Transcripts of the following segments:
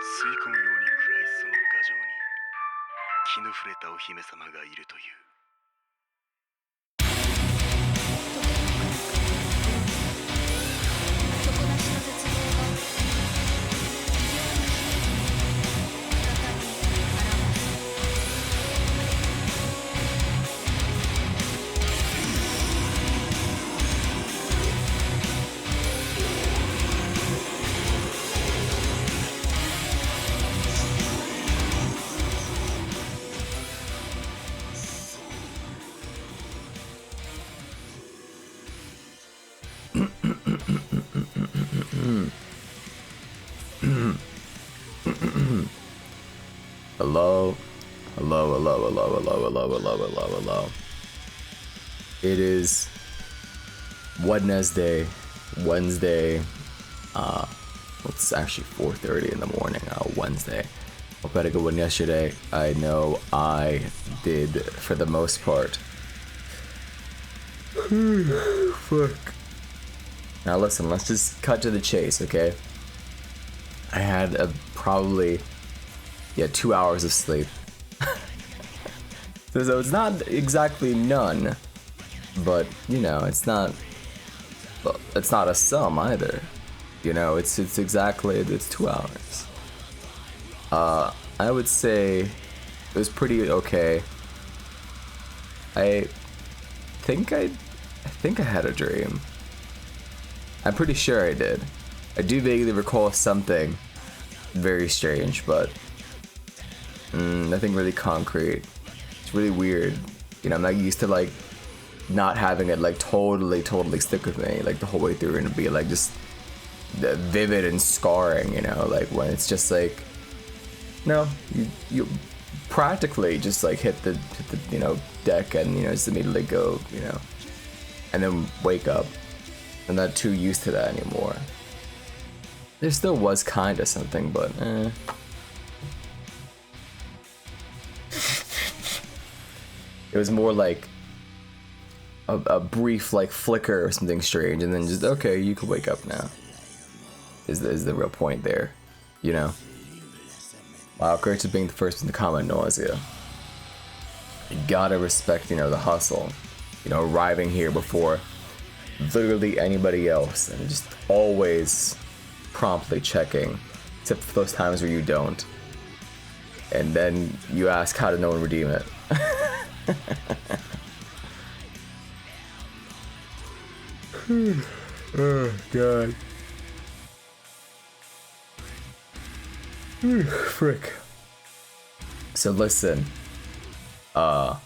吸い込むように暗いその牙城に気の触れたお姫様がいるという。Hello, hello, hello, hello, hello, hello, hello, hello, hello. It is Wednesday. It's actually 4:30 in the morning. Wednesday. Hope I had a good one yesterday. I know I did for the most part. Fuck. Now listen, let's just cut to the chase, okay? I had probably 2 hours of sleep. So it's not exactly none, but you know, it's not a sum either. You know, it's 2 hours. I would say it was pretty okay. I think I had a dream. I'm pretty sure I did. I do vaguely recall something very strange, but nothing really concrete. It's really weird. You know, I'm not used to like not having it like totally stick with me like the whole way through and be like just vivid and scarring, you know, like when it's just like, no, you practically just like hit the you know deck and you know just immediately go, you know, and then wake up. I'm not too used to that anymore. There still was kind of something, but it was more like a brief like flicker or something strange, and then just okay, you can wake up now. Is the real point there, you know? Wow, great to being the first one to comment nausea. You gotta respect, you know, the hustle. You know, arriving here before literally anybody else, and just always promptly checking, except for those times where you don't. And then you ask how did no one redeem it? Oh god. Frick. So listen, the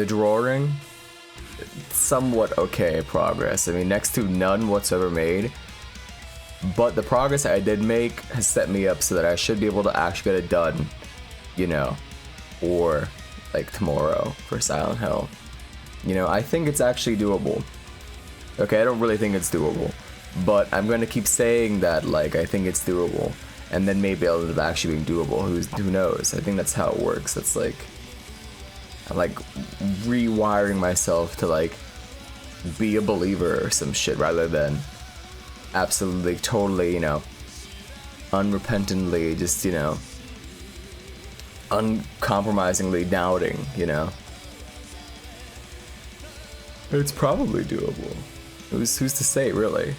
drawing, somewhat okay progress. I mean, next to none whatsoever made, but the progress I did make has set me up so that I should be able to actually get it done, you know, or like tomorrow for Silent Hill. You know, I think it's actually doable. Okay, I don't really think it's doable, but I'm gonna keep saying that, like, I think it's doable, and then maybe it'll end up actually being doable. Who knows? I think that's how it works. It's like I'm like rewiring myself to like be a believer or some shit rather than absolutely totally, you know, unrepentantly just, you know, uncompromisingly doubting, you know. It's probably doable. Who's to say, really?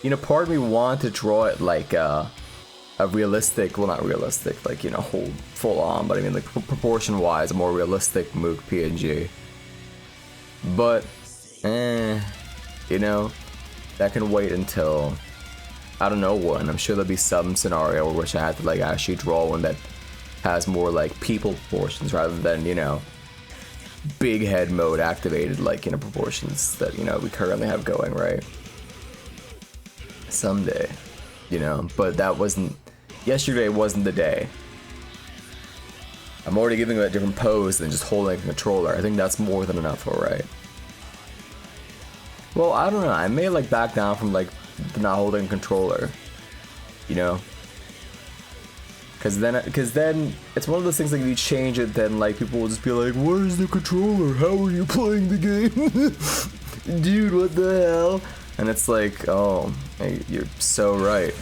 You know, part of me wanted to draw it like a realistic, well, not realistic, like, you know, whole full on, but I mean like proportion wise a more realistic Mook PNG, but you know, that can wait until I don't know when. I'm sure there'll be some scenario in which I have to like actually draw one that has more like people proportions rather than, you know, big head mode activated like, you know, proportions that, you know, we currently have going, right? Someday, you know, but that wasn't, yesterday wasn't the day. I'm already giving it a different pose than just holding a controller. I think that's more than enough, alright? Well, I don't know, I may like back down from like not holding a controller, you know? Cause then it's one of those things like if you change it, then like people will just be like, where's the controller? How are you playing the game? Dude, what the hell? And it's like, oh, you're so right.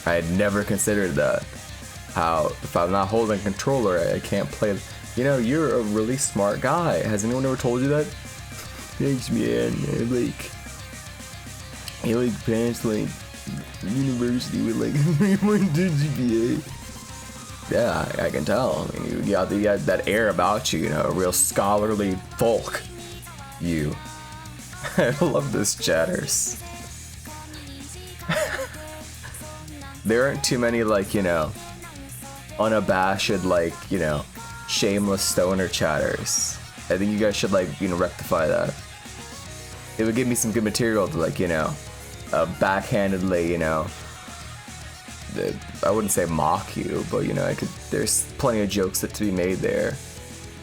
I had never considered that. How if I'm not holding a controller, I can't play. You know, you're a really smart guy. Has anyone ever told you that? Thanks, man. I like past like university with like 3.2 GPA. Yeah, I can tell. I mean, you got that air about you, you know, a real scholarly folk. You. I love this chatters. There aren't too many, like, you know, unabashed, like, you know, shameless stoner chatters. I think you guys should, like, you know, rectify that. It would give me some good material to, like, you know, backhandedly, you know, I wouldn't say mock you, but, you know, there's plenty of jokes that to be made there.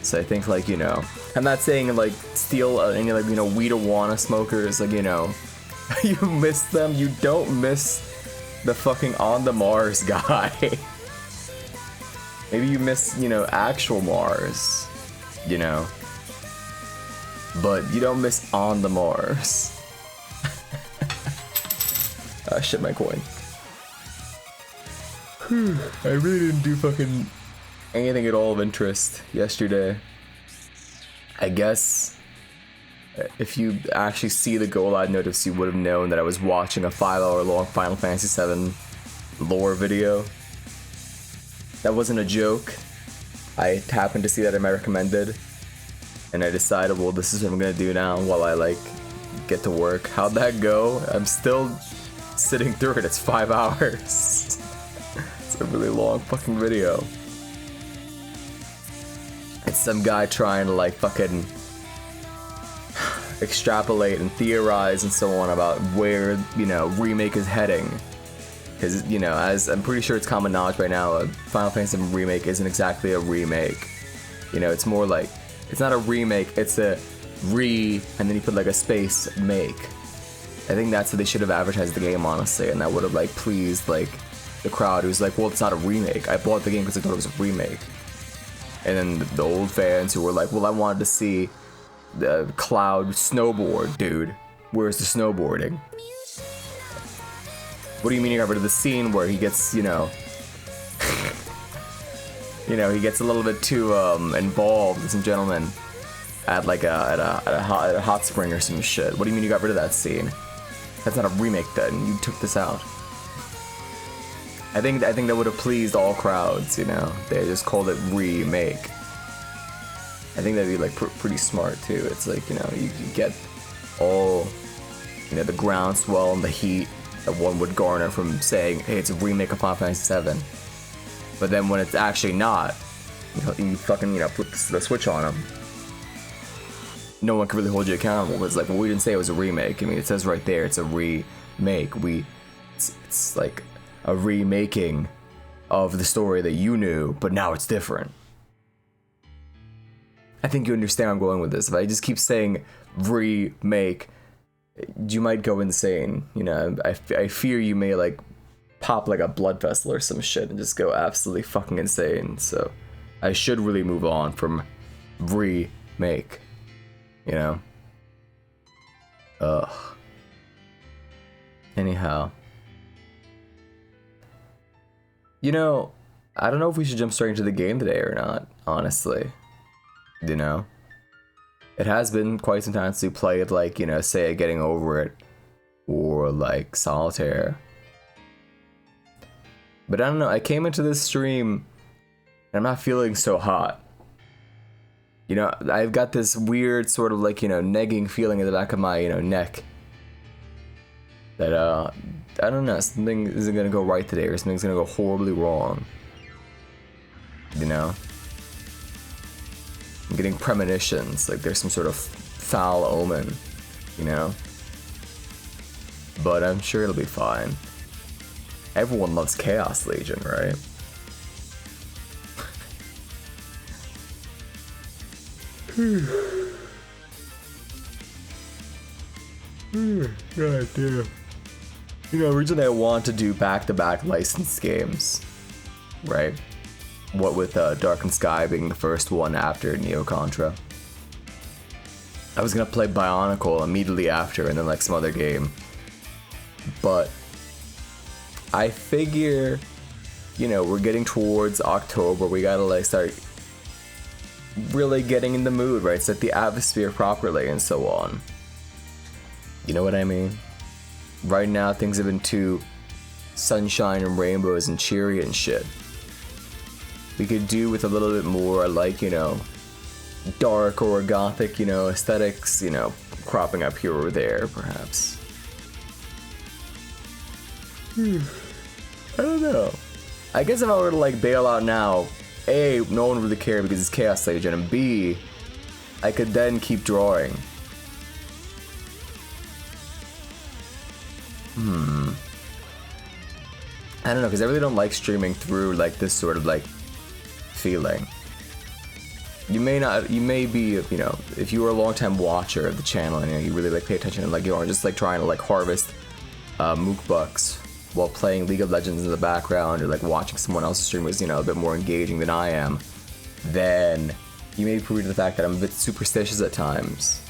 So I think, like, you know, I'm not saying, like, steal any, like, you know, weed-awana smokers, like, you know, you miss them, you don't miss the fucking On the Mars guy. Maybe you miss, you know, actual Mars, you know, but you don't miss On the Mars. Ah, shit, my coin. I really didn't do fucking anything at all of interest yesterday. I guess if you actually see the goal I noticed, you would have known that I was watching a 5-hour long Final Fantasy VII lore video. That wasn't a joke. I happened to see that in my recommended, and I decided, well, this is what I'm gonna do now while I, like, get to work. How'd that go? I'm still sitting through it. It's 5 hours. It's a really long fucking video. It's some guy trying to, like, fucking extrapolate and theorize and so on about where, you know, remake is heading. Because, you know, as I'm pretty sure it's common knowledge by now, a Final Fantasy VII remake isn't exactly a remake. You know, it's more like, it's not a remake, it's a and then you put like a space make. I think that's what they should have advertised the game, honestly, and that would have, like, pleased, like, the crowd who's like, well, it's not a remake. I bought the game because I thought it was a remake. And then the old fans who were like, well, I wanted to see the Cloud snowboard, dude. Where's the snowboarding? What do you mean you got rid of the scene where he gets, you know, you know, he gets a little bit too involved with some gentlemen at like at a hot spring or some shit? What do you mean you got rid of that scene? That's not a remake then. You took this out. I think that would have pleased all crowds, you know. They just called it remake. I think that'd be like pretty smart too. It's like, you know, you get all, you know, the groundswell and the heat that one would garner from saying, hey, it's a remake of Final Fantasy VII. But then when it's actually not, you fucking, you know, flip the switch on them. No one can really hold you accountable. It's like, well, we didn't say it was a remake. I mean, it says right there, it's a remake. It's like a remaking of the story that you knew, but now it's different. I think you understand where I'm going with this. If I just keep saying remake, you might go insane. You know, I fear you may, like, pop like a blood vessel or some shit and just go absolutely fucking insane. So I should really move on from remake, you know? Ugh. Anyhow. You know, I don't know if we should jump straight into the game today or not, honestly. You know? It has been quite some time since we played, like, you know, say Getting Over It or, like, Solitaire. But I don't know, I came into this stream and I'm not feeling so hot. You know, I've got this weird sort of, like, you know, negging feeling in the back of my, you know, neck. That, I don't know, something isn't gonna go right today or something's gonna go horribly wrong. You know? I'm getting premonitions, like there's some sort of foul omen, you know? But I'm sure it'll be fine. Everyone loves Chaos Legion, right? God damn. You know, originally I wanted to do back-to-back licensed games, right? What with Darkened Sky being the first one after Neo Contra. I was gonna play Bionicle immediately after and then like some other game. But I figure, you know, we're getting towards October. We gotta like start really getting in the mood, right? Set the atmosphere properly and so on. You know what I mean? Right now, things have been too sunshine and rainbows and cheery and shit. We could do with a little bit more, like, you know, dark or gothic, you know, aesthetics, you know, cropping up here or there, perhaps. I don't know. I guess if I were to, like, bail out now, A, no one would really care because it's Chaos Legion, and B, I could then keep drawing. I don't know, because I really don't like streaming through, like, this sort of, like, feeling. You may be, you know, if you were a long-time watcher of the channel and, you know, you really, like, pay attention and, like, you aren't just, like, trying to, like, harvest mook bucks while playing League of Legends in the background or, like, watching someone else's stream was, you know, a bit more engaging than I am, then you may be privy to the fact that I'm a bit superstitious at times.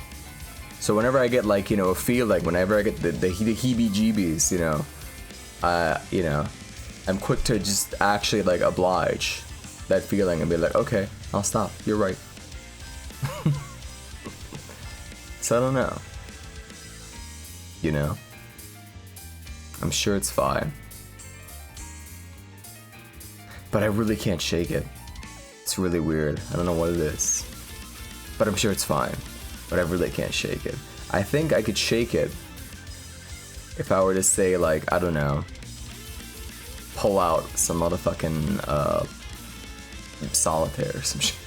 So whenever I get, like, you know, a feeling, whenever I get the heebie-jeebies, you know, I'm quick to just actually, like, oblige that feeling and be like, okay, I'll stop, you're right. So I don't know. You know? I'm sure it's fine. But I really can't shake it. It's really weird. I don't know what it is. But I'm sure it's fine. But I really can't shake it. I think I could shake it if I were to say, like, I don't know, pull out some motherfucking solitaire or some shit.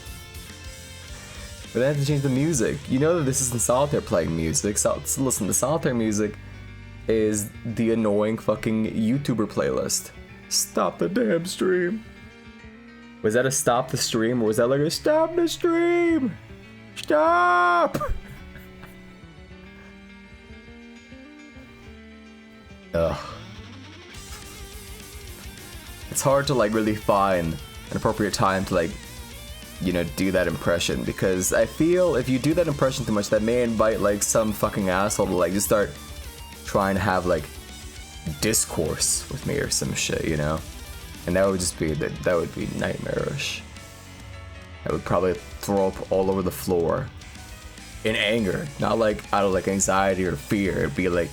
But I have to change the music. You know that this isn't solitaire playing music. So listen, the solitaire music is the annoying fucking YouTuber playlist. Stop the damn stream. Was that a stop the stream, or was that like a stop the stream? Stop! Ugh. It's hard to, like, really find an appropriate time to, like, you know, do that impression, because I feel if you do that impression too much, that may invite, like, some fucking asshole to, like, just start trying to have, like, discourse with me or some shit, you know? And that would just be, that would be nightmarish. I would probably throw up all over the floor in anger, not like out of, like, anxiety or fear. It'd be like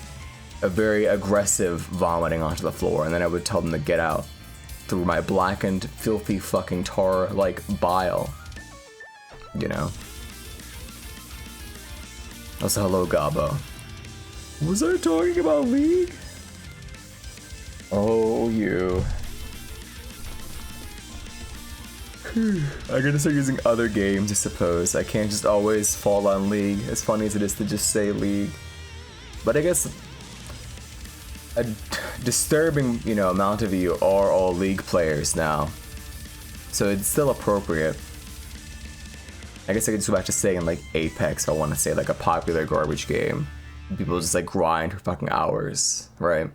a very aggressive vomiting onto the floor, and then I would tell them to get out through my blackened, filthy fucking tar, like, bile. You know? Also, hello, Gabo. Was I talking about League? Oh, you. I gotta start using other games, I suppose. I can't just always fall on League, as funny as it is to just say League. But I guess a disturbing, you know, amount of you are all League players now. So it's still appropriate. I guess I could just go back to saying, like, Apex if I want to say, like, a popular garbage game. People just, like, grind for fucking hours, right?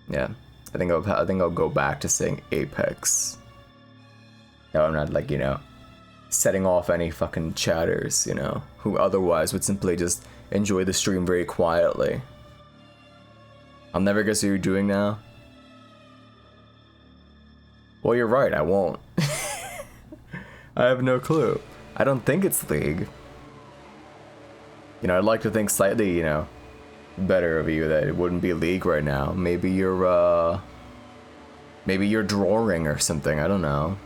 Yeah. I think I'll go back to saying Apex. No, I'm not, like, you know, setting off any fucking chatters, you know, who otherwise would simply just enjoy the stream very quietly. I'll never guess what you're doing now. Well, you're right, I won't. I have no clue. I don't think it's League. You know, I'd like to think slightly, you know, better of you that it wouldn't be League right now. Maybe you're drawing or something, I don't know.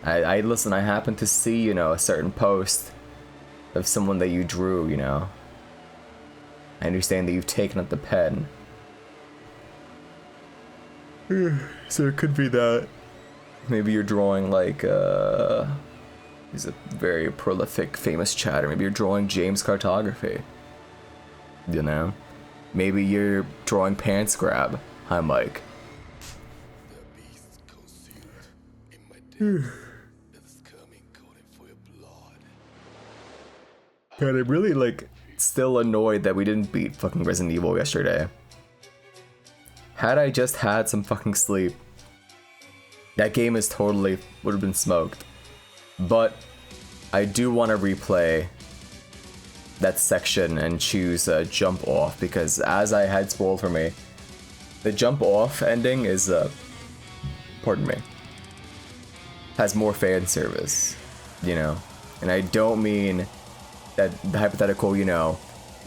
I listen, I happened to see, you know, a certain post of someone that you drew, you know. I understand that you've taken up the pen. So it could be that. Maybe you're drawing, like, he's a very prolific, famous chatter. Maybe you're drawing James Cartography. You know? Maybe you're drawing Pants Grab. Hi, Mike. God, I'm really, like, still annoyed that we didn't beat fucking Resident Evil yesterday. Had I just had some fucking sleep, that game is totally would have been smoked. But I do want to replay that section and choose Jump Off, because as I had spoiled for me, The jump off ending is, pardon me, has more fan service, you know? And I don't mean that the hypothetical, you know,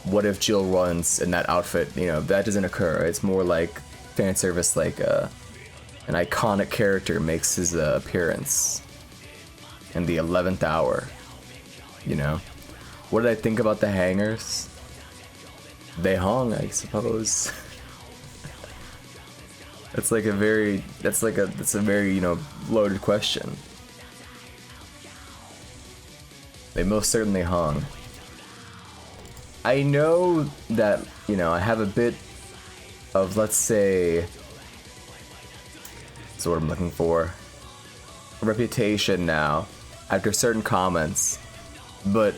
what if Jill runs in that outfit, you know, that doesn't occur. It's more like fan service, like an iconic character makes his appearance in the 11th hour, you know? What did I think about the hangers? They hung, I suppose. That's a very, you know, loaded question. They most certainly hung. I know that, you know, I have a bit of, let's say, that's what I'm looking for, a reputation now after certain comments, but,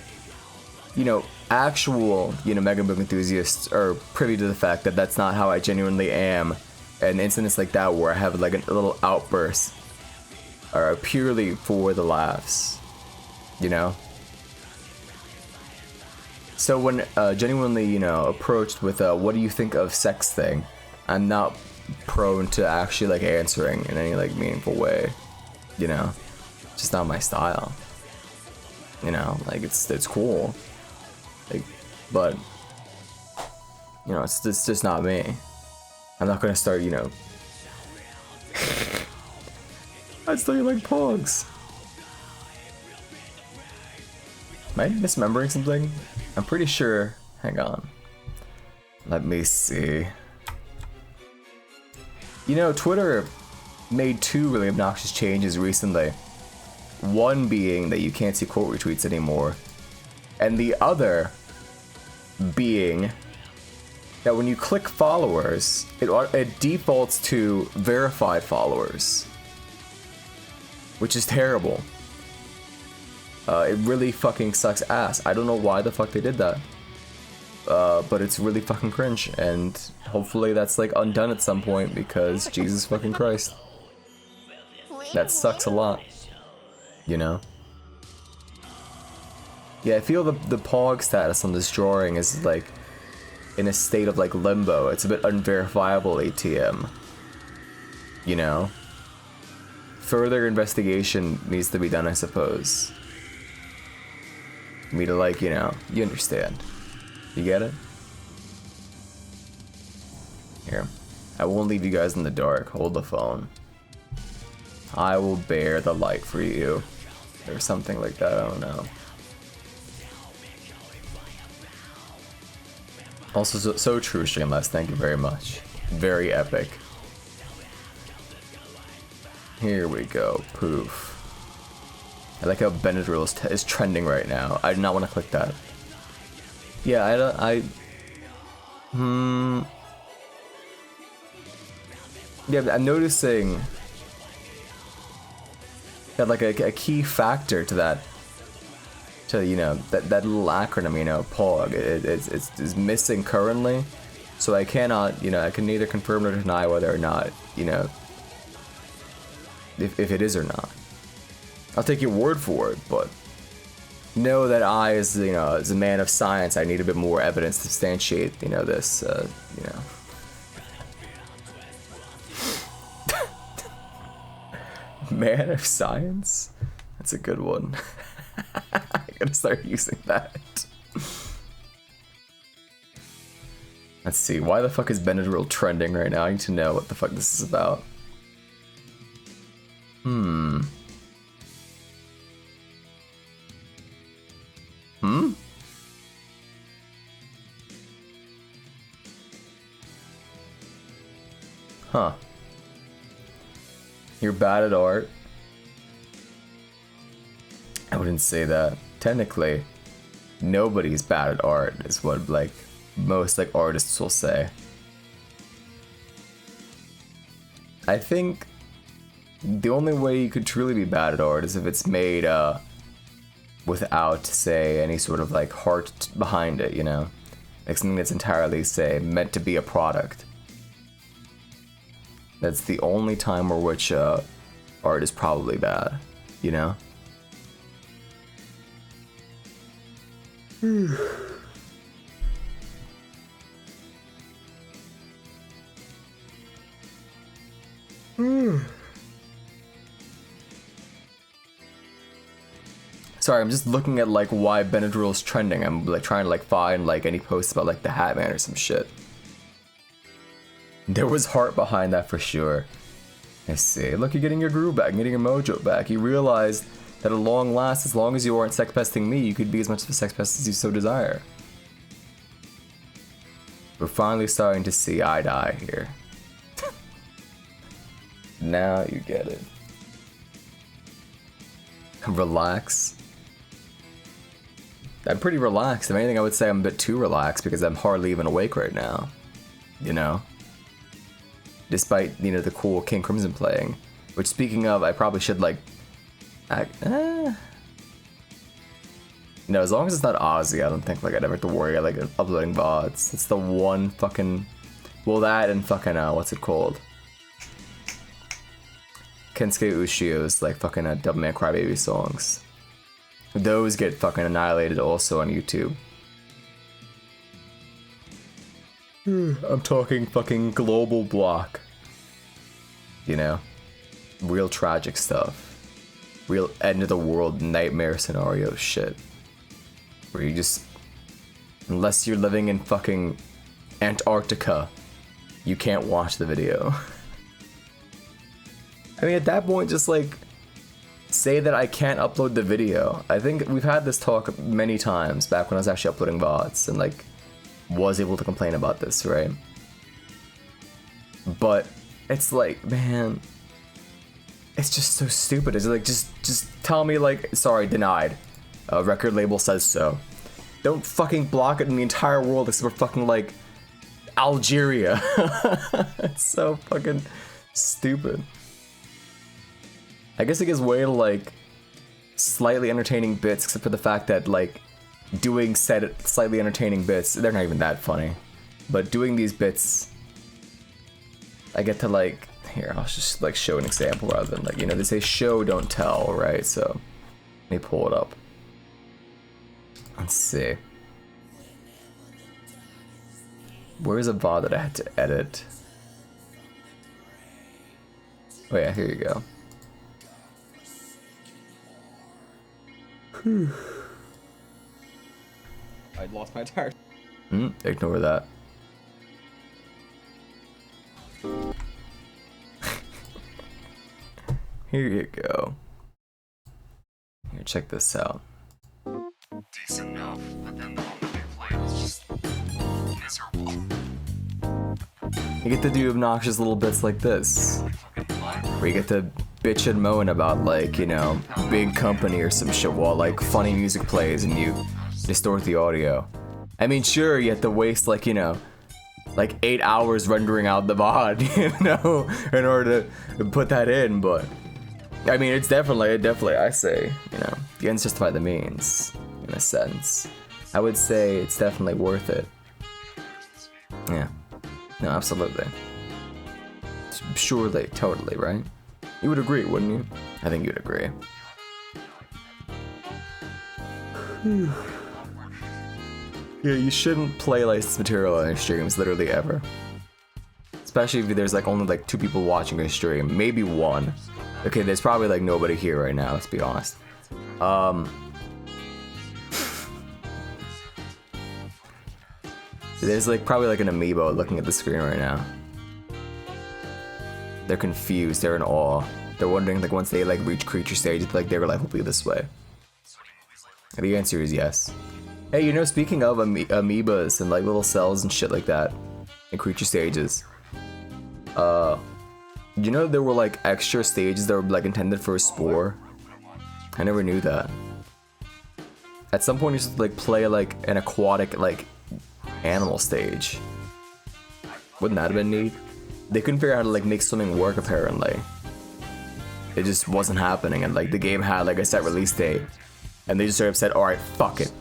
you know, actual, you know, Mega Book enthusiasts are privy to the fact that that's not how I genuinely am, and incidents like that where I have like a little outburst are purely for the laughs, you know? So when genuinely, you know, approached with a what do you think of sex thing, I'm not prone to actually like answering in any like meaningful way, you know? It's just not my style. You know, like it's cool. Like, but you know, it's just not me. I'm not gonna start, you know. I still like pogs. Am I misremembering something? I'm pretty sure. Hang on. Let me see. You know, Twitter made two really obnoxious changes recently. One being that you can't see quote retweets anymore, and the other being that when you click followers, it defaults to verified followers, which is terrible. It really fucking sucks ass. I don't know why the fuck they did that. But it's really fucking cringe, and hopefully that's like undone at some point because Jesus fucking Christ. That sucks a lot. You know? Yeah, I feel the pog status on this drawing is like in a state of like limbo. It's a bit unverifiable ATM. You know? Further investigation needs to be done, I suppose. Me to like, you know, you understand. You get it? Here. I won't leave you guys in the dark. Hold the phone. I will bear the light for you. Or something like that, I don't know. Also, so true, Shameless. Thank you very much. Very epic. Here we go. Poof. I like how Benadryl is trending right now. I do not want to click that. Yeah, Yeah, I'm noticing that like a key factor to that, to, you know, that little acronym, you know, POG, it's missing currently. So I cannot, you know, I can neither confirm nor deny whether or not, you know, if it is or not. I'll take your word for it, but know that I, as, you know, as a man of science, I need a bit more evidence to substantiate, you know, this, you know. Man of science? That's a good one. I'm gonna start using that. Let's see, why the fuck is Benadryl trending right now? I need to know what the fuck this is about. Huh. You're bad at art? I wouldn't say that. Technically, nobody's bad at art, is what, like, most, like, artists will say. I think the only way you could truly be bad at art is if it's made, without, say, any sort of, like, heart behind it, you know? Like something that's entirely, say, meant to be a product. That's the only time where which art is probably bad, you know? Sorry, I'm just looking at like why Benadryl's trending. I'm like trying to like find like any posts about like the Hat Man or some shit. There was heart behind that for sure. I see. Look, you're getting your groove back, getting your mojo back. You realized that at long last, as long as you aren't sex pesting me, you could be as much of a sex pest as you so desire. We're finally starting to see eye to eye here. Now you get it. Relax. I'm pretty relaxed. If anything, I would say I'm a bit too relaxed because I'm hardly even awake right now. You know? Despite, you know, the cool King Crimson playing. Which, speaking of, I probably should, like... No, as long as it's not Ozzy, I don't think, like, I'd ever have to worry about, like, uploading VODs. It's the one fucking... Well, that and fucking, what's it called? Kensuke Ushio's, like, fucking Devilman Crybaby songs. Those get fucking annihilated also on YouTube. I'm talking fucking global block. You know? Real tragic stuff. Real end of the world nightmare scenario shit. Where you just... Unless you're living in fucking Antarctica, you can't watch the video. I mean, at that point, just like... say that I can't upload the video. I think we've had this talk many times back when I was actually uploading VODs and like was able to complain about this, right? But it's like, man, it's just so stupid. It's like, just tell me like, sorry, denied. A record label says so. Don't fucking block it in the entire world except for fucking like Algeria. It's so fucking stupid. I guess it gives way to like slightly entertaining bits, except for the fact that like doing said slightly entertaining bits, they're not even that funny. But doing these bits, I get to like, here, I'll just like show an example rather than like, you know, they say show, don't tell, right? So let me pull it up. Let's see. Where's a VOD that I had to edit? Oh yeah, here you go. I lost my entire... Ignore that. Here you go. Here, check this out. Decent enough, but then the one that they played was just miserable. You get to do obnoxious little bits like this, where you get to bitch and moan about like, you know, big company or some shit while like funny music plays and you distort the audio. I mean, sure, you have to waste like, you know, like 8 hours rendering out the VOD, you know, in order to put that in, but I mean, it's definitely, I say, you know, the ends justify the means, in a sense. I would say it's definitely worth it. Yeah. No, absolutely. Surely, totally, right? You would agree, wouldn't you? I think you'd agree. Yeah, you shouldn't play licensed material on your streams, literally ever. Especially if there's like only like 2 people watching your stream, maybe 1. Okay, there's probably like nobody here right now, let's be honest. There's like probably like an amiibo looking at the screen right now. They're confused, they're in awe. They're wondering like once they like reach creature stage, like they were like, hopefully this way. And the answer is yes. Hey, you know, speaking of amoebas and like little cells and shit like that in creature stages, you know there were like extra stages that were like intended for a spore? I never knew that. At some point you should like play like an aquatic like animal stage. Wouldn't that have been neat? They couldn't figure out how to like make swimming work apparently. It just wasn't happening and like the game had like a set release date. And they just sort of said, alright, fuck it.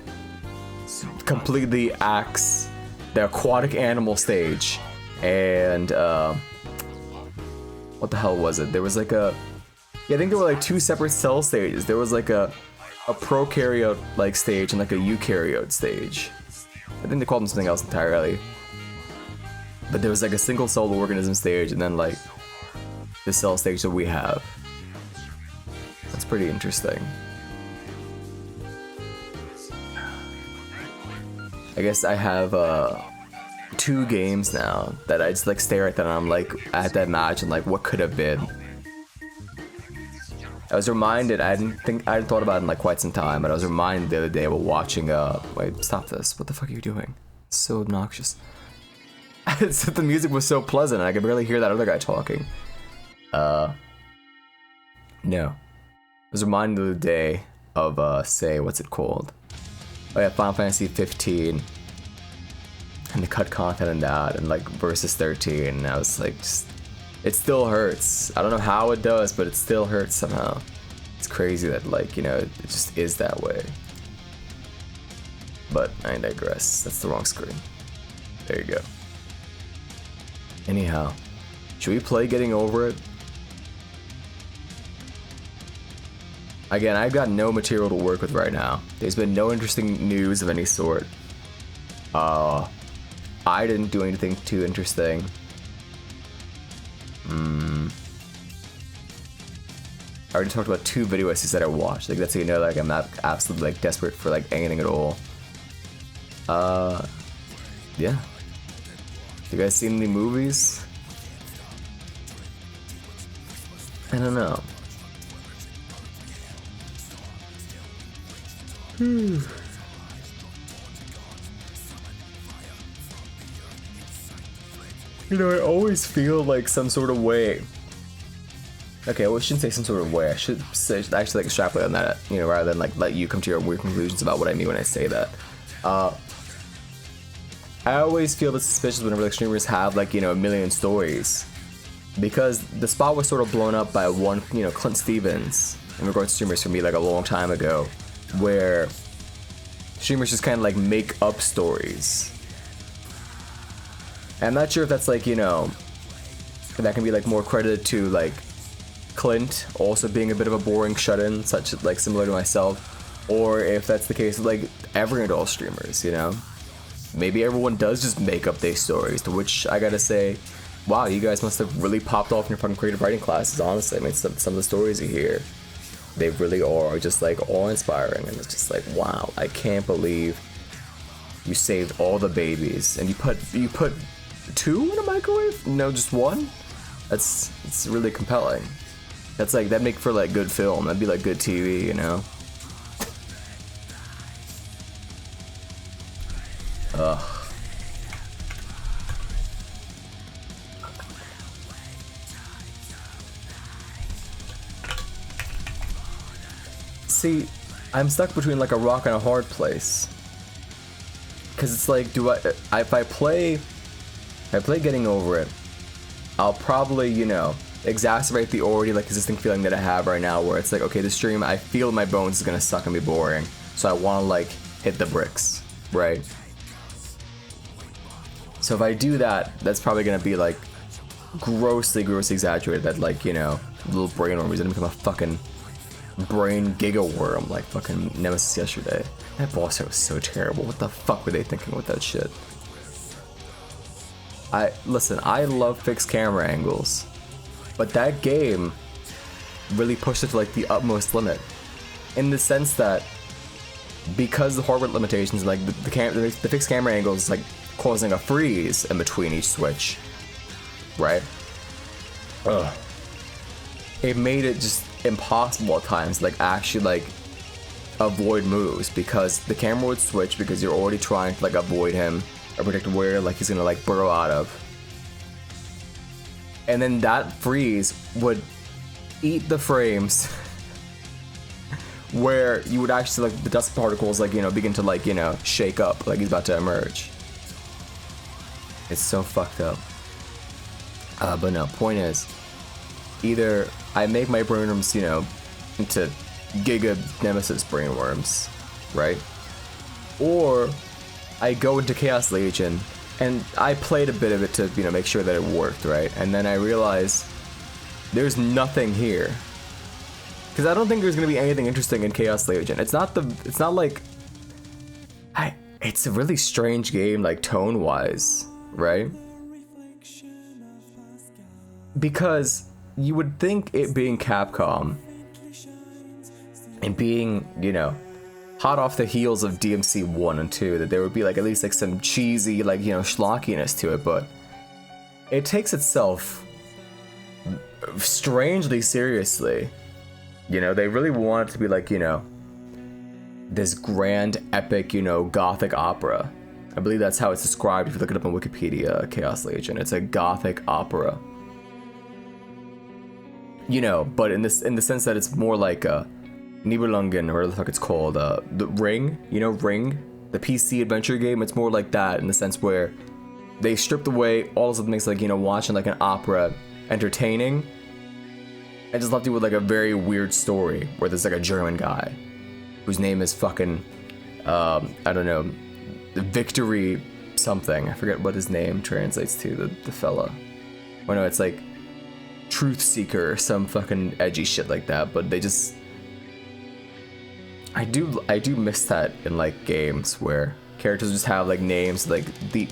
Completely axe the aquatic animal stage. And what the hell was it? There was like a, yeah, I think there were like 2 separate cell stages. There was like a prokaryote like stage and like a eukaryote stage. I think they called them something else entirely. But there was like a single cell organism stage and then like the cell stage that we have. That's pretty interesting. I guess I have 2 games now that I just like stare at them and I'm like at that match and like what could have been. I was reminded, I hadn't thought about it in like quite some time, but I was reminded the other day while watching wait, stop this. What the fuck are you doing? It's so obnoxious. It's that the music was so pleasant and I could barely hear that other guy talking. No. I was reminded the other day of what's it called? Oh yeah, Final Fantasy 15. And the cut content in that and like versus 13 and I was like just it still hurts. I don't know how it does, but it still hurts somehow. It's crazy that like, you know, it just is that way. But I digress. That's the wrong screen. There you go. Anyhow, should we play Getting Over It? Again, I've got no material to work with right now. There's been no interesting news of any sort. I didn't do anything too interesting. I already talked about 2 video essays that I watched. Like that's how you know like I'm not absolutely like desperate for like anything at all. Yeah. You guys seen any movies? I don't know. You know, I always feel like some sort of way. Okay, well, I shouldn't say some sort of way. I should say, actually like extrapolate on that, you know, rather than like let you come to your weird conclusions about what I mean when I say that. I always feel suspicious whenever like streamers have like, you know, a million stories, because the spot was sort of blown up by one, you know, Clint Stevens in regards to streamers for me like a long time ago, where streamers just kind of like make up stories. I'm not sure if that's like, you know, that can be like more credited to like Clint also being a bit of a boring shut-in, such like similar to myself, or if that's the case with like every adult streamers, you know. Maybe everyone does just make up their stories, to which I gotta say, wow, you guys must have really popped off in your fucking creative writing classes, honestly. I mean, some of the stories you hear, they really are just like awe-inspiring, and it's just like, wow, I can't believe you saved all the babies, and you put 2 in a microwave? No, just 1? It's really compelling. That's like, that'd make for like good film. That'd be like good TV, you know? Ugh. See, I'm stuck between like a rock and a hard place. Cause it's like, if I play Getting Over It, I'll probably, you know, exacerbate the already like existing feeling that I have right now, where it's like, okay, this stream, I feel my bones is gonna suck and be boring, so I want to like hit the bricks, right? So if I do that, that's probably gonna be like grossly exaggerated. That like, you know, little brain worm is gonna become a fucking brain giga worm like fucking Nemesis yesterday. That boss fight was so terrible. What the fuck were they thinking with that shit? Listen, I love fixed camera angles, but that game really pushed it to like the utmost limit, in the sense that because the hardware limitations, like the fixed camera angles, like causing a freeze in between each switch, right? Ugh. It made it just impossible at times to like actually like avoid moves, because the camera would switch because you're already trying to like avoid him or predict where like he's gonna like burrow out of, and then that freeze would eat the frames where you would actually like the dust particles like, you know, begin to like, you know, shake up like he's about to emerge. It's so fucked up. But no, point is, either I make my brainworms, you know, into giga Nemesis brainworms, right? Or I go into Chaos Legion and I played a bit of it to, you know, make sure that it worked, right? And then I realized there's nothing here, because I don't think there's gonna be anything interesting in Chaos Legion. It's not like it's a really strange game, like tone-wise, right? Because you would think it being Capcom and being, you know, hot off the heels of DMC 1 and 2, that there would be like at least like some cheesy, like, you know, schlockiness to it, but it takes itself strangely seriously. You know, they really want it to be like, you know, this grand, epic, you know, gothic opera. I believe that's how it's described if you look it up on Wikipedia, Chaos Legion. It's a gothic opera. You know, but in the sense that it's more like a Nibelungen, or whatever the fuck it's called, the Ring, you know, Ring, the PC adventure game. It's more like that in the sense where they stripped away all of the things like, you know, watching like an opera entertaining, and just left you with like a very weird story where there's like a German guy whose name is fucking, I don't know, Victory something. I forget what his name translates to, the fella. Well, no, it's like Truth Seeker or some fucking edgy shit like that, but they just... I do miss that in like games where characters just have like names like the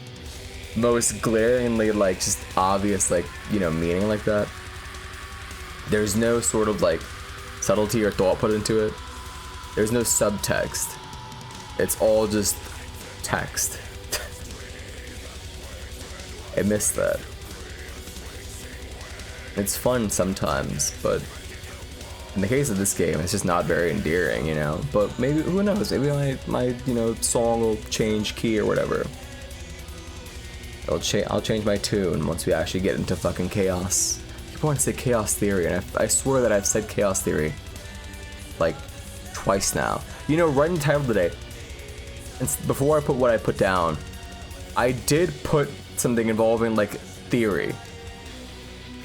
most glaringly like just obvious like, you know, meaning like that. There's no sort of like subtlety or thought put into it. There's no subtext. It's all just text. I miss that. It's fun sometimes, but in the case of this game, it's just not very endearing, you know. But maybe, who knows? Maybe my you know, song will change key or whatever. I'll change my tune once we actually get into fucking chaos. People want to say Chaos Theory, and I swear that I've said Chaos Theory like twice now. You know, right in the title today, and before I put what I put down, I did put something involving like theory.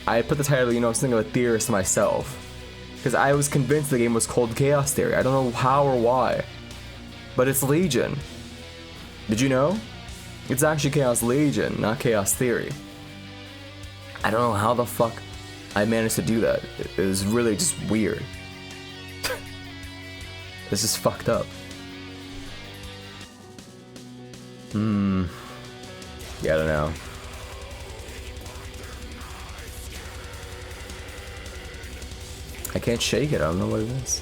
I put the title, you know, something of a theorist myself, because I was convinced the game was called Chaos Theory. I don't know how or why, but it's Legion. Did you know? It's actually Chaos Legion, not Chaos Theory. I don't know how the fuck I managed to do that. It was really just weird. It's just fucked up. Yeah, I don't know. I can't shake it. I don't know what it is.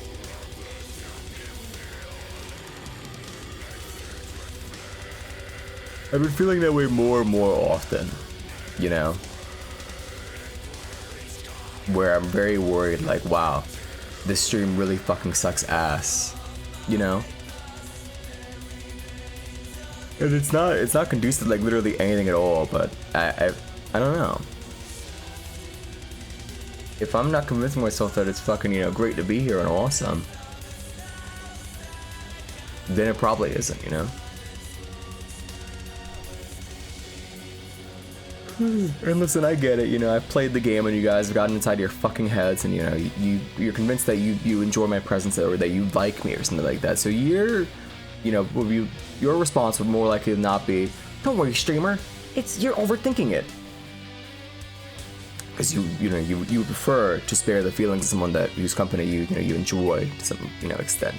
I've been feeling that way more and more often, you know? Where I'm very worried, like, wow, this stream really fucking sucks ass, you know? And it's not conducive to like literally anything at all, but I don't know. If I'm not convincing myself that it's fucking, you know, great to be here and awesome, then it probably isn't, you know? And listen, I get it, you know, I've played the game and you guys have gotten inside your fucking heads and, you know, you're convinced that you enjoy my presence or that you like me or something like that. So you're, you know, your response would more likely than not be, don't worry, streamer, you're overthinking it. Because you prefer to spare the feelings of someone whose company you enjoy to some, you know, extent.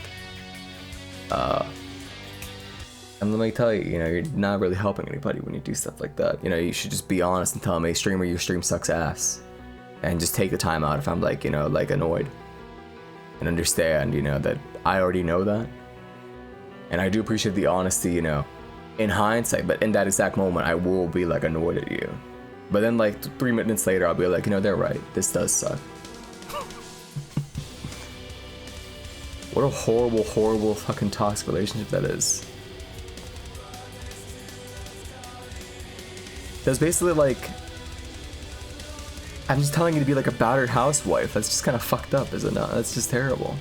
And let me tell you, you know, you're not really helping anybody when you do stuff like that. You know, you should just be honest and tell me, hey, streamer, your stream sucks ass. And just take the time out if I'm like, you know, like annoyed. And understand, you know, that I already know that. And I do appreciate the honesty, you know, in hindsight, but in that exact moment, I will be like annoyed at you. But then like 3 minutes later, I'll be like, you know, they're right. This does suck. What a horrible, horrible fucking toxic relationship that is. That's basically like, I'm just telling you to be like a battered housewife. That's just kind of fucked up, is it not? That's just terrible.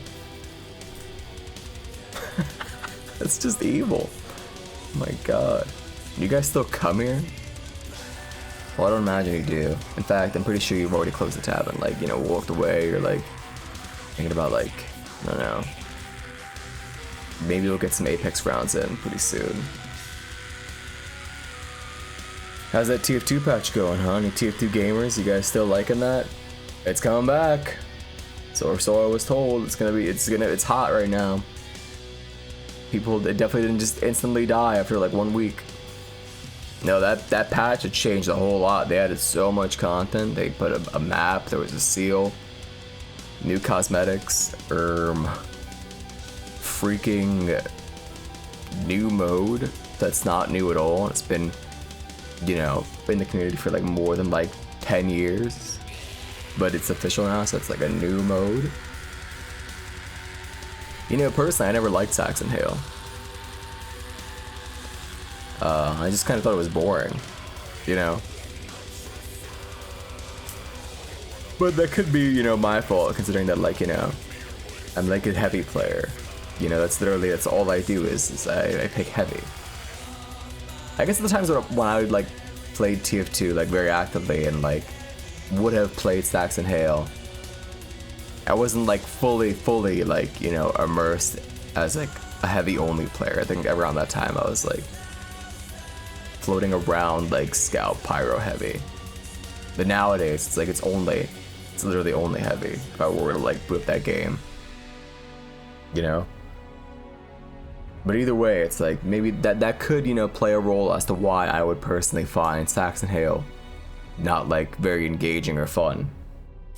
That's just evil. Oh my god. You guys still come here? Well, I don't imagine you do. In fact, I'm pretty sure you've already closed the tab and like, you know, walked away or like thinking about like, I don't know. Maybe we'll get some Apex rounds in pretty soon. How's that TF2 patch going, huh? Any TF2 gamers? You guys still liking that? It's coming back. So I was told. It's hot right now. People, they definitely didn't just instantly die after like 1 week. No, that patch had changed a whole lot. They added so much content. They put a map. There was a seal. New cosmetics. freaking new mode that's not new at all. It's been, you know, in the community for like more than like 10 years, but it's official now, so it's like a new mode. You know, personally, I never liked Saxon Hail. I just kind of thought it was boring, you know. But that could be, you know, my fault, considering that, like, you know, I'm like a heavy player. You know, that's all I do is I pick heavy. I guess at the times when I would like played TF2 like very actively and like would have played Saxon Hail, I wasn't like fully like, you know, immersed as like a heavy only player. I think around that time I was like floating around like Scout Pyro heavy. But nowadays it's like it's literally only heavy if I were to like boot that game. You know? But either way, it's like maybe that could, you know, play a role as to why I would personally find Saxon Hail not like very engaging or fun.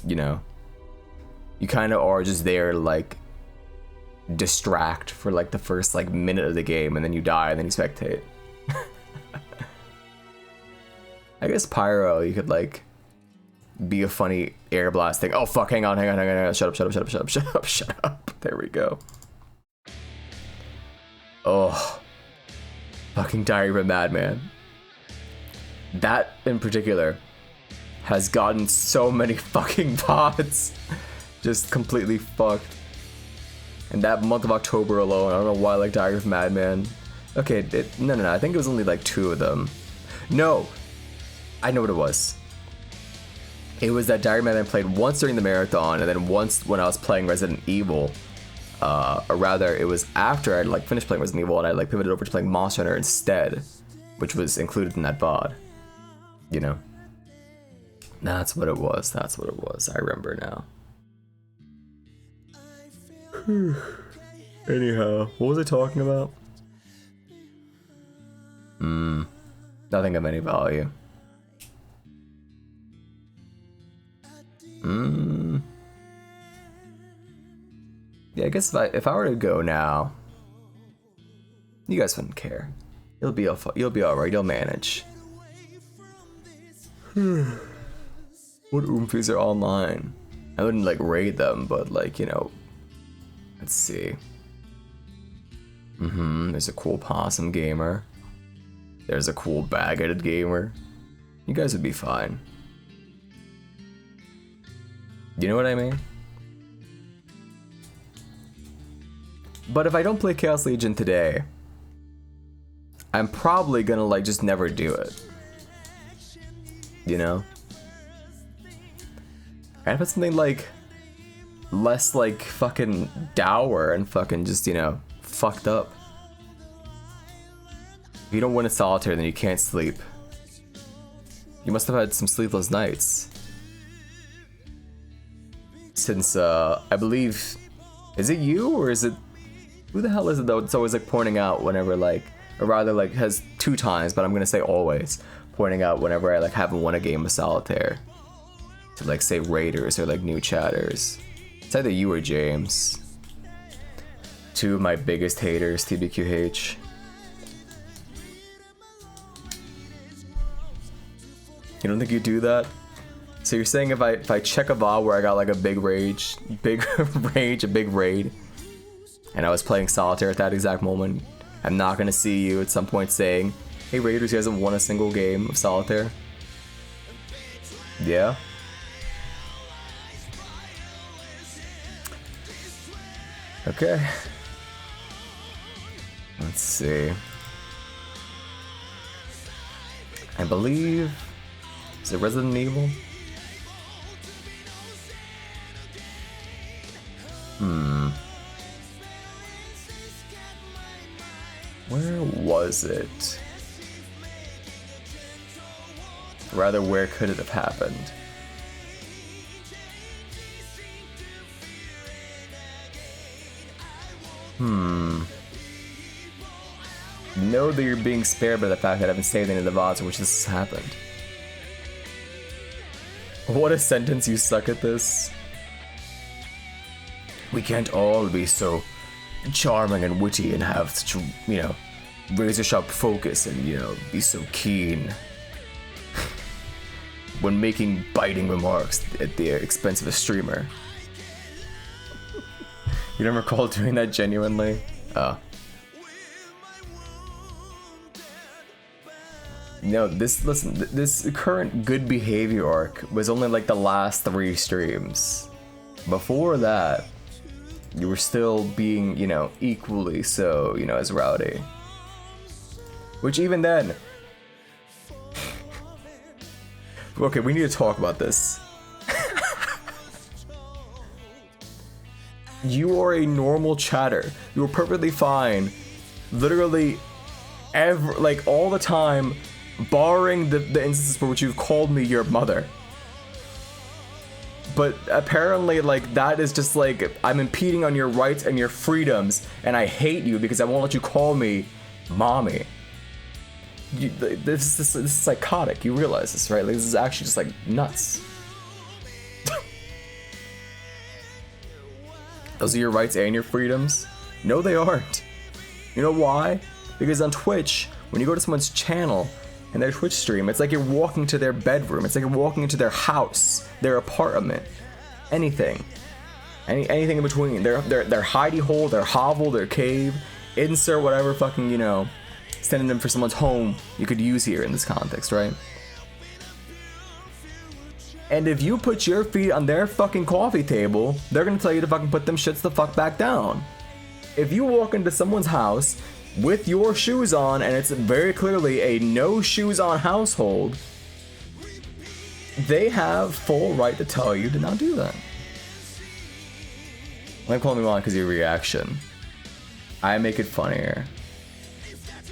You know? You kind of are just there to like distract for like the first like minute of the game, and then you die and then you spectate. I guess Pyro, you could like be a funny air blast thing. Oh fuck, hang on. Shut up. There we go. Oh, fucking Diary of a Madman. That in particular has gotten so many fucking bots. Just completely fucked. And that month of October alone, I don't know why I like Diary of a Madman. Okay, no, I think it was only like 2 of them. No, I know what it was. It was that Diary of a Madman played once during the marathon, and then once when I was playing Resident Evil. Or rather, it was after I like finished playing Resident Evil and I like pivoted over to playing Monster Hunter instead, which was included in that VOD. You know? That's what it was. I remember now. Anyhow, what was I talking about? Nothing of any value. Yeah, I guess if I were to go now, you guys wouldn't care. You'll be all right. You'll manage. What oomphies are online? I wouldn't like raid them, but like, you know, let's see. There's a cool possum gamer. There's a cool baguetted gamer. You guys would be fine. You know what I mean? But if I don't play Chaos Legion today, I'm probably gonna like just never do it. You know? I put something like less like fucking dour and fucking just, you know, fucked up. If you don't win a solitaire, then you can't sleep. You must have had some sleepless nights. Since I believe, is it you or is it, who the hell is it though? It's always like pointing out whenever like, or rather like has 2 times, but I'm gonna say always pointing out whenever I like haven't won a game of solitaire. To like say raiders or like new chatters. It's either you or James. 2 of my biggest haters, TBQH. You don't think you do that? So you're saying if I check a VOD where I got like a big rage, a big raid, and I was playing solitaire at that exact moment, I'm not gonna see you at some point saying, "Hey Raiders, you guys haven't won a single game of solitaire." Yeah. Okay. Let's see. I believe, is it Resident Evil? Where was it? Rather, where could it have happened? Know that you're being spared by the fact that I haven't saved any of the VODs in which this has happened. What a sentence, you suck at this. We can't all be so charming and witty and have such, you know, razor sharp focus and, you know, be so keen when making biting remarks at the expense of a streamer. You don't recall doing that genuinely? Oh. No, this current good behavior arc was only like the last 3 streams. Before that, you were still being, you know, equally so, you know, as rowdy. Which even then... Okay, we need to talk about this. You are a normal chatter. You are perfectly fine. Literally, like all the time, barring the instances for which you've called me your mother. But apparently, like, that is just like, I'm impeding on your rights and your freedoms, and I hate you because I won't let you call me mommy. This is psychotic. You realize this, right? Like, this is actually just like nuts. Those are your rights and your freedoms? No, they aren't. You know why? Because on Twitch, when you go to someone's channel and their Twitch stream, it's like you're walking to their bedroom. It's like you're walking into their house, their apartment, anything. Anything in between. Their hidey hole, their hovel, their cave, insert whatever fucking, you know, synonym for someone's home you could use here in this context, right? And if you put your feet on their fucking coffee table, they're gonna tell you to fucking put them shits the fuck back down. If you walk into someone's house with your shoes on and it's very clearly a no shoes on household, they have full right to tell you to not do that. Don't call me mom because of your reaction. I make it funnier.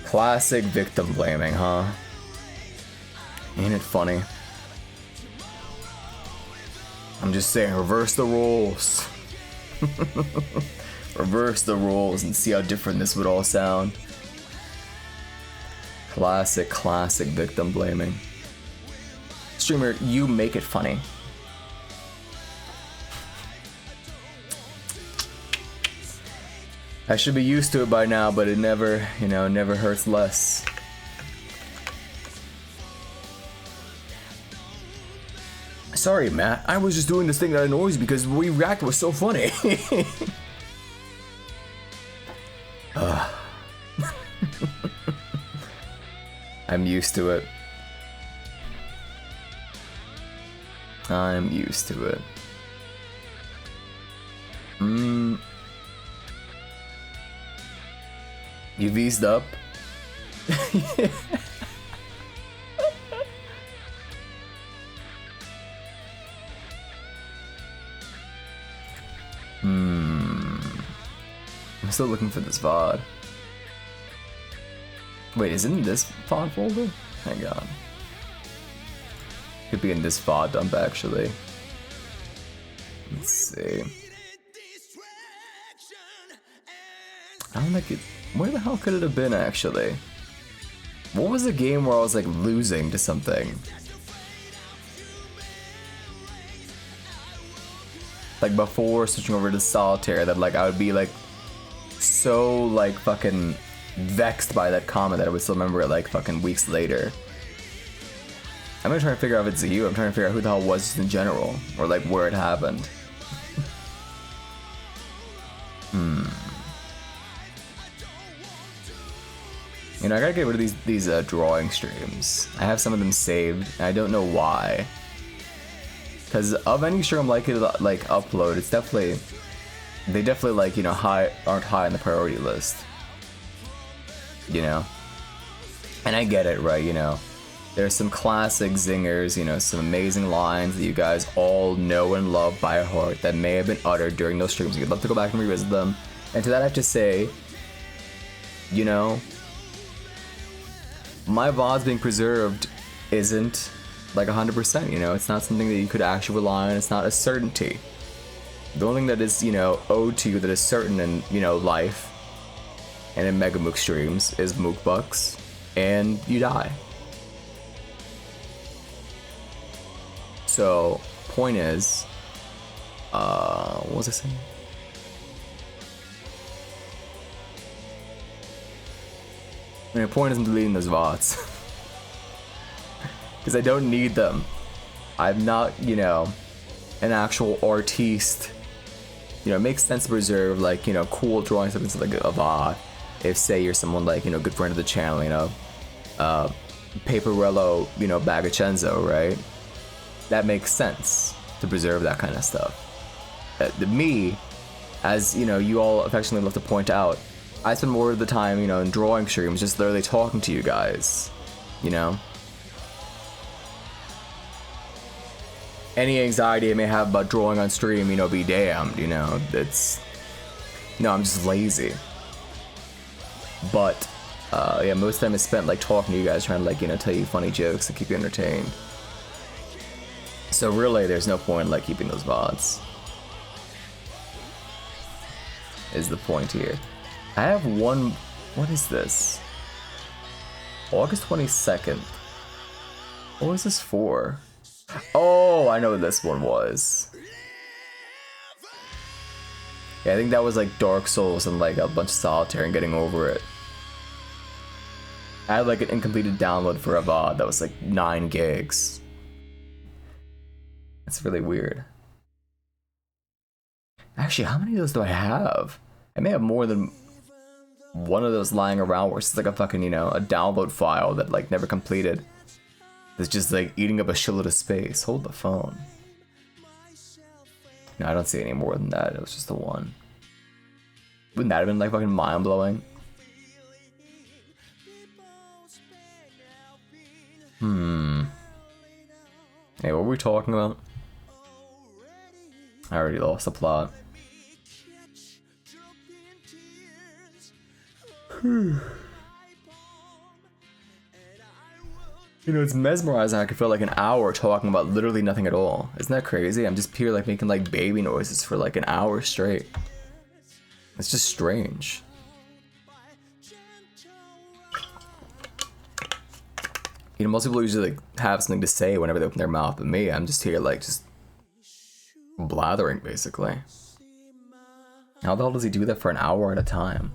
Classic victim blaming, huh? Ain't it funny? I'm just saying, reverse the roles. Reverse the roles and see how different this would all sound. Classic victim blaming. Streamer, you make it funny. I should be used to it by now, but it never, you know, never hurts less. Sorry, Matt. I was just doing this thing that annoys me because we reacted was so funny. I'm used to it. I'm used to it. You've eased up? I'm still looking for this VOD. Wait, is it in this VOD folder? Hang on. Could be in this VOD dump actually. Let's see. I don't think it. Where the hell could it have been actually? What was the game where I was like losing to something? Like before switching over to solitaire, that like I would be like so like fucking vexed by that comment that I would still remember it like fucking weeks later. I'm gonna try to figure out if it's you. I'm trying to figure out who the hell it was just in general, or like where it happened. You know, I gotta get rid of these drawing streams. I have some of them saved, and I don't know why. Because of any stream like it, like upload, it's definitely, they definitely like, you know, aren't high on the priority list. You know, and I get it, right? You know, there's some classic zingers, you know, some amazing lines that you guys all know and love by heart that may have been uttered during those streams. You'd love to go back and revisit them. And to that, I have to say, you know, my VODs being preserved isn't like 100%, you know, it's not something that you could actually rely on, it's not a certainty. The only thing that is, you know, owed to you that is certain in, you know, life and in Mega Mook streams is Mook Bucks, and you die. So, point is, what was I saying? And the point isn't deleting those VODs. Because I don't need them. I'm not, you know, an actual artiste. You know, it makes sense to preserve, like, you know, cool drawings of like a VOD. If, say, you're someone like, you know, good friend of the channel, you know, Paperello, you know, Bagacenzo, right? That makes sense to preserve that kind of stuff. Me, as, you know, you all affectionately love to point out, I spend more of the time, you know, in drawing streams, just literally talking to you guys, you know? Any anxiety I may have about drawing on stream, you know, be damned, you know, it's... No, I'm just lazy. But, yeah, most of the time is spent, like, talking to you guys, trying to, like, you know, tell you funny jokes and keep you entertained. So really, there's no point in, like, keeping those VODs. Is the point here. I have one... What is this? August 22nd. What was this for? Oh, I know what this one was. Yeah, I think that was like Dark Souls and like a bunch of Solitaire and getting over it. I had like an incompleted download for a VOD that was like 9 gigs. That's really weird. Actually, how many of those do I have? I may have more than one of those lying around where it's like a fucking, you know, a download file that like never completed. It's just like eating up a shitload of space. Hold the phone. No, I don't see any more than that. It was just the one. Wouldn't that have been like fucking mind blowing? Hey, what were we talking about? I already lost the plot. You know, it's mesmerizing. I could feel like an hour talking about literally nothing at all. Isn't that crazy? I'm just here like making like baby noises for like an hour straight. It's just strange. You know, most people usually like have something to say whenever they open their mouth, but me, I'm just here like just blathering basically. How the hell does he do that for an hour at a time?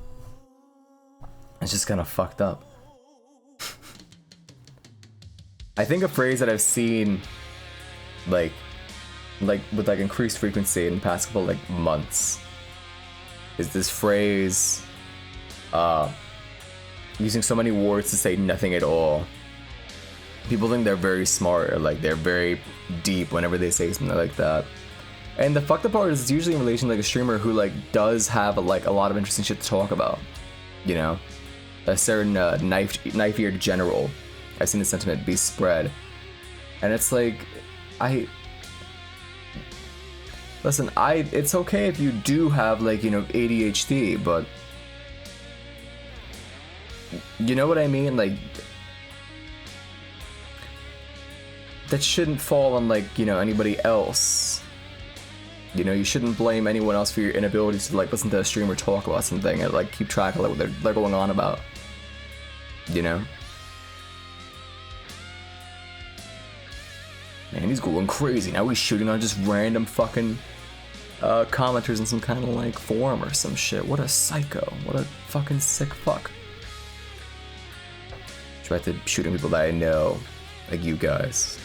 It's just kind of fucked up. I think a phrase that I've seen like with like increased frequency in the past couple like months is this phrase using so many words to say nothing at all. People think they're very smart or like they're very deep whenever they say something like that. And the fucked up part is it's usually in relation to like a streamer who like does have a lot of interesting shit to talk about. You know? A certain knife-eared general. I've seen the sentiment be spread. And it's like, listen, it's okay if you do have like, you know, ADHD, but you know what I mean? Like, that shouldn't fall on like, you know, anybody else. You know, you shouldn't blame anyone else for your inability to like listen to a streamer talk about something and like keep track of like, what they're going on about. You know? Man, he's going crazy. Now he's shooting on just random fucking commenters in some kind of like forum or some shit. What a psycho. What a fucking sick fuck. Try to shooting people that I know. Like you guys.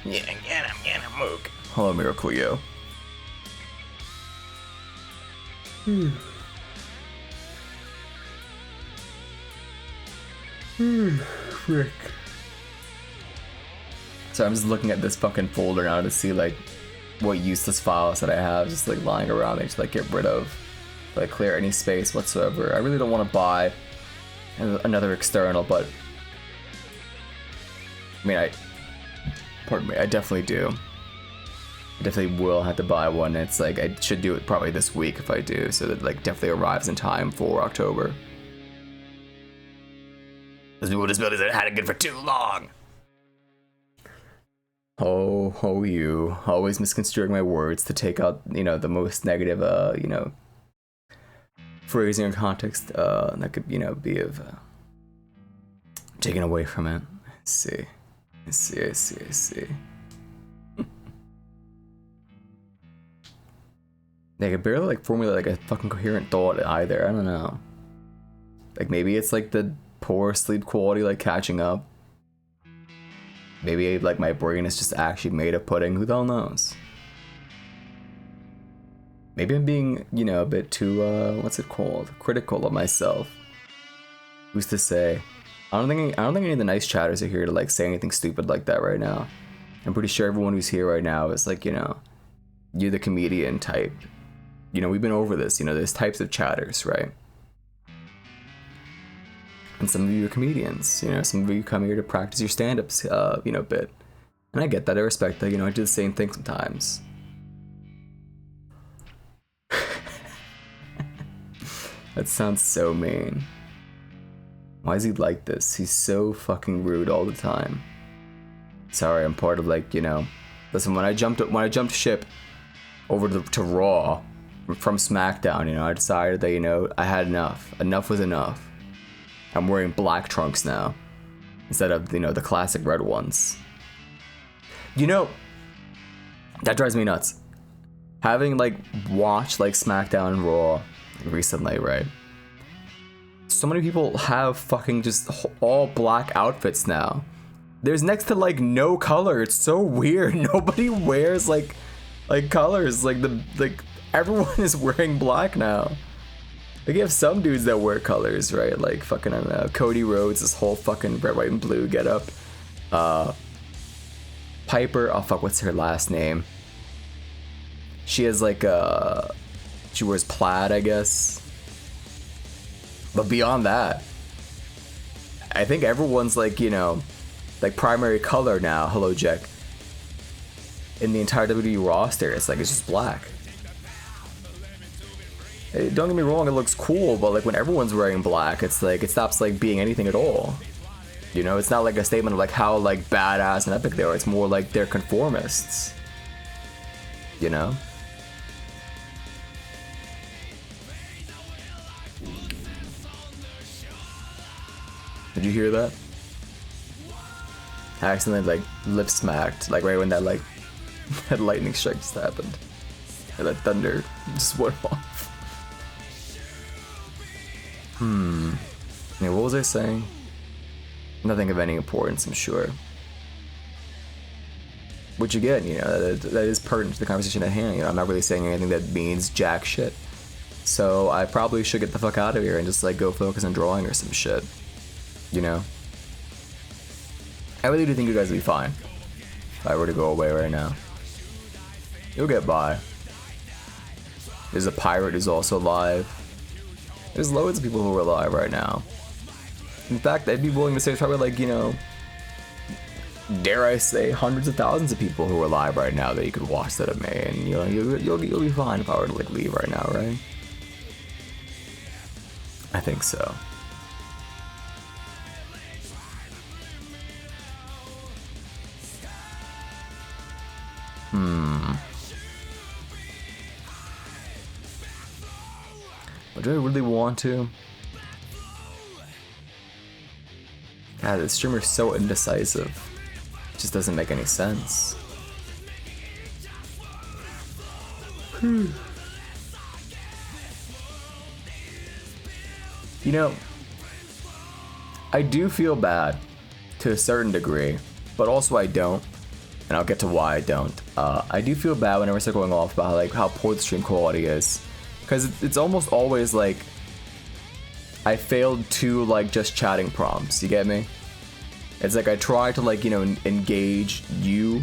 Yeah, get him, Mook. Hello, Miracle Yo. Frick. So I'm just looking at this fucking folder now to see like what useless files that I have just like lying around there to like get rid of, like clear any space whatsoever. I really don't want to buy another external, but I mean, pardon me, I definitely do. I definitely will have to buy one. It's like I should do it probably this week if I do, so that like definitely arrives in time for October. Those people just buildings that had it good for too long. Oh, you always misconstruing my words to take out, you know, the most negative, you know, phrasing or context that could, you know, be of taken away from it. I see. They could barely like formulate like a fucking coherent thought either. I don't know. Like maybe it's like the poor sleep quality like catching up. Maybe like my brain is just actually made of pudding. Who the hell knows? Maybe I'm being, you know, a bit too what's it called? Critical of myself. Who's to say? I don't think any of the nice chatters are here to like say anything stupid like that right now. I'm pretty sure everyone who's here right now is like, you know, you're the comedian type. You know, we've been over this, you know, there's types of chatters, right? And some of you are comedians, you know, some of you come here to practice your stand-ups, you know, bit. And I get that, I respect that, you know, I do the same thing sometimes. That sounds so mean. Why is he like this? He's so fucking rude all the time. Sorry, I'm part of like, you know, listen, when I jumped ship over to Raw from SmackDown, you know, I decided that, you know, I had enough. Enough was enough. I'm wearing black trunks now instead of, you know, the classic red ones. You know, that drives me nuts. Having like watched like SmackDown and Raw recently, right? So many people have fucking just all black outfits now. There's next to like no color. It's so weird. Nobody wears like colors. Like everyone is wearing black now. Like you have some dudes that wear colors, right? Like fucking I don't know, Cody Rhodes, this whole fucking red, white, and blue get up. Piper, oh fuck, what's her last name? She has like she wears plaid, I guess. But beyond that, I think everyone's like, you know, like primary color now, hello Jack, in the entire WWE roster, it's just black. Hey, don't get me wrong, it looks cool, but like when everyone's wearing black, it's like it stops like being anything at all. You know, it's not like a statement of like how like badass and epic they are. It's more like they're conformists. You know? Did you hear that? I accidentally like lip smacked, like right when that like that lightning strike just happened. And that thunder just went off. Yeah, what was I saying? Nothing of any importance, I'm sure. Which again, you know, that is pertinent to the conversation at hand. You know, I'm not really saying anything that means jack shit. So I probably should get the fuck out of here and just like go focus on drawing or some shit. You know? I really do think you guys would be fine if I were to go away right now. You'll get by. There's a pirate who's also alive. There's loads of people who are alive right now. In fact, I'd be willing to say it's probably like, you know, dare I say, hundreds of thousands of people who are alive right now that you could watch that of me, and you know, you'll be fine if I were to like leave right now, right? I think so. But do I really want to? God, this streamer's so indecisive. It just doesn't make any sense. You know, I do feel bad to a certain degree, but also I don't. And I'll get to why I don't. I do feel bad whenever I start going off about like how poor the stream quality is. Because it's almost always like I failed to like just chatting prompts, you get me? It's like I try to like, you know, engage you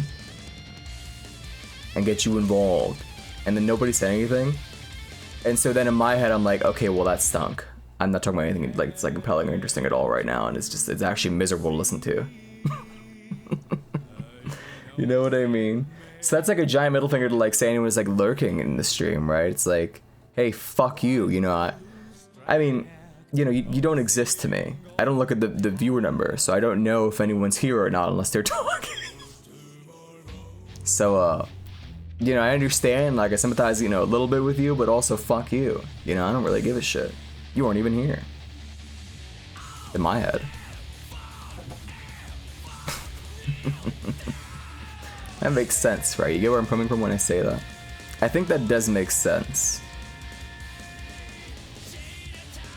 and get you involved, and then nobody said anything. And so then in my head I'm like, okay, well that stunk. I'm not talking about anything like it's like compelling or interesting at all right now, and it's actually miserable to listen to. You know what I mean? So that's like a giant middle finger to like say anyone who's like lurking in the stream, right? It's like, hey, fuck you, you know, I mean, you know, you don't exist to me. I don't look at the viewer number, so I don't know if anyone's here or not unless they're talking. So, you know, I understand, like, I sympathize, you know, a little bit with you, but also fuck you. You know, I don't really give a shit. You weren't even here. In my head. That makes sense, right? You get where I'm coming from when I say that. I think that does make sense.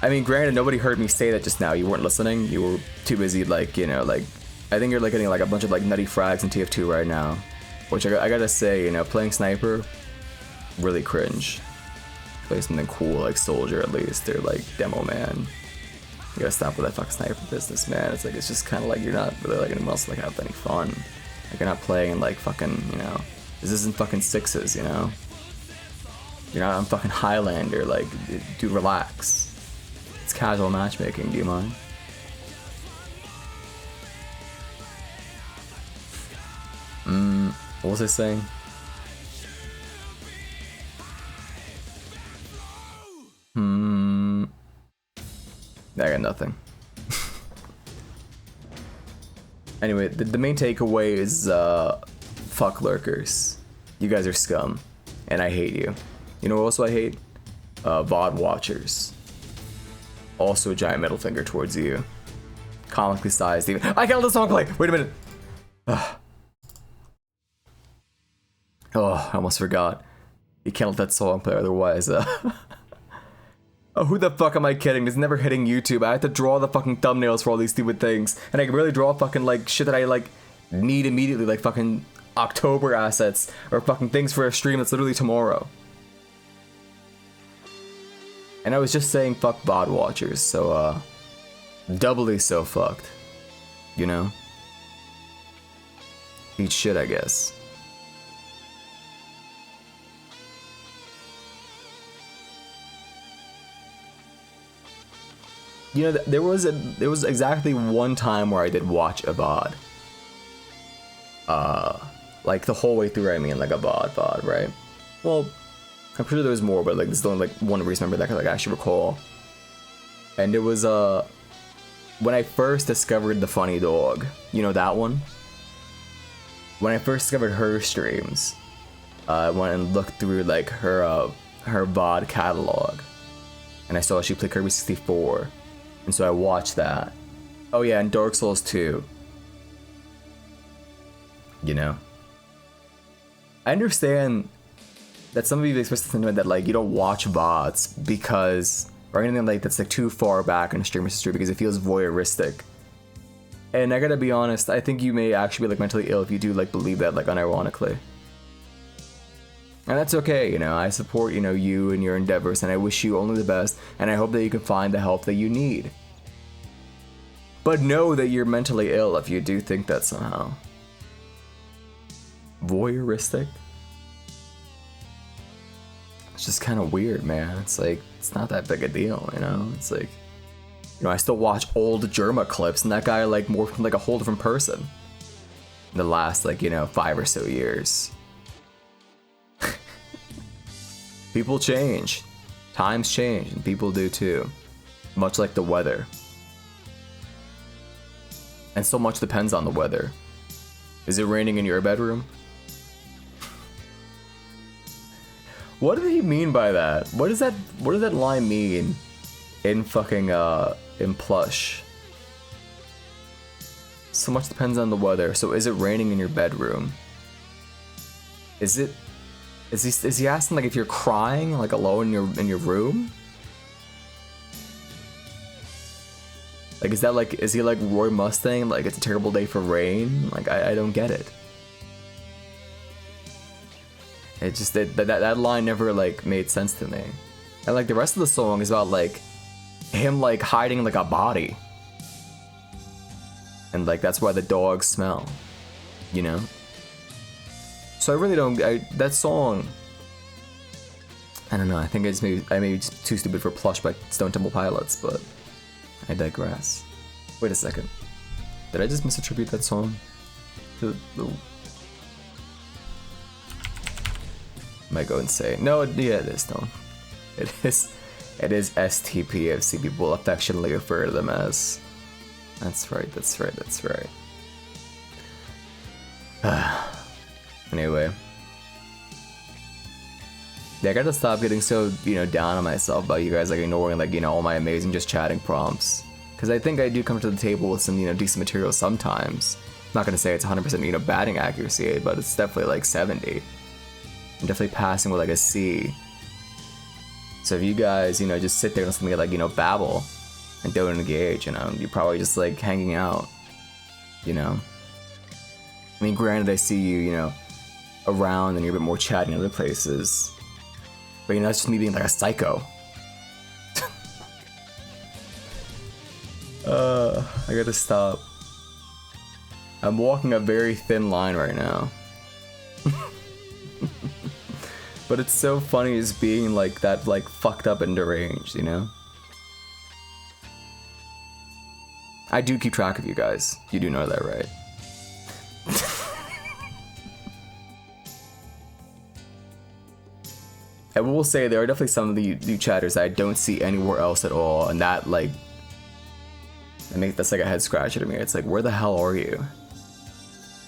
I mean, granted, nobody heard me say that just now. You weren't listening. You were too busy, like, you know, like, I think you're like getting like a bunch of like nutty frags in TF2 right now. Which I gotta say, you know, playing sniper, really cringe. Play something cool like soldier at least, or like demo man. You gotta stop with that fucking sniper business, man. It's like, it's just kind of like you're not really like anyone else like have any fun. Like you're not playing like fucking, you know, this isn't fucking sixes, you know. You're not on fucking Highlander, like, dude, relax. It's casual matchmaking, do you mind? What was I saying? I got nothing. Anyway, the main takeaway is, fuck lurkers. You guys are scum. And I hate you. You know what else I hate? VOD watchers. Also a giant middle finger towards you. Comically sized even. I can't let the song play! Wait a minute! Ugh. Oh, I almost forgot. You can't let that song play otherwise, Oh, who the fuck am I kidding? It's never hitting YouTube. I have to draw the fucking thumbnails for all these stupid things. And I can barely draw fucking, like, shit that I, like, need immediately. Like, fucking October assets. Or fucking things for a stream that's literally tomorrow. And I was just saying fuck VOD watchers, so, doubly so fucked. You know? Eat shit, I guess. You know, there was exactly one time where I did watch a VOD. Like the whole way through, I mean, like a VOD, right? Well, I'm pretty sure there was more, but like this is the only like one recent member that I can like actually recall. And it was when I first discovered the funny dog. You know that one? When I first discovered her streams, I went and looked through like her VOD catalog, and I saw she played Kirby 64. And so I watched that. Oh yeah, and Dark Souls 2. You know? I understand that some of you express the sentiment that like you don't watch VODs because, or anything like that's like too far back in a streamer's history because it feels voyeuristic. And I gotta be honest, I think you may actually be like mentally ill if you do like believe that like unironically. And that's okay, you know, I support, you know, you and your endeavors, and I wish you only the best, and I hope that you can find the help that you need. But know that you're mentally ill if you do think that somehow. Voyeuristic? It's just kind of weird, man. It's like, it's not that big a deal, you know? It's like, you know, I still watch old Germa clips, and that guy like morphed into like a whole different person in the last, like, you know, 5 or so years. People change. Times change, and people do too. Much like the weather. And so much depends on the weather. Is it raining in your bedroom? What did he mean by that? What does that line mean in fucking in plush? So much depends on the weather. So is it raining in your bedroom? Is he asking like if you're crying like alone in your room? Like is he like Roy Mustang, like it's a terrible day for rain? Like I don't get it. It just that line never like made sense to me. And like the rest of the song is about like him like hiding like a body. And like that's why the dogs smell. You know? So I really don't. That song. I don't know. I think I may be just too stupid for Plush by Stone Temple Pilots, but I digress. Wait a second. Did I just misattribute that song to the? Might go insane. No, yeah, it is. No, it is. It is STPFC. People affectionately refer to them as. That's right. That's right. That's right. Anyway. Yeah, I gotta stop getting so, you know, down on myself about you guys, like, ignoring, like, you know, all my amazing just chatting prompts. Because I think I do come to the table with some, you know, decent material sometimes. I'm not gonna say it's 100%, you know, batting accuracy, but it's definitely, like, 70. I'm definitely passing with like a C. So if you guys, you know, just sit there and something like, you know, babble and don't engage, you know, you're probably just like hanging out, you know. I mean, granted, I see you, you know, around and you're a bit more chatty in other places, but you know, that's just me being like a psycho. I gotta stop. I'm walking a very thin line right now. But it's so funny as being like that, like fucked up and deranged, you know? I do keep track of you guys. You do know that, right? I will say there are definitely some of the chatters that I don't see anywhere else at all, and that like that's like a head scratcher to me. It's like, where the hell are you?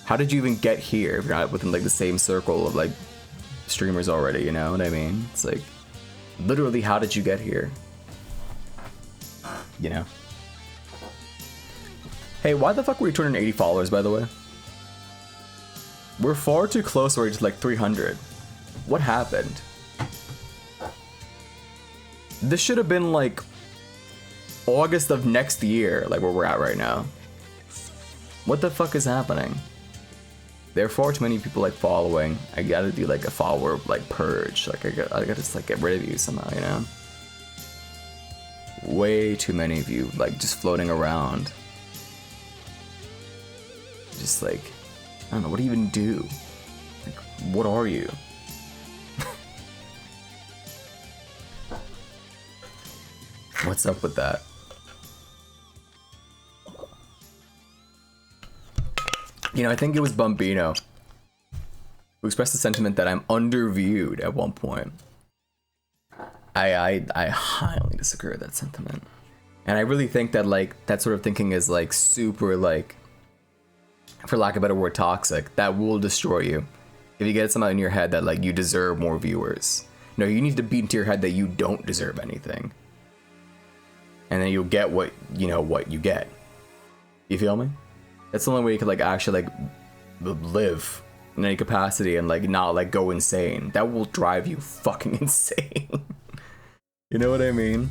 How did you even get here if you're not within like the same circle of like streamers already, you know what I mean? It's like, literally, how did you get here? You know? Hey, why the fuck were we 280 followers, by the way? We're far too close already to like 300. What happened? This should have been like August of next year, like where we're at right now. What the fuck is happening? There are far too many people like following. I gotta do like a follower like purge. Like I gotta just like get rid of you somehow, you know? Way too many of you like just floating around. Just like, I don't know, what do you even do? Like, what are you? What's up with that? You know, I think it was Bumbino who expressed the sentiment that I'm underviewed at one point. I highly disagree with that sentiment. And I really think that like that sort of thinking is like super like, for lack of a better word, toxic. That will destroy you. If you get something in your head that like you deserve more viewers. No, you need to beat into your head that you don't deserve anything. And then you'll get what you get. You feel me? That's the only way you could like actually like live in any capacity and like not like go insane. That will drive you fucking insane. You know what I mean?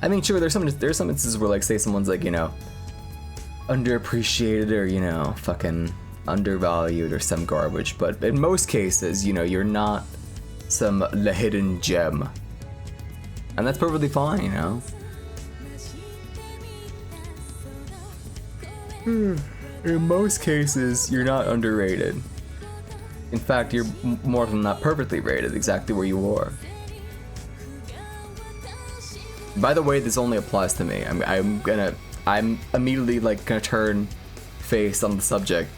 I mean, sure, there's some instances where like say someone's like, you know, underappreciated or, you know, fucking undervalued or some garbage, but in most cases, you know, you're not some hidden gem. And that's perfectly fine, you know? In most cases, you're not underrated. In fact, you're more than not perfectly rated, exactly where you are. By the way, this only applies to me. I'm immediately like gonna turn face on the subject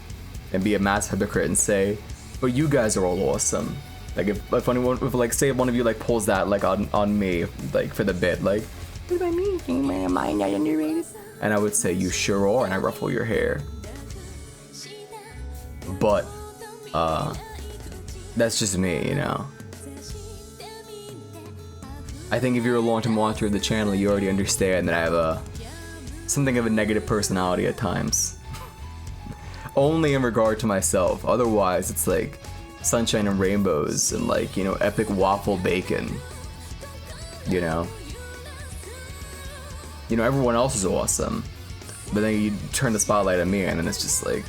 and be a massive hypocrite and say, but you guys are all awesome. Like if anyone, if like say one of you like pulls that like on me, like for the bit, like, what about me? Am I not underrated? And I would say, you sure are, and I ruffle your hair. But that's just me, you know. I think if you're a long-term watcher of the channel, you already understand that I have something of a negative personality at times. Only in regard to myself. Otherwise, it's like sunshine and rainbows and like, you know, epic waffle bacon. You know? You know, everyone else is awesome. But then you turn the spotlight on me and then it's just like,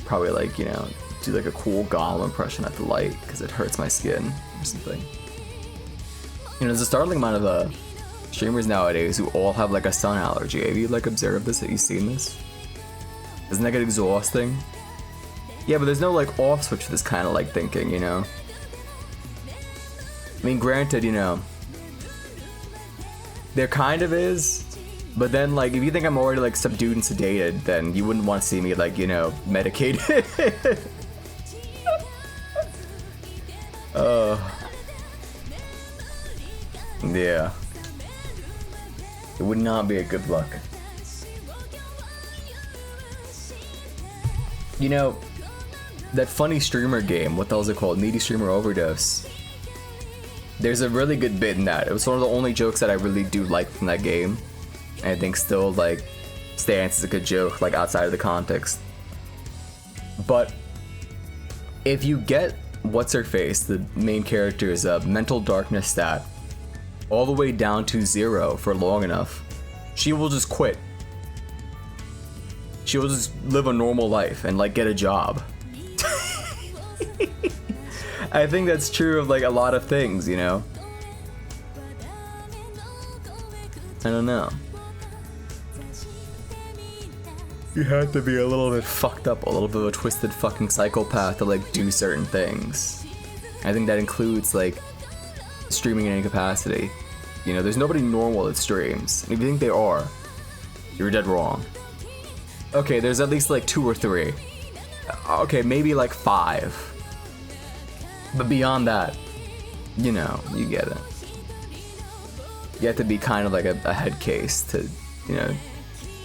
probably like, you know, do like a cool Gollum impression at the light because it hurts my skin or something. You know, there's a startling amount of streamers nowadays who all have like a sun allergy. Have you like observed this? Have you seen this? Isn't that get exhausting? Yeah, but there's no like off switch for this kind of like thinking, you know? I mean, granted, you know, there kind of is, but then like if you think I'm already like subdued and sedated, then you wouldn't want to see me like, you know, medicated. Yeah. It would not be a good look. You know, that funny streamer game, what the hell is it called? Needy Streamer Overdose. There's a really good bit in that. It was one of the only jokes that I really do like from that game. And I think still like stands as a good joke, like outside of the context. But if you get what's her face, the main character's mental darkness stat, all the way down to 0 for long enough, she will just quit. She will just live a normal life and like get a job. I think that's true of like a lot of things, you know? I don't know. You have to be a little bit fucked up, a little bit of a twisted fucking psychopath to like do certain things. I think that includes like streaming in any capacity. You know, there's nobody normal that streams. And if you think they are, you're dead wrong. Okay, there's at least like 2 or 3. Okay, maybe like 5. But beyond that, you know, you get it. You have to be kind of like a head case to, you know,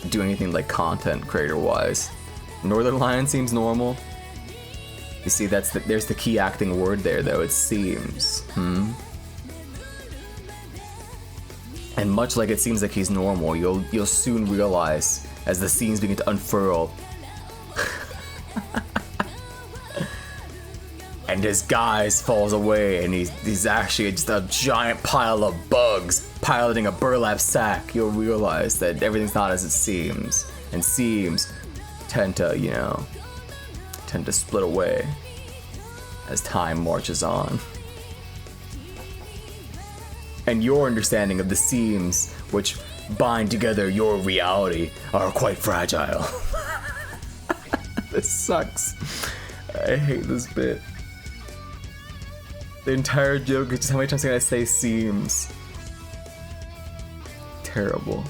do anything like content creator wise. Northern Lion seems normal. You see, there's the key acting word there though, it seems. And much like it seems like he's normal, you'll soon realize as the scenes begin to unfurl. And his guise falls away and he's actually just a giant pile of bugs piloting a burlap sack. You'll realize that everything's not as it seems. And seams tend to, you know, split away as time marches on. And your understanding of the seams which bind together your reality are quite fragile. This sucks. I hate this bit. The entire joke is just how many times can I say seams. Terrible.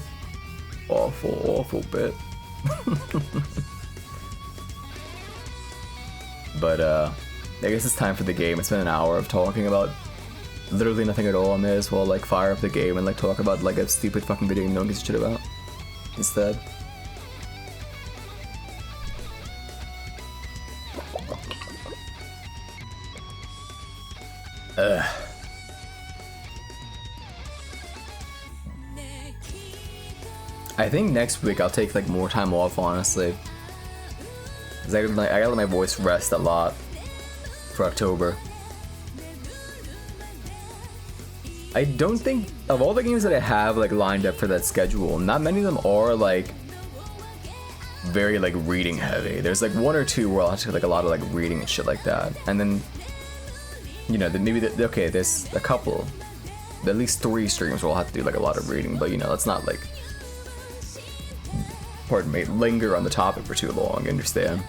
Awful bit. But I guess it's time for the game. It's been an hour of talking about literally nothing at all. I may as well like fire up the game and like talk about like a stupid fucking video no one gives a shit about instead. I think next week I'll take like more time off, honestly. 'Cause I gotta let my voice rest a lot for October. I don't think, of all the games that I have like lined up for that schedule, not many of them are like very like reading heavy. There's like 1 or 2 where I'll have to do like a lot of like reading and shit like that. And then, you know, okay, there's a couple, at least 3 streams where I'll have to do like a lot of reading, but you know, let's not like, pardon me, linger on the topic for too long, understand?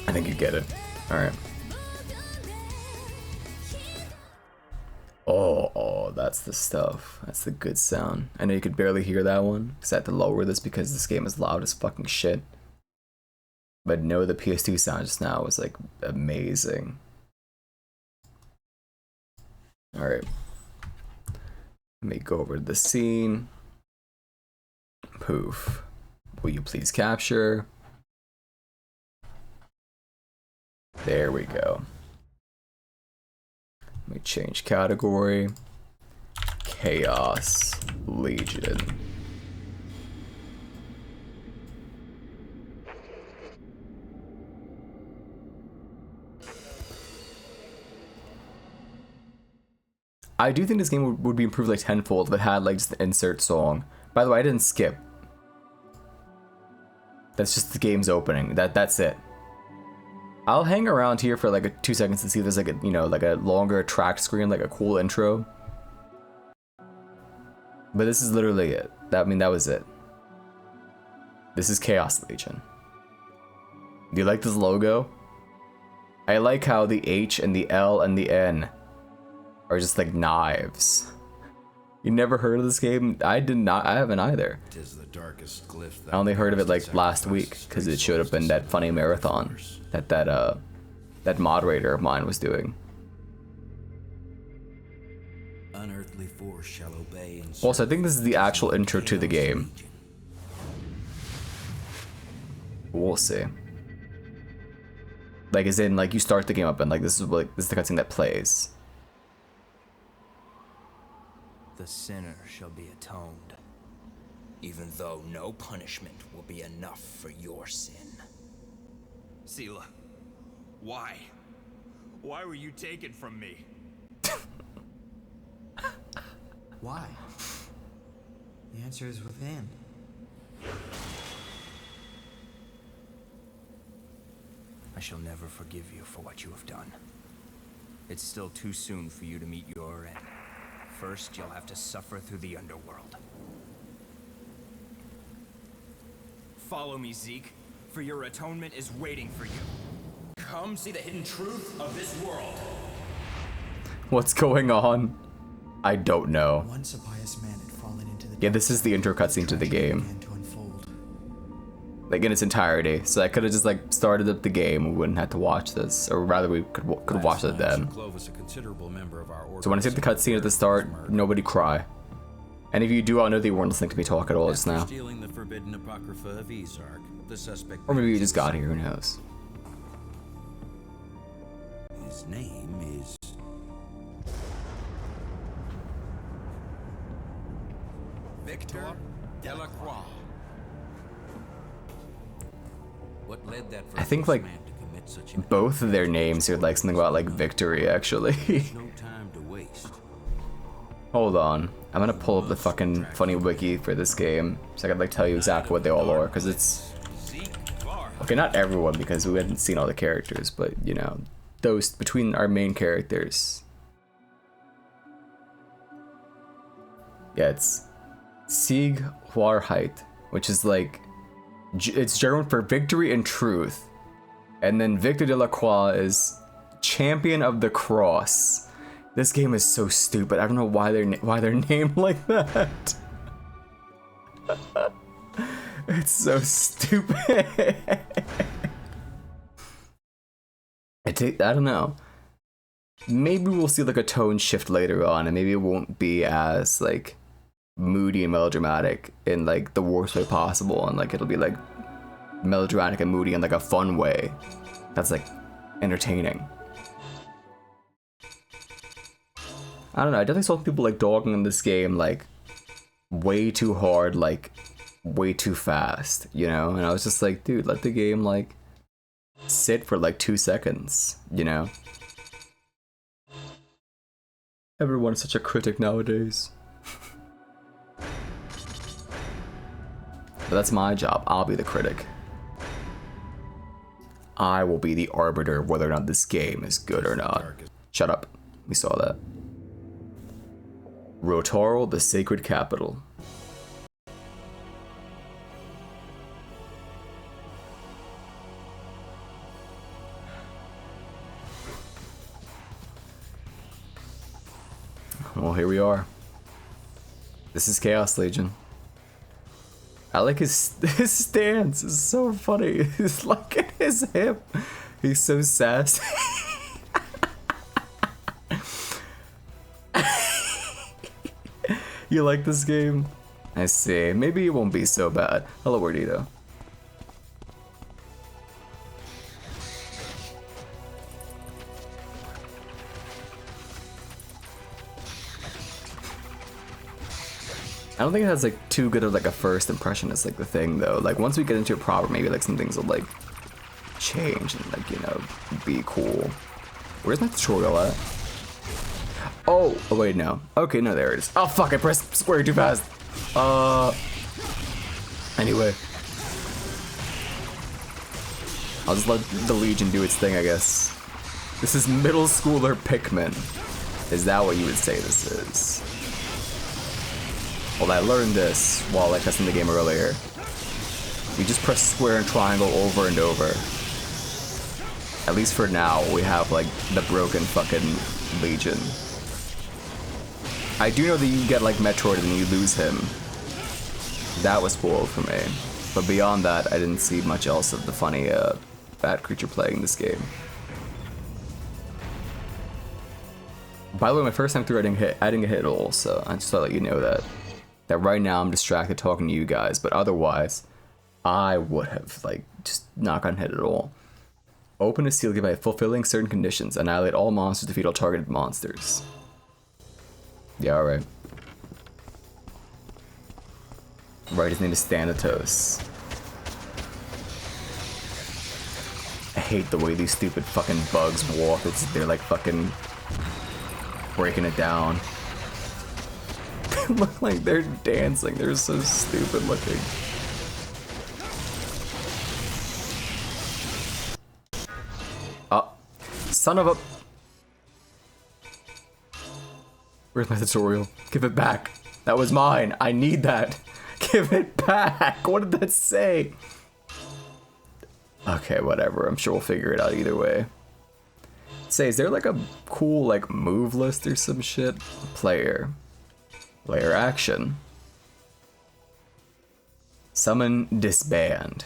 I think you get it. Alright. Oh, that's the stuff. That's the good sound. I know you could barely hear that one, because I had to lower this because this game is loud as fucking shit. But no, the PS2 sound just now was like amazing. Alright. Let me go over to the scene. Poof. Will you please capture? There we go. Let me change category. Chaos Legion. I do think this game would be improved like tenfold if it had like just the insert song. By the way, I didn't skip. That's just the game's opening. That's it. I'll hang around here for like 2 seconds to see if there's like a, you know, like a longer track screen, like a cool intro. But this is literally it. I mean, that was it. This is Chaos Legion. Do you like this logo? I like how the H and the L and the N are just like knives. You never heard of this game? I did not. I haven't either. I only heard of it like last week because it showed up in that funny marathon that moderator of mine was doing. Also, I think this is the actual intro to the game. We'll see. Like, as in, like, you start the game up and like this is the cutscene that plays. The sinner shall be atoned, even though no punishment will be enough for your sin. Sela, why? Why were you taken from me? Why? The answer is within. I shall never forgive you for what you have done. It's still too soon for you to meet your end. First, you'll have to suffer through the underworld. Follow me, Zeke, for your atonement is waiting for you. Come see the hidden truth of this world. What's going on? I don't know. Once a pious man had fallen into the Yeah, this is the intro cutscene to the game. began to unfold. Like in its entirety. So I could have just like started up the game. We wouldn't have to watch this, or rather, we could watch it then. So when I take the cutscene at the start, nobody cry. And if you do, I'll know that you weren't listening to me talk at all just now. Stealing the forbidden apocrypha of Izark, the suspect. Or maybe you just got here. Who knows? His name is Victor Delacroix. What led that I think like man to commit such an both of their names are like something about like victory. Actually. no time to waste. Hold on. I'm gonna pull up the fucking funny wiki for this game so I can like tell you exactly what they all are, because it's okay, not everyone because we hadn't seen all the characters, but you know, those between our main characters. Yeah, it's Sieg Wahrheit, which is like it's German for victory and truth, and then Victor Delacroix is champion of the cross. This game is so stupid. I don't know why they're named like that. It's so stupid. I don't know. Maybe we'll see like a tone shift later on, and maybe it won't be as like moody and melodramatic in like the worst way possible, and like it'll be like melodramatic and moody in like a fun way that's like entertaining. I don't know, I definitely saw people like dogging on this game like way too hard, like way too fast, you know? And I was just like, dude, let the game like sit for like 2 seconds, you know? Everyone's such a critic nowadays. But that's my job, I'll be the critic. I will be the arbiter of whether or not this game is good or not. Shut up, we saw that. Rotorul, the sacred capital. Well, here we are. This is Chaos Legion. I like his stance. It's so funny. He's like at his hip. He's so sassy. You like this game? I see. Maybe it won't be so bad. Hello, Wordito. I don't think it has like too good of like a first impression is like the thing though. Like once we get into it proper, maybe like some things will like change and like, you know, be cool. Where's my tutorial at? Oh wait, no. Okay, no, there it is. Oh fuck, I pressed square too fast. Anyway. I'll just let the Legion do its thing, I guess. This is middle schooler Pikmin. Is that what you would say this is? Well, I learned this while I tested the game earlier. You just press square and triangle over and over. At least for now, we have like the broken fucking Legion. I do know that you get like Metroid and you lose him. That was spoiled for me. But beyond that, I didn't see much else of the funny bad creature playing this game. By the way, my first time through I didn't get hit at all, so I just thought I'd let you know that. That right now I'm distracted talking to you guys, but otherwise, I would have like just not gotten hit at all. Open a seal by fulfilling certain conditions. Annihilate all monsters, defeat all targeted monsters. Yeah, alright. Right, his name is Thanatos. I hate the way these stupid fucking bugs walk. They're like fucking breaking it down. They look like they're dancing. They're so stupid looking. Oh, son of a... Where's my tutorial? Give it back. That was mine. I need that. Give it back. What did that say? Okay, whatever. I'm sure we'll figure it out either way. Say, is there like a cool like move list or some shit? Player action. Summon disband.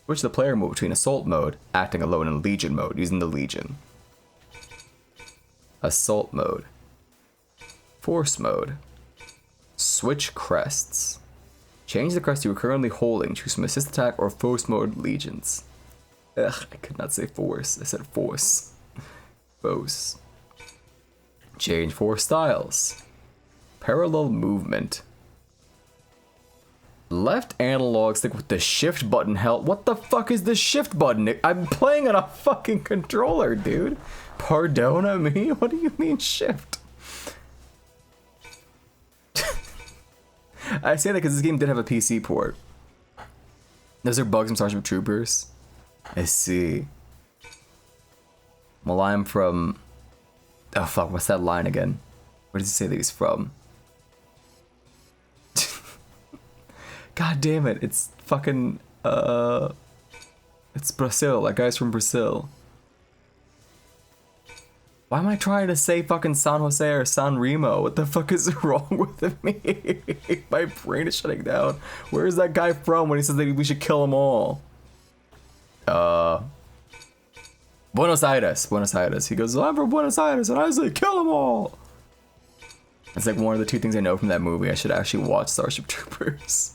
Switch the player move between assault mode, acting alone, and legion mode using the legion. Assault mode. Force mode. Switch crests. Change the crest you are currently holding. Choose from assist attack or force mode legions. Ugh, I could not say force. I said force. Force. Change 4 styles. Parallel movement. Left analog stick with the shift button held. What the fuck is the shift button? I'm playing on a fucking controller, dude. Pardona me? What do you mean shift? I say that because this game did have a PC port. Those are bugs from Starship Troopers. I see. Well, I'm from... Oh fuck, what's that line again? Where does he say that he's from? God damn it, it's fucking... It's Brazil, that guy's from Brazil. Why am I trying to say fucking San Jose or San Remo? What the fuck is wrong with me? My brain is shutting down. Where is that guy from when he says that we should kill them all? Buenos Aires. Buenos Aires. He goes, I'm from Buenos Aires, and I say, kill them all! It's like one of the 2 things I know from that movie. I should actually watch Starship Troopers.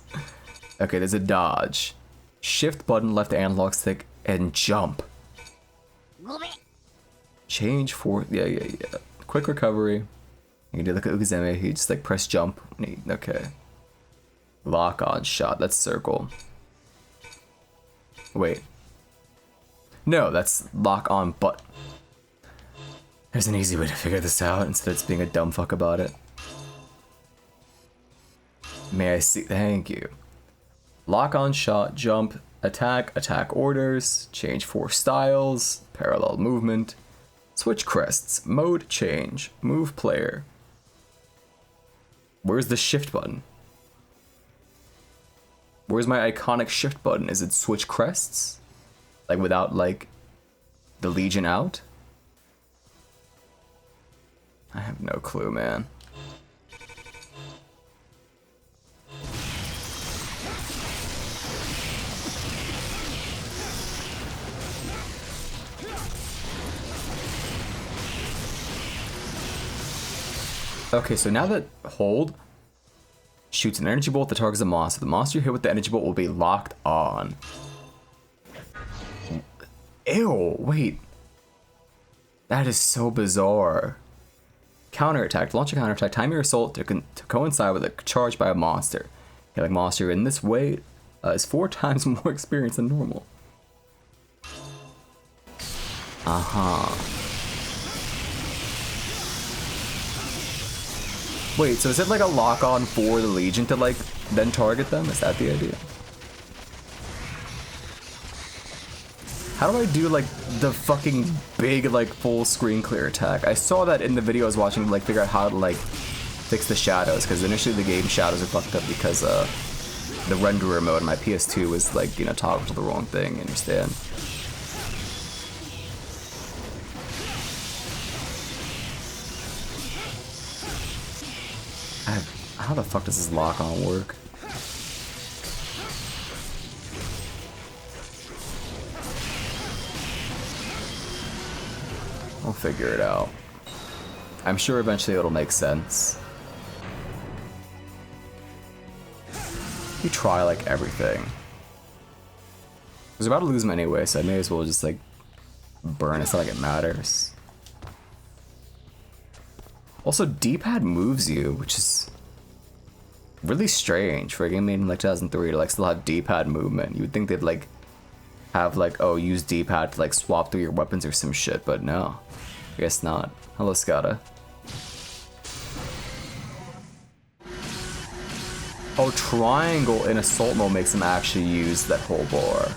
Okay, there's a dodge. Shift button, left analog stick, and jump. Change for... Yeah. Quick recovery. You can do like a Ukazeme. You just like press jump. Okay. Lock on shot. That's circle. Wait. No, that's lock on butt. There's an easy way to figure this out instead of just being a dumb fuck about it. May I see? Thank you. Lock on shot, jump, attack orders, change 4 styles, parallel movement, switch crests, mode change, move player. Where's the shift button? Where's my iconic shift button? Is it switch crests? Like without like the legion out? I have no clue, man. Okay, so now that hold shoots an energy bolt that targets a monster. The monster you hit with the energy bolt will be locked on. Ew, wait. That is so bizarre. Counterattack. Launch a counterattack. Time your assault to coincide with a charge by a monster. Killing monster in this way is 4 times more experience than normal. Wait, so is it like a lock-on for the Legion to like then target them? Is that the idea? How do I do like the fucking big like full screen clear attack? I saw that in the video I was watching to like figure out how to like fix the shadows, because initially the game shadows are fucked up because the renderer mode on my PS2 was like, you know, toggled to the wrong thing, you understand? How the fuck does this lock-on work? We'll figure it out. I'm sure eventually it'll make sense. You try like everything. I was about to lose him anyway, so I may as well just like burn. It's not like it matters. Also, D-pad moves you, which is really strange for a game made in like 2003 to like still have D-pad movement. You would think they'd like have like, oh, use D-pad to like swap through your weapons or some shit, but no. I guess not. Hello, Scada. Oh, triangle in assault mode makes him actually use that whole bar.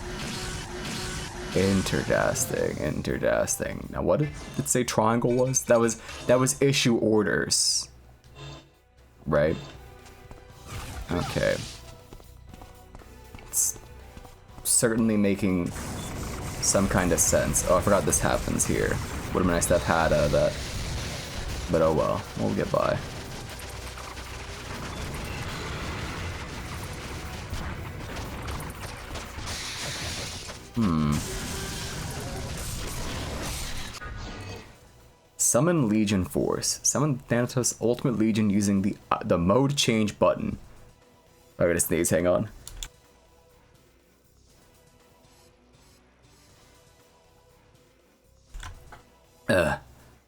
Interdasting. Now what did it say triangle was? That was issue orders. Right? Okay. It's certainly making some kind of sense. Oh, I forgot this happens here. Would have been nice to have had that. But oh well, we'll get by. Summon Legion Force. Summon Thanatos Ultimate Legion using the mode change button. I'm gonna sneeze, hang on.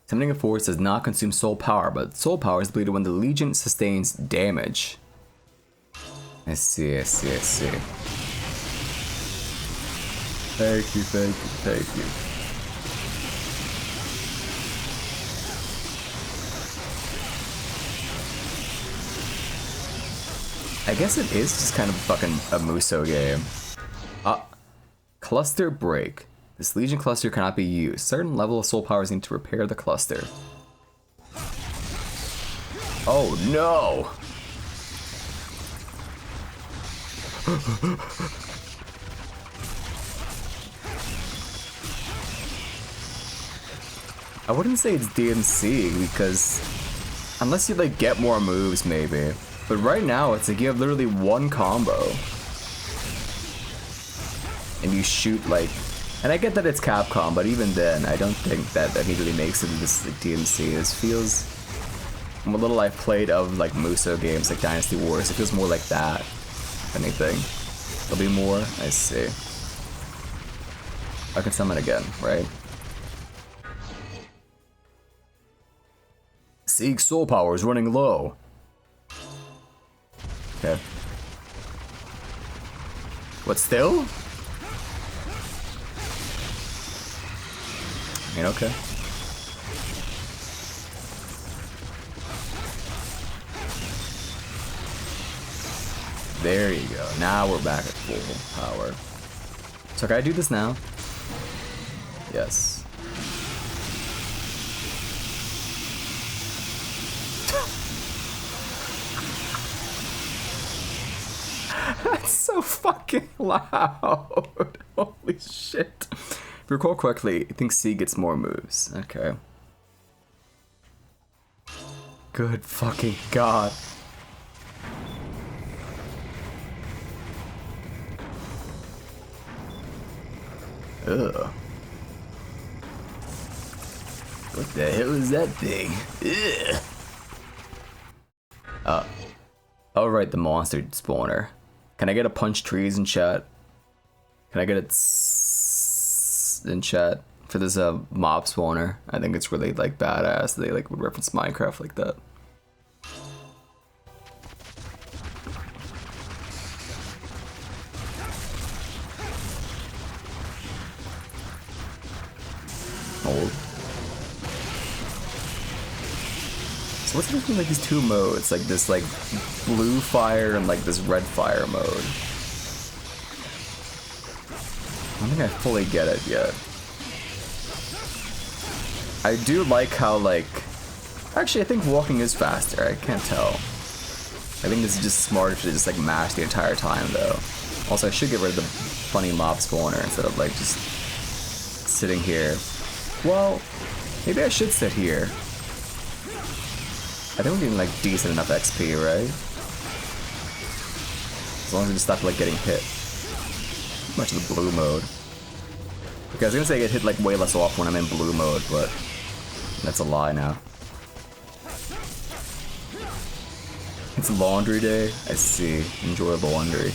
Summoning a force does not consume soul power, but soul power is depleted when the Legion sustains damage. I see. Thank you. I guess it is just kind of fucking a Muso game. Cluster break. This Legion cluster cannot be used. Certain level of soul powers need to repair the cluster. Oh no! I wouldn't say it's DMC because unless you like get more moves maybe. But right now it's like you have literally one combo. And you shoot like, and I get that it's Capcom, but even then I don't think that immediately makes it this like, DMC. This feels, from what little I've played of like Muso games like Dynasty Wars, it feels more like that, if anything. There'll be more, I see. I can summon again, right? Sieg soul power is running low. Okay. What still? I mean, okay. There you go. Now we're back at full power. So can I do this now? Yes. That's so fucking loud. Holy shit. If you recall correctly, I think C gets more moves. Okay. Good fucking god. Ugh. What the hell is that thing? Ugh. Oh right, the monster spawner. Can I get a punch trees in chat? Can I get it in chat for this mob spawner? I think it's really like badass. They like would reference Minecraft like that. Old. So what's the difference between like these two modes? Like this like blue fire and like this red fire mode. I don't think I fully get it yet. I do like how like, actually I think walking is faster, I can't tell. I think this is just smarter to just like mash the entire time though. Also I should get rid of the funny mob spawner instead of like just sitting here. Well, maybe I should sit here. I think we're getting like decent enough XP, right? As long as we just stop like getting hit. Much of the blue mode. Okay, I was gonna say I get hit like way less often when I'm in blue mode, but that's a lie now. It's laundry day? I see. Enjoy laundry.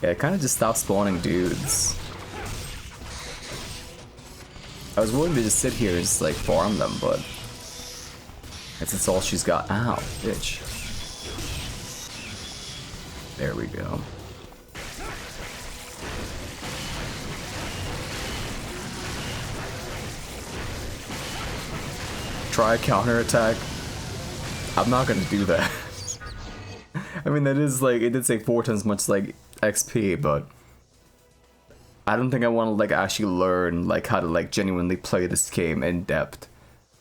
Yeah, it kind of just stopped spawning dudes. I was willing to just sit here and just like farm them, but it's all she's got. Ow, bitch. There we go. Try a counterattack. I'm not gonna do that. I mean, that is like, it did say 4 times much like XP, but I don't think I want to like actually learn like how to like genuinely play this game in depth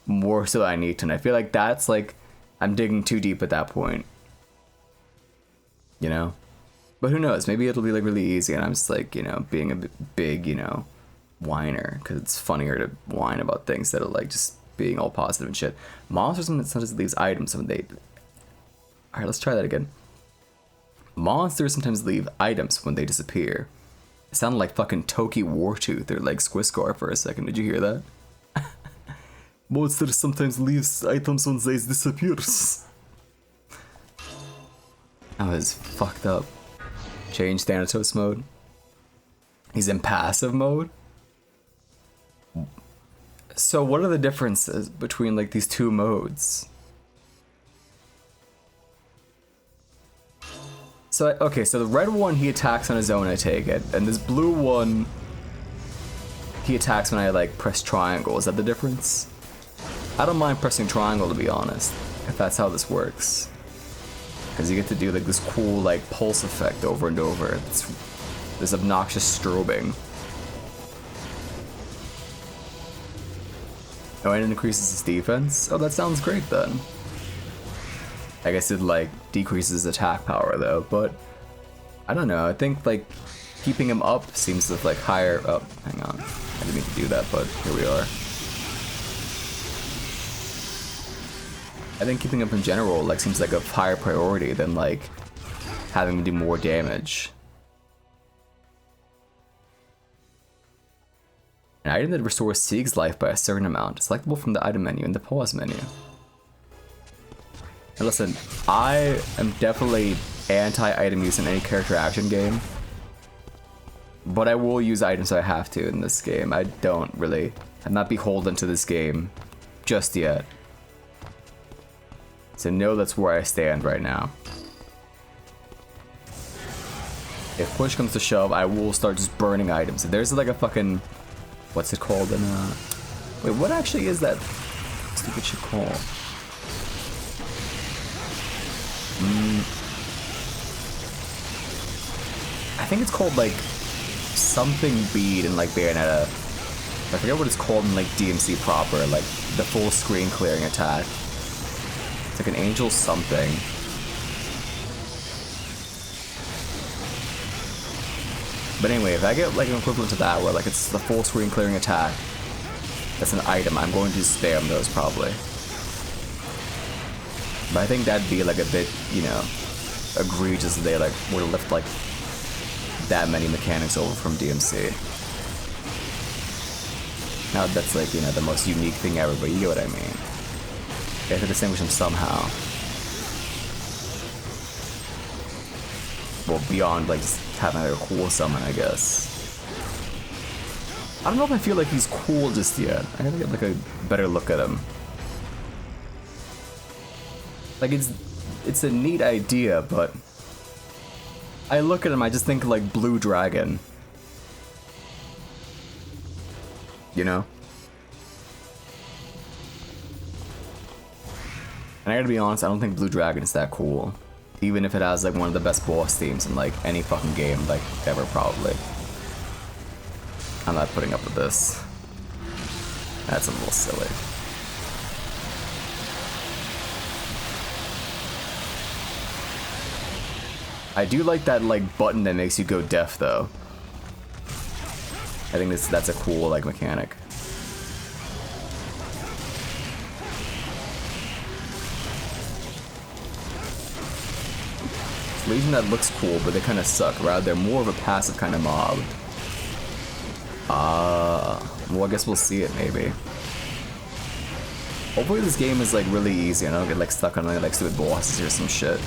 more so I need to. And I feel like that's like, I'm digging too deep at that point, you know? But who knows, maybe it'll be like really easy and I'm just like, you know, being a big, you know, whiner, because it's funnier to whine about things that are like just being all positive and shit. Monsters sometimes leaves items when they... Alright, let's try that again. Monsters sometimes leave items when they disappear. It sounded like fucking Toki Wartooth or like Squiscar for a second. Did you hear that? Monsters sometimes leaves items when they disappear. That was fucked up. Change Thanatos mode. He's in passive mode. So what are the differences between like these two modes? So, okay, so the red one, he attacks on his own, I take it. And this blue one, he attacks when I like press triangle. Is that the difference? I don't mind pressing triangle, to be honest, if that's how this works. Because you get to do like this cool like pulse effect over and over. It's this obnoxious strobing. Oh, and it increases his defense? Oh, that sounds great then. I guess it like decreases attack power though, but I don't know. I think like keeping him up seems to like higher up. Hang on, I didn't mean to do that, but here we are. I think keeping up in general like seems like a higher priority than like having him do more damage. An item that restores Sieg's life by a certain amount, selectable from the item menu in the pause menu. And listen, I am definitely anti-item use in any character action game, but I will use items if I have to in this game. I'm not beholden to this game just yet. So know that's where I stand right now. If push comes to shove, I will start just burning items. If there's like a fucking... What's it called in wait, what actually is that stupid shit called? I think it's called like something bead in like Bayonetta. I forget what it's called in like DMC proper, like the full screen clearing attack. It's like an angel something. But anyway, if I get like an equivalent to that where like it's the full screen clearing attack, that's an item, I'm going to spam those probably. But I think that'd be like a bit, you know, egregious if they like were to lift like that many mechanics over from DMC. Now that's like, you know, the most unique thing ever, but you get what I mean. You have to distinguish them somehow. Well, beyond like just having like a cool summon, I guess. I don't know if I feel like he's cool just yet. I gotta get like a better look at him. Like it's a neat idea, but I look at him, I just think like Blue Dragon. You know? And I gotta be honest, I don't think Blue Dragon is that cool. Even if it has like one of the best boss themes in like any fucking game, like ever probably. I'm not putting up with this. That's a little silly. I do like that like button that makes you go deaf though. I think that's a cool like mechanic. Legion that looks cool, but they kind of suck. Rather, they're more of a passive kind of mob. Well, I guess we'll see it maybe. Hopefully this game is like really easy and I don't get like stuck on any like stupid bosses or some shit.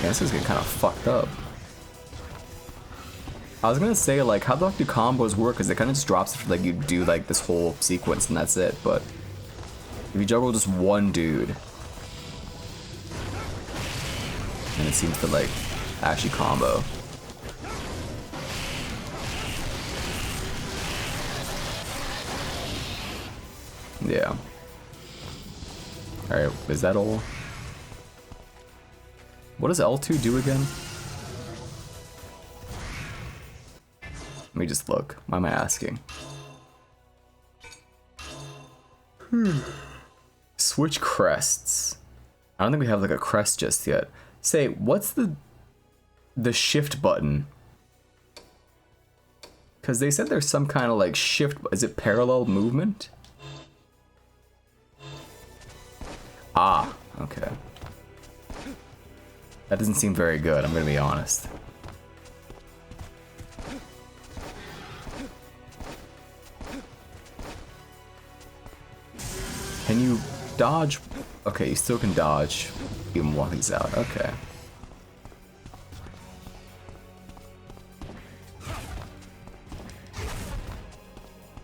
Yeah, this is getting kind of fucked up. I was gonna say, like, how the fuck do combos work? Because it kind of just drops if, like, you do, like, this whole sequence and that's it, but if you juggle just one dude, then it seems to, like, actually combo. Yeah. Alright, is that all? What does L2 do again? Let me just look. Why am I asking? Switch crests. I don't think we have like a crest just yet. Say, what's the shift button? Because they said there's some kind of like shift. Is it parallel movement? Ah, okay. That doesn't seem very good, I'm gonna be honest. Can you dodge? Okay, you still can dodge even while he's out. Okay.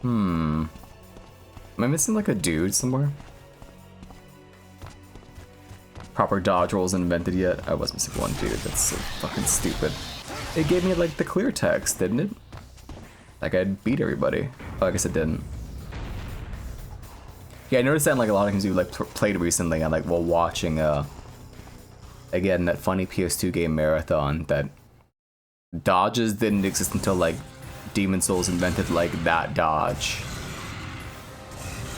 Am I missing like a dude somewhere? Proper dodge rolls invented yet? I was missing one dude. That's so fucking stupid. It gave me like the clear text, didn't it? Like I'd beat everybody. Oh, I guess it didn't. Yeah, I noticed that in like a lot of games you like played recently and like while watching again that funny PS2 game Marathon, that dodges didn't exist until like Demon Souls invented like that dodge.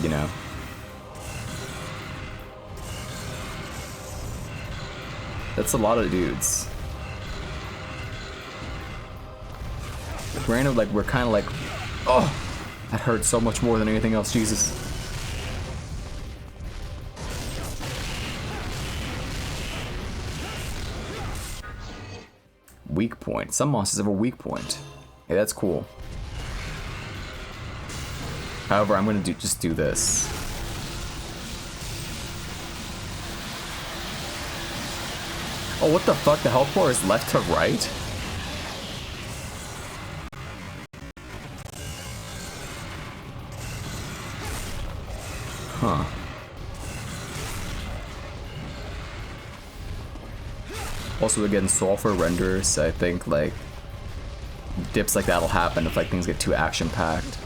You know? That's a lot of dudes. Granted, like we're kind of like, oh, that hurt so much more than anything else. Jesus. Weak point. Some monsters have a weak point. Hey, that's cool. However, I'm gonna just do this. Oh, what the fuck? The health bar is left to right? Huh. Also, again, software renders, I think, like, dips like that'll happen if, like, things get too action-packed.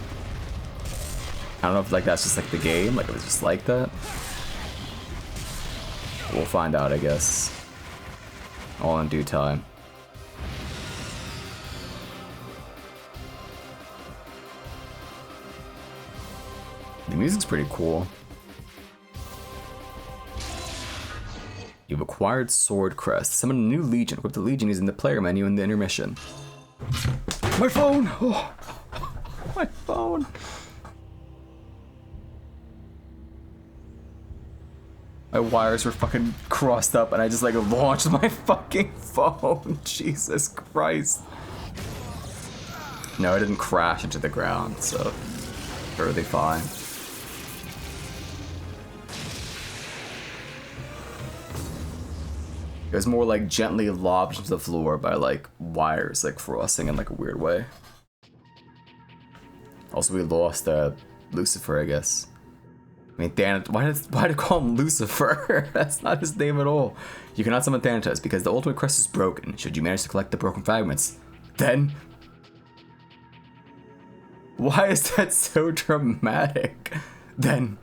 I don't know if, like, that's just, like, the game, like, it was just like that. We'll find out, I guess. All in due time. The music's pretty cool. You've acquired Sword Crest. Summon a new Legion. Equip the Legion using the player menu in the intermission. My phone! Oh, my phone! My wires were fucking crossed up and I just like launched my fucking phone. Jesus Christ. No, it didn't crash into the ground, so totally fine. It was more like gently lobbed to the floor by like wires like crossing in like a weird way. Also, we lost Lucifer, I guess. I mean, why did call him Lucifer? That's not his name at all. You cannot summon Thanatos because the ultimate crest is broken. Should you manage to collect the broken fragments, then... Why is that so dramatic? Then...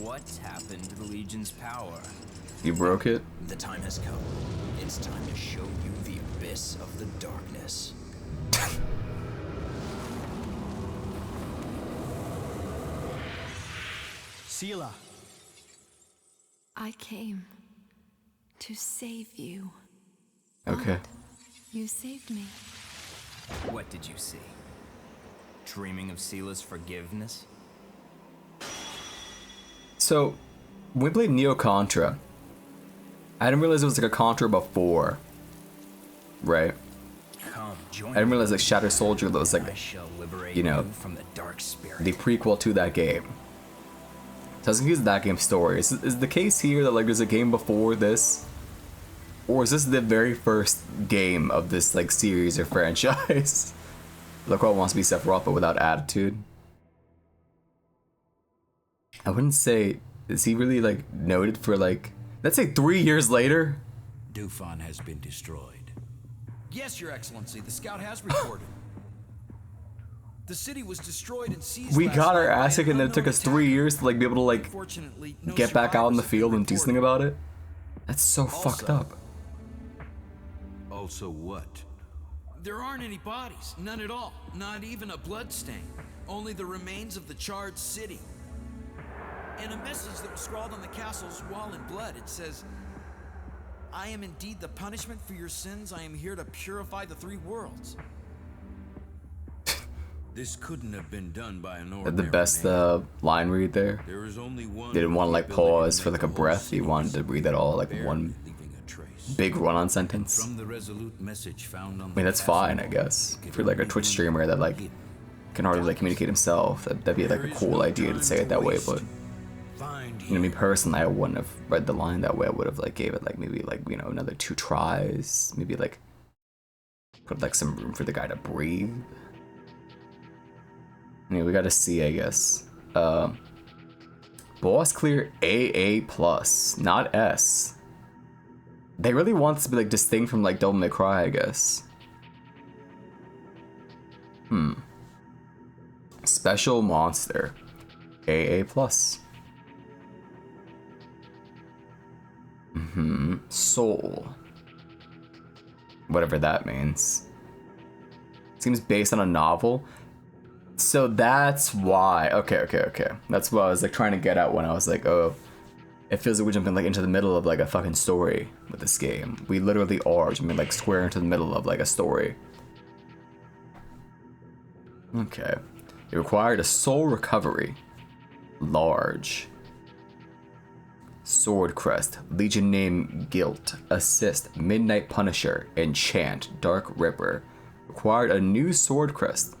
What's happened to the Legion's power? You broke it? The time has come. It's time to show you the abyss of the darkness. Selah. I came to save you. Okay. You saved me. What did you see? Dreaming of Selah's forgiveness? So, when we played Neo Contra, I didn't realize it was like a Contra before. Right? Come, join I didn't me. realize like Shadow Soldier was like, I shall liberate you know, you from the dark spirit. the prequel to that game. So I was confused with that game's story. Is the case here that like there's a game before this? Or is this the very first game of this like series or franchise? Lacroix wants to be Sephiroth but without attitude. I wouldn't say, is he really like noted for like, let's say 3 years later? Dufan has been destroyed. Yes, Your Excellency, the scout has reported. The city was destroyed and seized. We last got our night by ass kicked an and then it took unknown us 3 attacker. years to like be able to like Unfortunately, no get back out in the survivors have been field and do something reported. about it. That's so fucked up. Also what? There aren't any bodies, none at all. Not even a blood stain. Only the remains of the charred city. And a message that was scrawled on the castle's wall in blood. It says, "I am indeed the punishment for your sins. I am here to purify the three worlds." This couldn't have been done by an ordinary The best man. line read there. There is only one. They didn't want to like ability pause to for make like a the whole breath. He city wanted to read that all like barely one leaving a trace. big run-on sentence. From the resolute message found on I mean, that's fine, I guess. For like a Twitch streamer that like can hardly like communicate himself, that'd be like a cool idea to say it that way. But you know, me personally, I wouldn't have read the line that way. I would have like gave it like maybe like, you know, another 2 tries. Maybe like put like some room for the guy to breathe. Anyway, we got a C, I guess. Boss clear AA plus, not S. They really want this to be like distinct from like Devil May Cry, I guess. Special monster, AA plus. Soul. Whatever that means. Seems based on a novel. So that's why. Okay. That's what I was like trying to get at when I was like, oh, it feels like we're jumping like into the middle of like a fucking story with this game. We literally are jumping like square into the middle of like a story. Okay. It required a soul recovery. Large. Sword Crest, Legion Name Guilt, Assist, Midnight Punisher, Enchant, Dark Ripper. Required a new Sword Crest.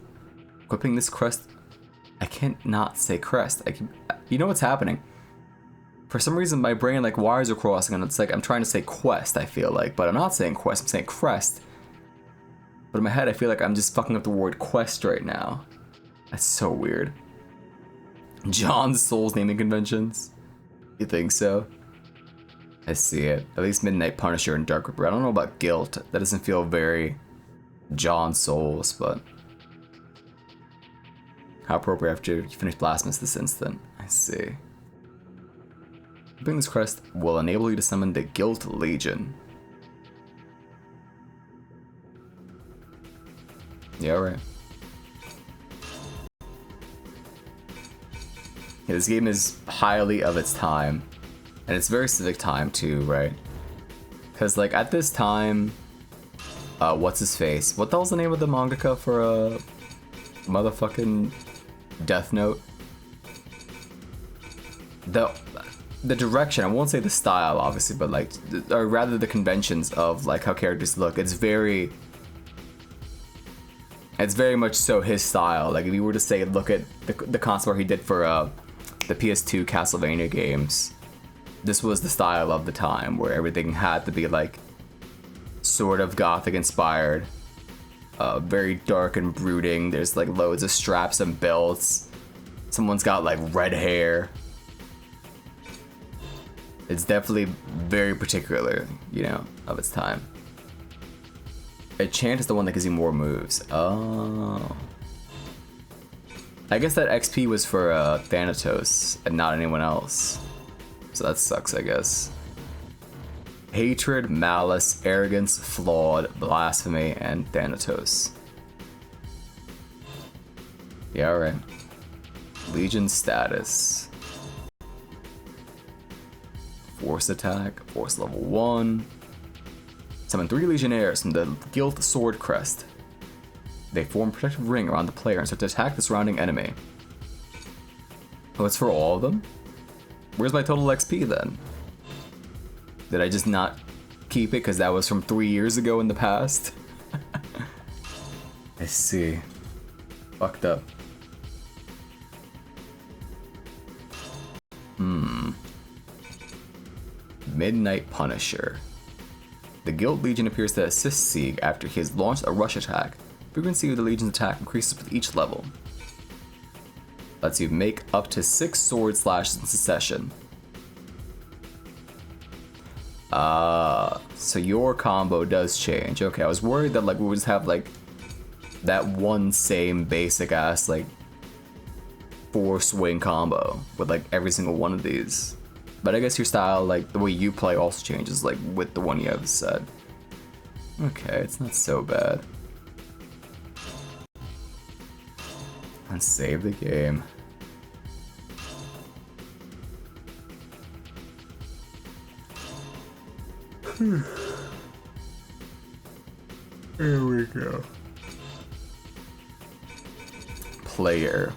Equipping this crest, I can't not say crest. You know what's happening? For some reason, my brain like wires are crossing, and it's like I'm trying to say quest. I feel like, but I'm not saying quest. I'm saying crest. But in my head, I feel like I'm just fucking up the word quest right now. That's so weird. John's Souls naming conventions. You think so? I see it. At least Midnight Punisher and Dark Ripper. I don't know about Guilt. That doesn't feel very John Souls, but how appropriate after you finish Blasphemous this instant. I see. Bring this crest will enable you to summon the Guilt Legion. Yeah, alright. Yeah, this game is highly of its time. And it's very civic time too, right? Because like at this time, what's his face? What the hell's the name of the mangaka for motherfucking Death Note? The direction, I won't say the style obviously, but like, or rather the conventions of like how characters look. It's very much so his style. Like if you were to say, look at the concept art he did for the PS2 Castlevania games, this was the style of the time where everything had to be like sort of gothic inspired, very dark and brooding. There's like loads of straps and belts. Someone's got like red hair. It's definitely very particular, you know, of its time. Enchant is the one that gives you more moves. Oh. I guess that XP was for Thanatos and not anyone else. So that sucks, I guess. Hatred, Malice, Arrogance, Flawed, Blasphemy, and Thanatos. Yeah, alright. Legion status. Force attack, force level 1. Summon 3 Legionnaires from the Guilt Sword Crest. They form a protective ring around the player and start to attack the surrounding enemy. Oh, it's for all of them? Where's my total XP then? Did I just not keep it because that was from 3 years ago in the past? I see. Fucked up. Midnight Punisher. The Guild Legion appears to assist Sieg after he has launched a rush attack. Frequency of the Legion's attack increases with each level. Lets you make up to 6 sword slashes in succession. So your combo does change. Okay, I was worried that like we would just have like that one same basic ass like 4 swing combo with like every single one of these. But I guess your style, like the way you play, also changes like with the one you have set. Okay, it's not so bad. Let's save the game. There we go. Player.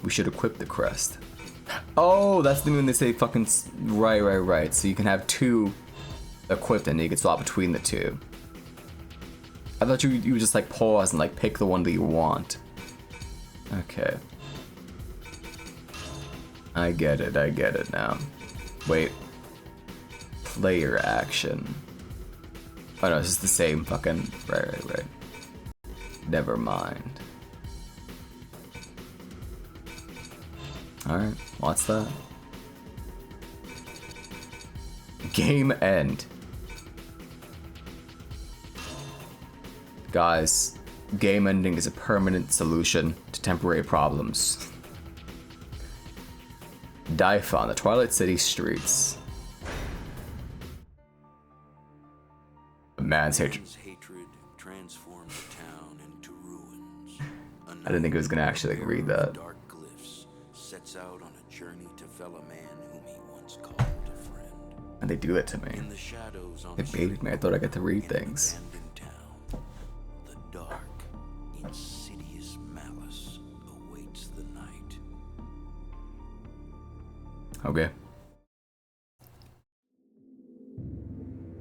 We should equip the crest. Oh, that's the when they say fucking right. So you can have 2 equipped and you can swap between the 2. I thought you would just like pause and like pick the one that you want. Okay. I get it now. Wait. Player action. Oh no, it's just the same fucking right. Never mind. Alright, what's that? Game end. Guys, game ending is a permanent solution to temporary problems. Daifa on the Twilight City streets. A man's hatred. Transformed the town into ruins. I didn't think it was gonna actually read that. Dark glyphs sets out on a journey to fell a man whom he once called a friend. And they do that to me. In the shadows on They baited me. I thought I got to read things. abandoned town, the dark, insidious malice awaits the night. Okay.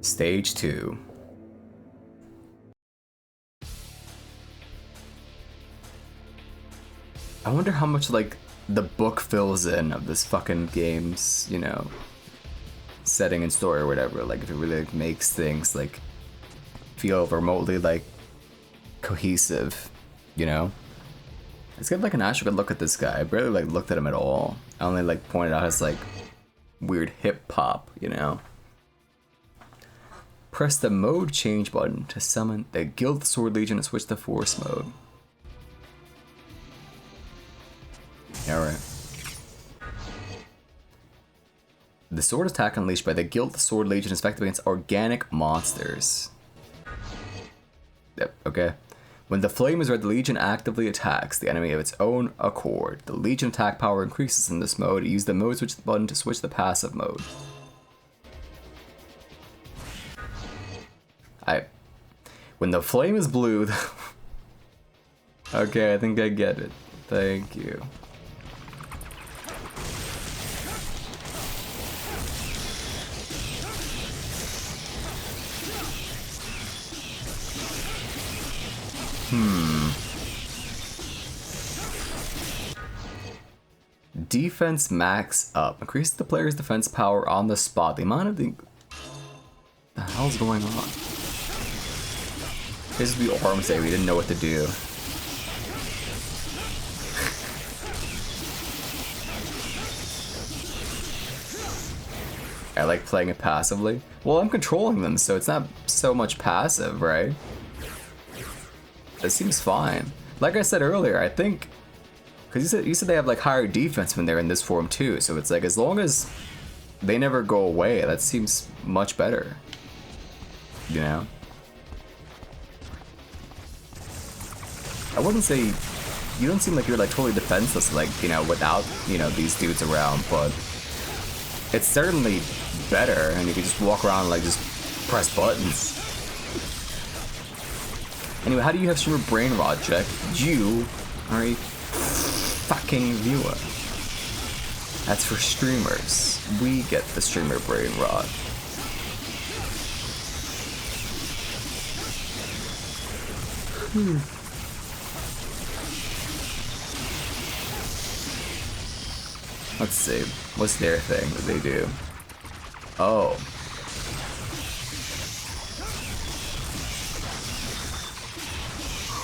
Stage 2. I wonder how much like the book fills in of this fucking game's, you know, setting and story or whatever. Like if it really like, makes things like feel remotely like cohesive, you know? Let's get like an actual good look at this guy. I barely like looked at him at all. I only like pointed out his like weird hip hop, you know? Press the mode change button to summon the Guild Sword Legion and switch to force mode. Alright. The sword attack unleashed by the Guild Sword Legion is effective against organic monsters. Yep, okay. When the flame is red, the Legion actively attacks the enemy of its own accord. The Legion attack power increases in this mode. Use the mode switch button to switch the passive mode. When the flame is blue... Okay, I think I get it. Thank you. Defense max up. Increase the player's defense power on the spot. The amount of the hell's going on? This is the arm say we didn't know what to do. I like playing it passively. Well, I'm controlling them, so it's not so much passive, right? That seems fine. Like I said earlier, I think... Because you said they have like higher defense when they're in this form too, so it's like as long as they never go away, that seems much better. You know? I wouldn't say... You don't seem like you're like totally defenseless, like, you know, without, you know, these dudes around, but... It's certainly better, and you can just walk around and like just press buttons. Anyway, how do you have streamer brain rot, Jack? You are a fucking viewer. That's for streamers. We get the streamer brain rot. Let's see. What's their thing that they do? Oh.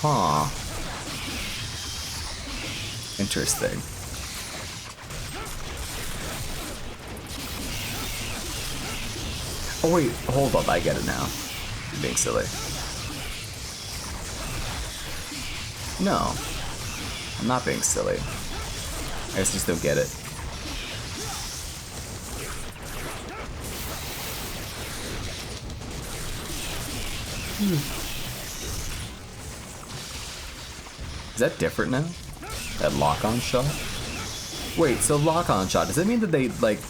Huh. Interesting. Oh wait, hold up, I get it now. I'm being silly. No. I'm not being silly. I guess I just don't get it. Is that different now? That lock-on shot? Wait, so lock-on shot, does that mean that they, like...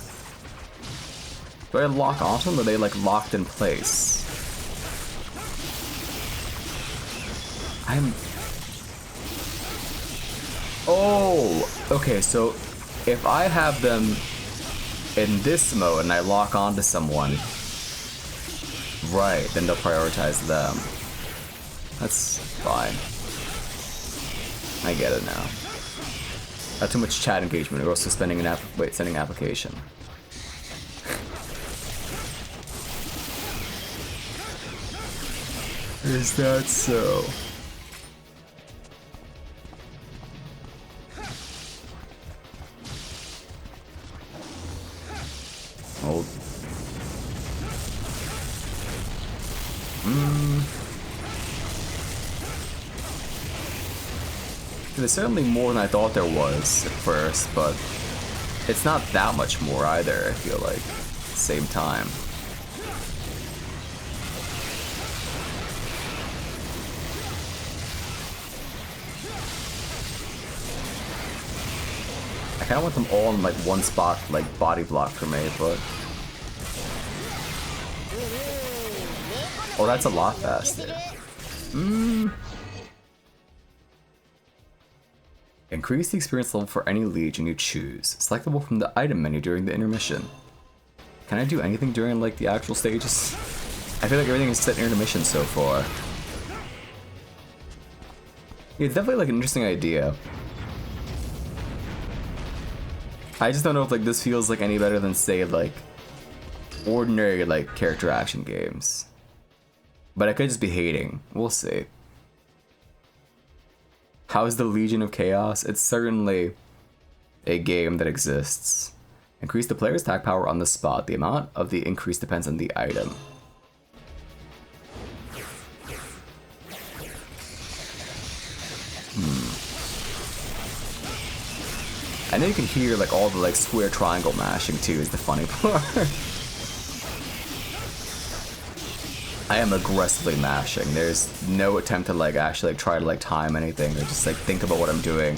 Do I lock onto them, or are they, like, locked in place? Oh! Okay, so if I have them in this mode and I lock onto someone, right, then they'll prioritize them. That's fine. I get it now. Not too much chat engagement, or also sending an application. Is that so? Oh. There's certainly more than I thought there was at first, but it's not that much more either, I feel like, at the same time. I kinda want them all in like one spot, like body block for me, but... Oh, that's a lot faster. Increase the experience level for any legion you choose. Selectable from the item menu during the intermission. Can I do anything during like the actual stages? I feel like everything is set in intermission so far. Yeah, it's definitely like an interesting idea. I just don't know if like this feels like any better than say like ordinary like character action games. But I could just be hating. We'll see. How is the Legion of Chaos? It's certainly a game that exists. Increase the player's attack power on the spot. The amount of the increase depends on the item. I know you can hear like all the like square triangle mashing too is the funny part. I am aggressively mashing. There's no attempt to like actually like try to like time anything or just like think about what I'm doing.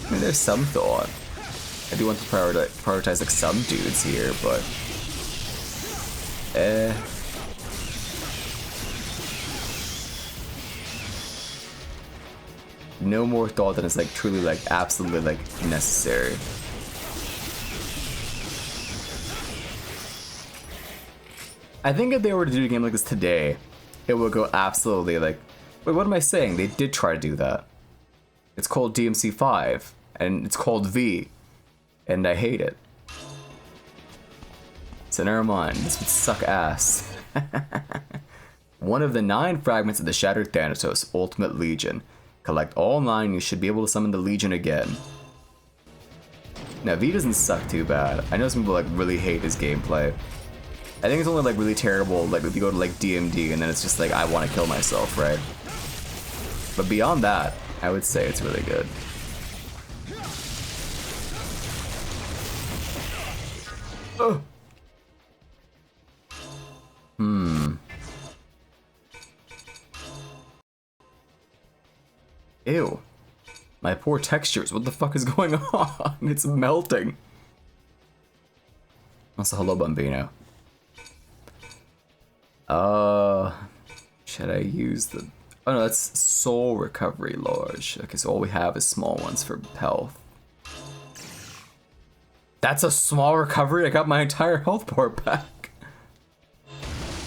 I mean, there's some thought. I do want to prioritize like some dudes here, but no more thought than is like truly like absolutely like necessary. I think if they were to do a game like this today, it would go absolutely like... Wait, what am I saying? They did try to do that. It's called DMC5, and it's called V, and I hate it. So never mind, this would suck ass. One of the 9 fragments of the Shattered Thanatos Ultimate Legion. Collect all 9, you should be able to summon the Legion again. Now V doesn't suck too bad. I know some people like really hate his gameplay. I think it's only like really terrible like if you go to like DMD and then it's just like I want to kill myself, right? But beyond that, I would say it's really good. Oh. Ew. My poor textures, what the fuck is going on? It's melting. Also, hello, Bambino. Should I use the... Oh no, that's soul recovery large. Okay, so all we have is small ones for health. That's a small recovery. I got my entire health bar back.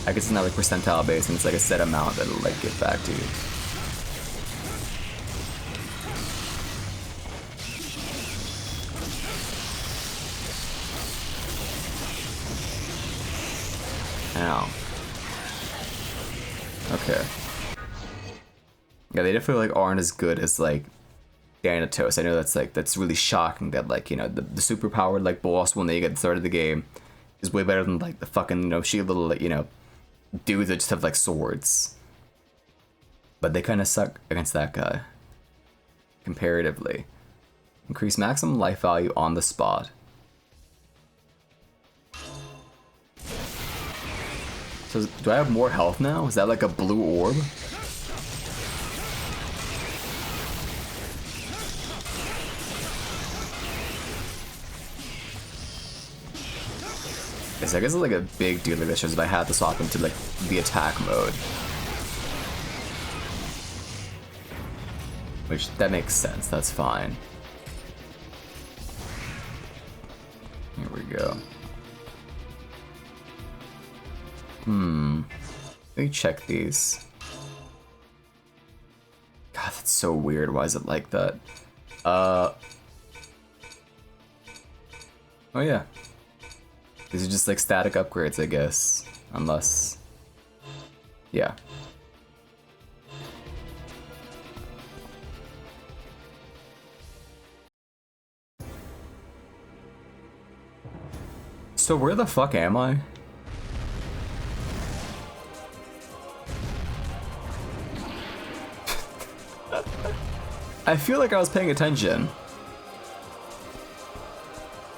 I guess it's not like percentile based, and it's like a set amount that'll like give back to you. Ow. Okay. Yeah, they definitely like aren't as good as like Thanatos. I know that's really shocking that like, you know, the super powered like boss when they get started the game is way better than like the fucking, you know, shitty little, you know, dudes that just have like swords. But they kind of suck against that guy comparatively. Increase maximum life value on the spot. So do I have more health now? Is that like a blue orb? Yes, I guess it's like a big deal like this shows that I had to swap into like the attack mode. Which, that makes sense, that's fine. Here we go. Let me check these. God, that's so weird. Why is it like that? Oh yeah. These are just like static upgrades, I guess. Unless... yeah. So where the fuck am I? I feel like I was paying attention.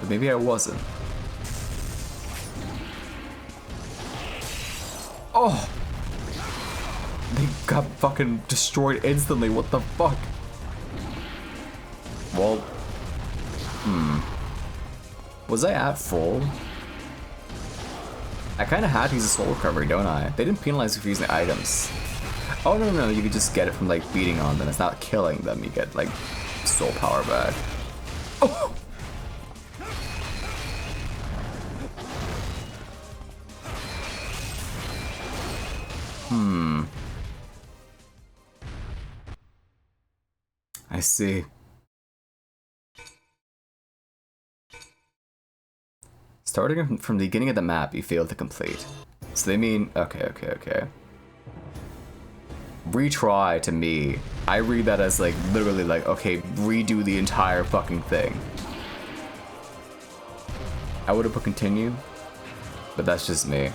But maybe I wasn't. Oh! They got fucking destroyed instantly, what the fuck? Well... Was I at full? I kinda had to use a soul recovery, don't I? They didn't penalize you for using items. Oh no, you could just get it from like beating on them. It's not killing them, you get like soul power back. Oh! I see. Starting from the beginning of the map, you failed to complete. So they mean, okay. Retry to me, I read that as like literally like, okay, redo the entire fucking thing. I would have put continue, but that's just me.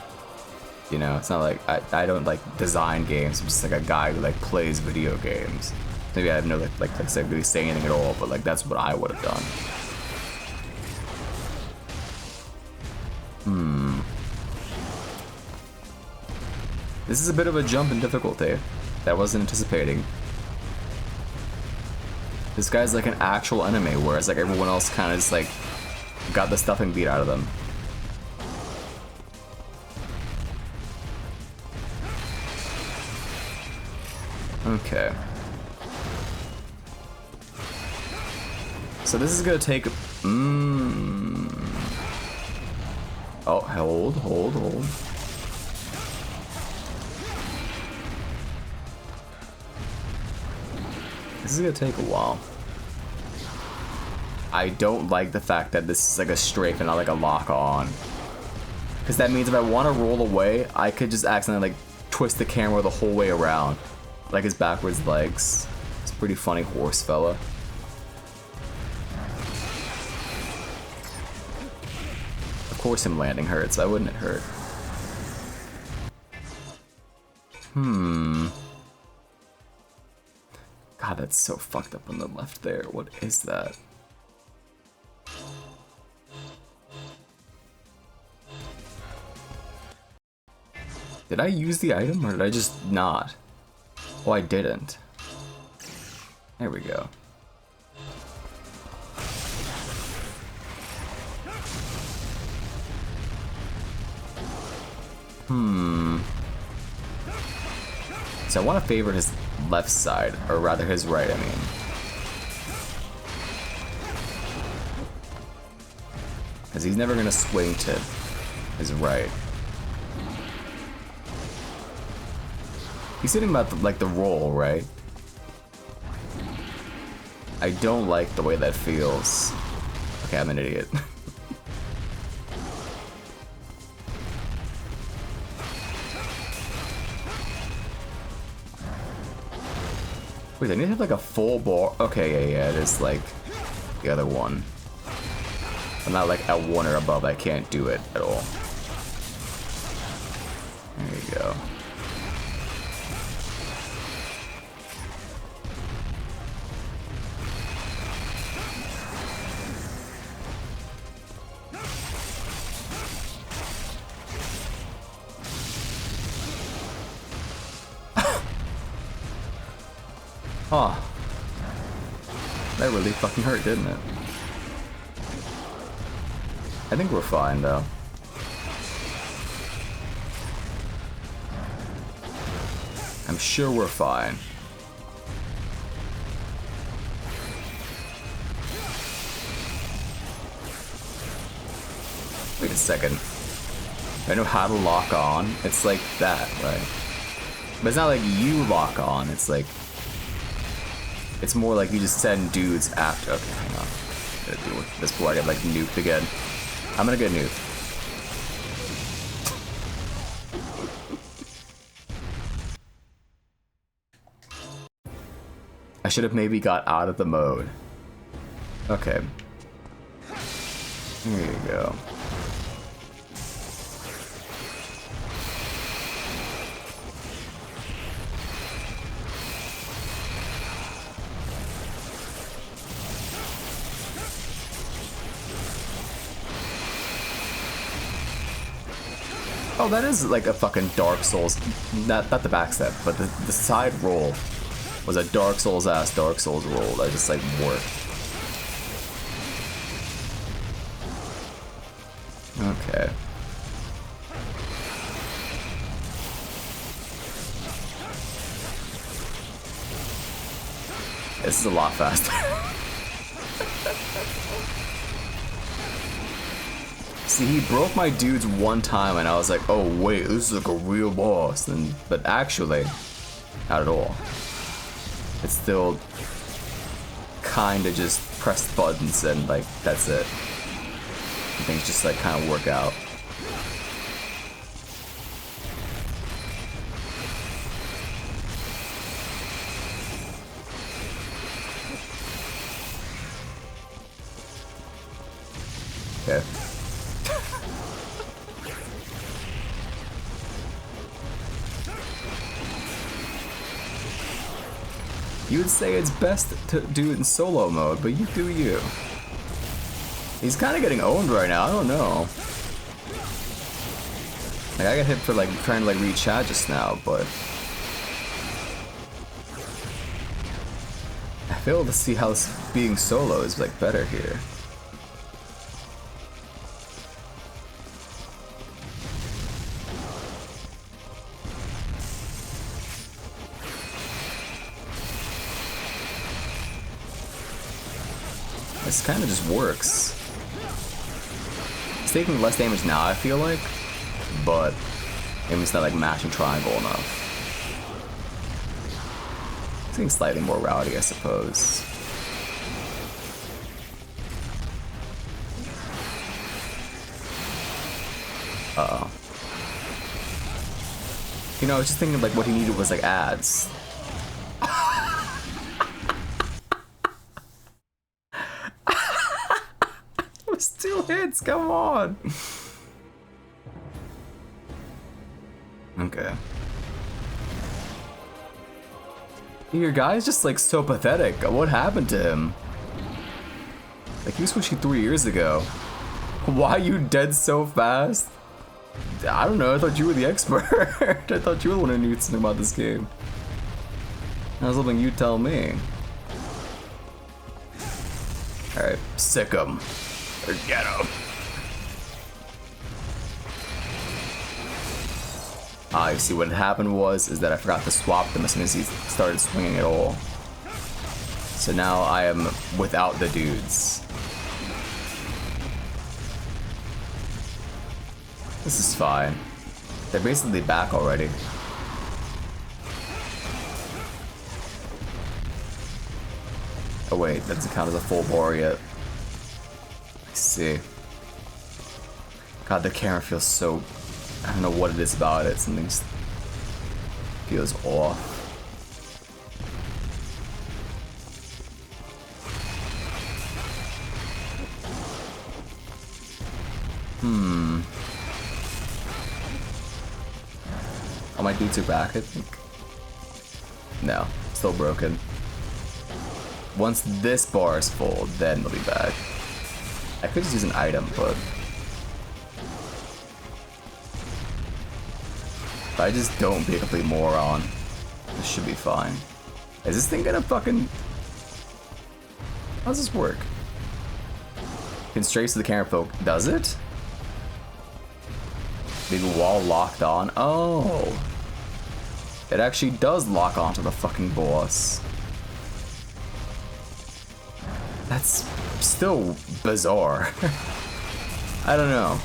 You know, it's not like I don't like design games. I'm just like a guy who like plays video games. Maybe I have no like really say anything at all, but like that's what I would have done. This is a bit of a jump in difficulty that I wasn't anticipating. This guy's like an actual enemy, whereas like everyone else kind of just like got the stuffing beat out of them. Okay. So this is gonna take... Oh, hold. This is gonna take a while. I don't like the fact that this is like a strafe and not like a lock on. Because that means if I want to roll away, I could just accidentally like twist the camera the whole way around. Like his backwards legs. It's a pretty funny horse fella. Of course him landing hurts, why wouldn't it hurt? God, that's so fucked up on the left there. What is that? Did I use the item or did I just not? Oh, I didn't. There we go. So I want to favor his left side, or rather his right, I mean. Because he's never gonna swing to his right. He's hitting about the roll, right? I don't like the way that feels. Okay, I'm an idiot. Wait, I need to have like a full bar. Okay, yeah, it is like the other one. I'm not like at 1 or above. I can't do it at all. There you go. Huh. That really fucking hurt, didn't it? I think we're fine, though. I'm sure we're fine. Wait a second. I know how to lock on. It's like that, right? But it's not like you lock on. It's like... It's more like you just send dudes after. Okay, hang on. I gotta deal with this before I get like nuked again. I'm gonna get nuked. I should have maybe got out of the mode. Okay. Here you go. Oh, that is like a fucking Dark Souls, not the backstep, but the side roll was a Dark Souls ass Dark Souls roll that just like worked. Okay. This is a lot faster. See, he broke my dudes one time and I was like, oh wait, this is like a real boss. But actually, not at all. It's still kinda just press buttons and like, that's it. Things just like kinda work out. Okay. You would say it's best to do it in solo mode, but you do you. He's kind of getting owned right now, I don't know. Like, I got hit for like trying to like read chat just now, but I fail to see how being solo is like better here. This kind of just works. It's taking less damage now, I feel like, but maybe it's not like mashing triangle enough. It's getting slightly more rowdy, I suppose. Uh-oh. You know, I was just thinking like what he needed was like ads. Hits, come on. Okay. Your guy's just like so pathetic. What happened to him? Like he was switching 3 years ago. Why are you dead so fast? I don't know, I thought you were the expert. I thought you were the one who knew something about this game. I was hoping you'd tell me. Alright, sick 'em. Or get him. You see what happened is that I forgot to swap them as soon as he started swinging at all. So now I am without the dudes. This is fine. They're basically back already. Oh wait, that doesn't count as a full bar yet. I see. God, the camera feels so... I don't know what it is about it. Something just feels off. Oh, my dudes are back, I think. No, still broken. Once this bar is full, then they'll be back. I could just use an item, but if I just don't be a complete moron, this should be fine. Is this thing gonna fucking... How does this work? Constraints to the camera folk. Does it? Big wall locked on. Oh. It actually does lock onto the fucking boss. That's still bizarre. I don't know.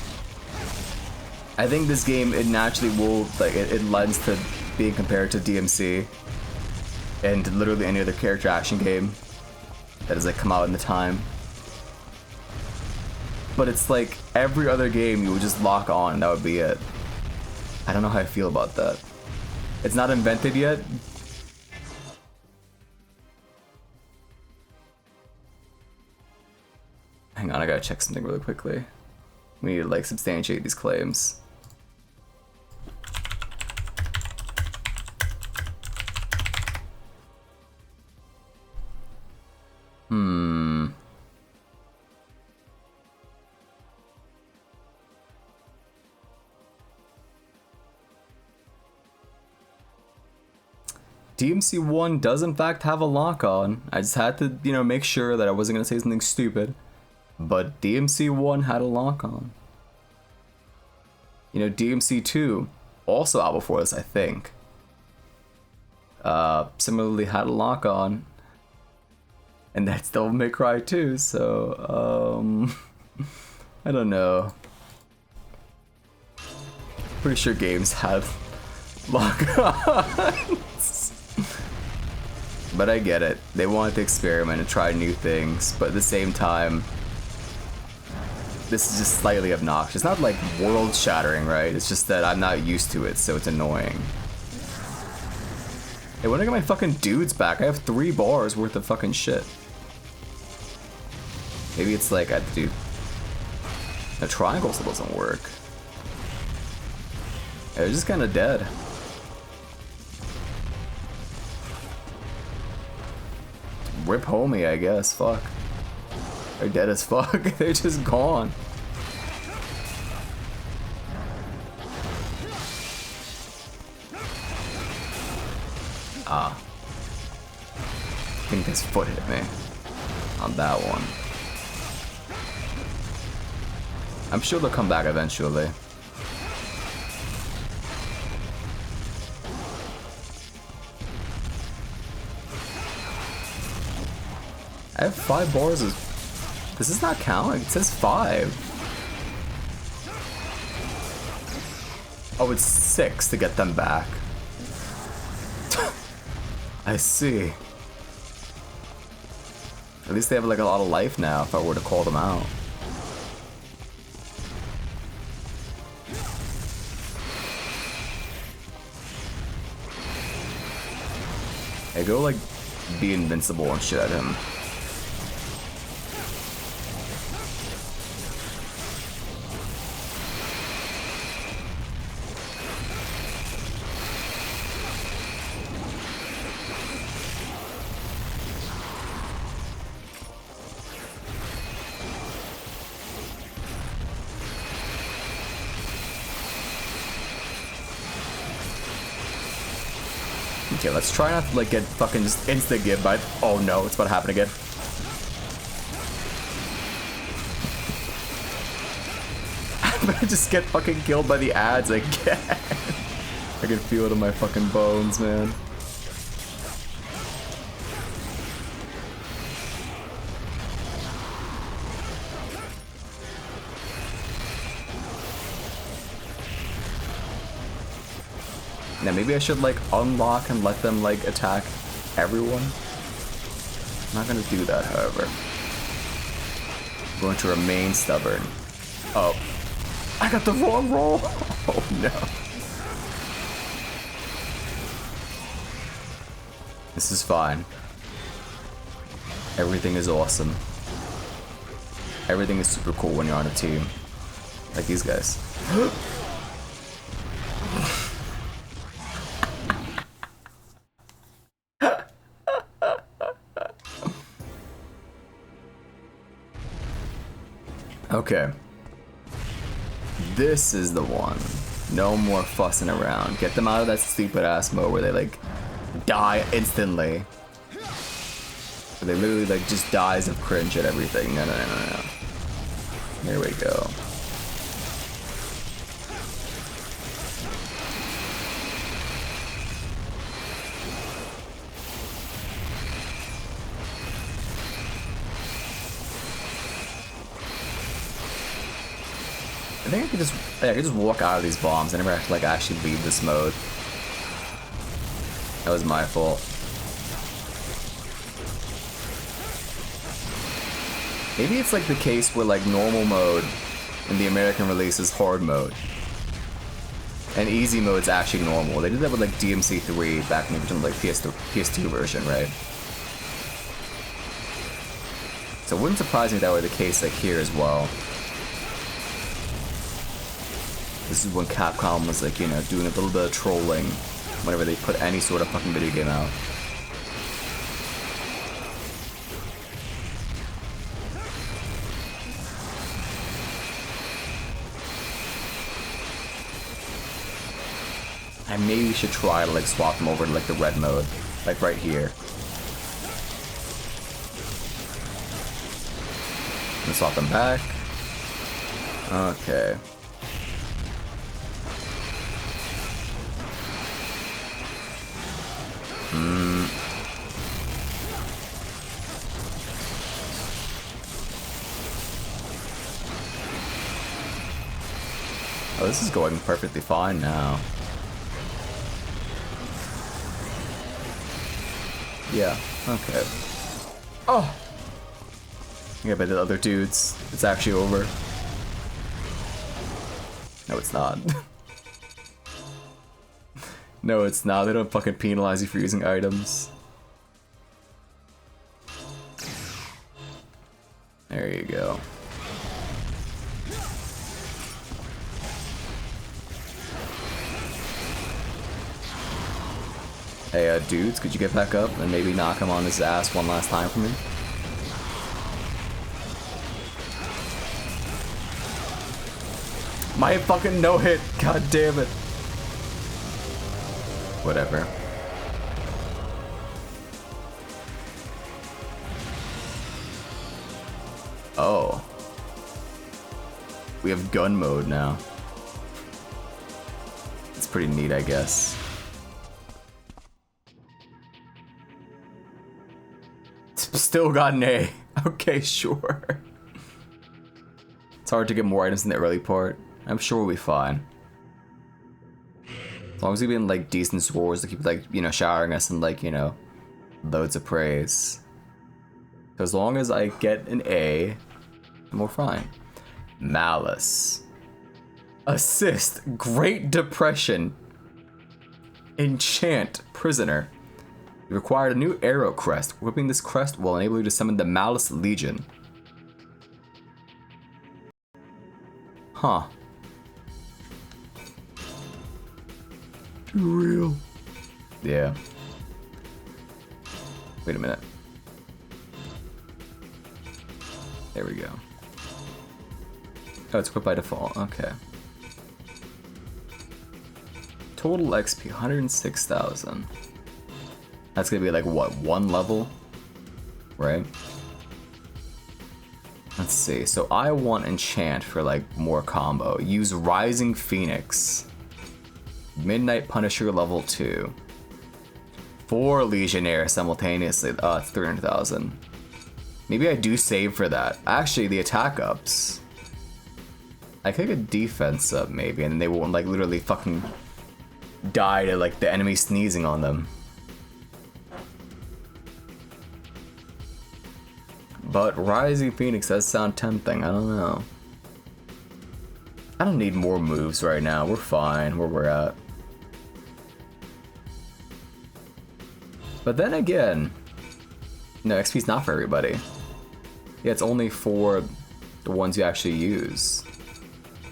I think this game, it naturally will, like, it lends to being compared to DMC and literally any other character action game that has, like, come out in the time. But it's like every other game you would just lock on and that would be it. I don't know how I feel about that. It's not invented yet. Hang on, I gotta check something really quickly. We need to like substantiate these claims. DMC 1 does in fact have a lock on. I just had to, you know, make sure that I wasn't gonna say something stupid. But DMC 1 had a lock on. You know, DMC 2, also out before this, I think. Similarly had a lock on. And that's Devil May Cry 2, so, I don't know. Pretty sure games have lock-ons. But I get it. They wanted to experiment and try new things, but at the same time, this is just slightly obnoxious. Not like world-shattering, right? It's just that I'm not used to it, so it's annoying. Hey, when I get my fucking dudes back, I have 3 bars worth of fucking shit. Maybe it's like I have to do... The triangle still doesn't work. They're just kind of dead. Rip homie, I guess. Fuck. They're dead as fuck. They're just gone. Ah. I think his foot hit me on that one. I'm sure they'll come back eventually. I have 5 bars of... Does this not count? It says 5. Oh, it's 6 to get them back. I see. At least they have like a lot of life now if I were to call them out. Hey, go like be invincible and shit at him. Okay, let's try not to like get fucking just insta give by. Oh no, it's about to happen again. I'm gonna just get fucking killed by the ads again. I can feel it in my fucking bones, man. Now maybe I should like unlock and let them like attack everyone. I'm not gonna do that, however. I'm going to remain stubborn. Oh, I got the wrong roll. Oh no. This is fine. Everything is awesome. Everything is super cool when you're on a team. Like these guys. Okay. This is the one. No more fussing around. Get them out of that stupid ass mode where they like die instantly. Where they literally like just dies of cringe at everything. No. There we go. I think I could just walk out of these bombs. I never have to like actually leave this mode. That was my fault. Maybe it's like the case where like normal mode in the American release is hard mode. And easy mode's actually normal. They did that with like DMC3 back in the original like PS2 version, right? So it wouldn't surprise me if that were the case like here as well. This is when Capcom was like, you know, doing a little bit of trolling whenever they put any sort of fucking video game out. I maybe should try to like swap them over to like the red mode, like right here. And swap them back. Okay. Oh, this is going perfectly fine now. Yeah, okay. Oh! Yeah, by the other dudes, it's actually over. No, it's not. No, it's not. They don't fucking penalize you for using items. There you go. Hey, dudes, could you get back up and maybe knock him on his ass one last time for me? My fucking no-hit! God damn it! Whatever. Oh. We have gun mode now. It's pretty neat, I guess. Still got an A. Okay, sure. It's hard to get more items in the early part. I'm sure we'll be fine. As long as we get in like decent scores to keep like, you know, showering us in like, you know, loads of praise. So as long as I get an A, we're fine. Malice. Assist. Great Depression. Enchant. Prisoner. You required a new arrow crest. Equipping this crest will enable you to summon the Malice Legion. Huh. Too real. Yeah. Wait a minute. There we go. Oh, it's equipped by default. Okay. Total XP 106,000. That's gonna be like what, one level? Right? Let's see. So I want enchant for like more combo. Use Rising Phoenix. Midnight Punisher level 2. 4 Legionnaire simultaneously. Oh, it's 300,000. Maybe I do save for that. Actually, the attack ups. I could get defense up maybe, and then they won't like literally fucking die to like the enemy sneezing on them. But Rising Phoenix does sound tempting, I don't know. I don't need more moves right now, we're fine where we're at. But then again, no, XP's not for everybody. Yeah, it's only for the ones you actually use.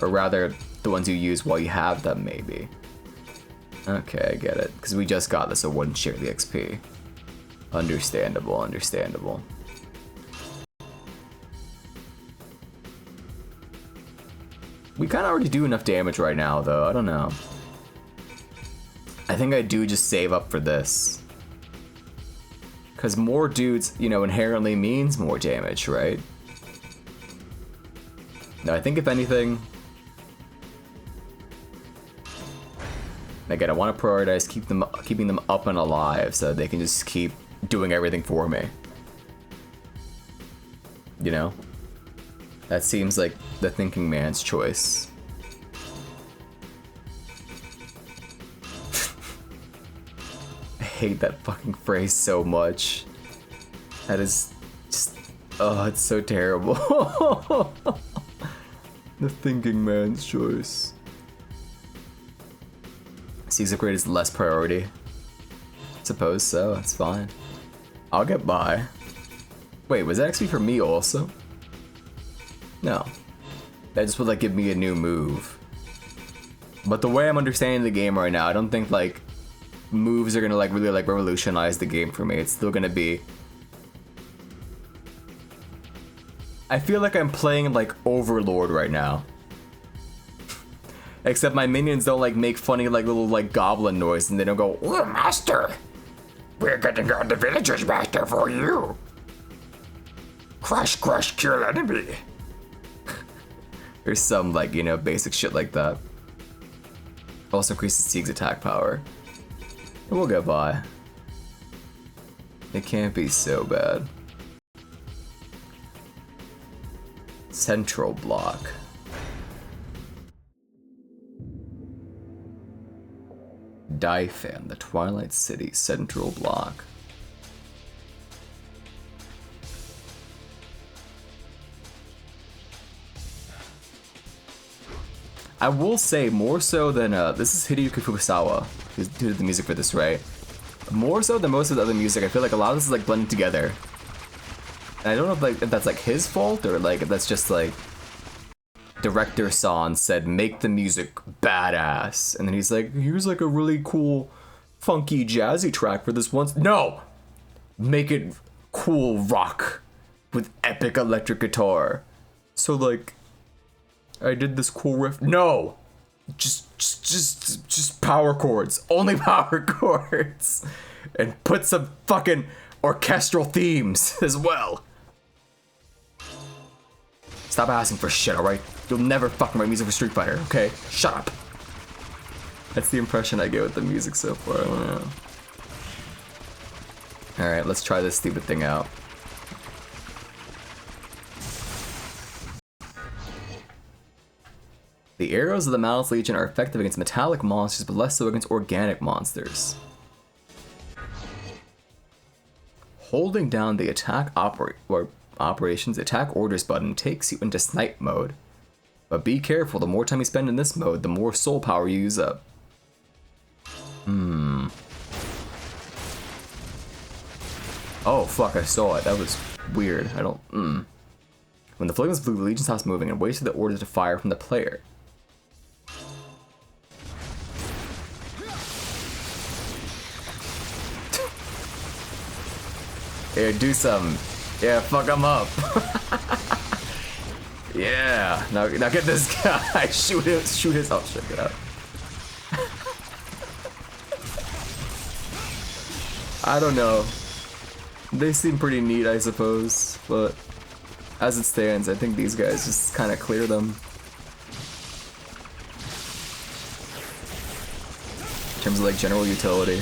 Or rather, the ones you use while you have them, maybe. Okay, I get it. Because we just got this, so wouldn't share the XP. Understandable, understandable. We kind of already do enough damage right now, though. I don't know. I think I do just save up for this. Because more dudes, you know, inherently means more damage, right? No, I think if anything... Again, I want to prioritize keeping them up and alive so they can just keep doing everything for me. You know? That seems like the thinking man's choice. I hate that fucking phrase so much. That is just... Oh, it's so terrible. The thinking man's choice. Seeks upgrade is less priority. Suppose so, it's fine. I'll get by. Wait, was that XP for me also? No. That just would like give me a new move. But the way I'm understanding the game right now, I don't think like moves are gonna like really like revolutionize the game for me. It's still gonna be... I feel like I'm playing like Overlord right now. Except my minions don't like make funny like little like goblin noise and they don't go, "Oh, master! We're getting on the villagers, master, for you! Crush, crush, kill enemy!" There's some like, you know, basic shit like that. Also increases Sieg's attack power. And we'll get by. It can't be so bad. Central block. Daifan, the Twilight City Central Block. I will say more so than this is Hideyuki Fukusawa who did the music for this, right? More so than most of the other music, I feel like a lot of this is like blended together. And I don't know if that's like his fault or like if that's just like Director San said make the music badass, and then he's like, here's like a really cool funky jazzy track for this one. No! Make it cool rock with epic electric guitar. So like I did this cool riff. No! Just power chords. Only power chords. And put some fucking orchestral themes as well. Stop asking for shit, alright? You'll never fucking write music for Street Fighter, okay? Shut up. That's the impression I get with the music so far, I don't know. Alright, let's try this stupid thing out. The arrows of the Malice Legion are effective against metallic monsters, but less so against organic monsters. Holding down the operations attack orders button takes you into snipe mode. But be careful, the more time you spend in this mode, the more soul power you use up. Oh fuck, I saw it. That was weird. I don't... When the flame is blue, the Legion stops moving and waits for the order to fire from the player. Here, do something. Yeah, fuck him up. Yeah, now get this guy. shoot his. Oh shit, get out. I don't know. They seem pretty neat, I suppose, but as it stands, I think these guys just kind of clear them. In terms of like general utility.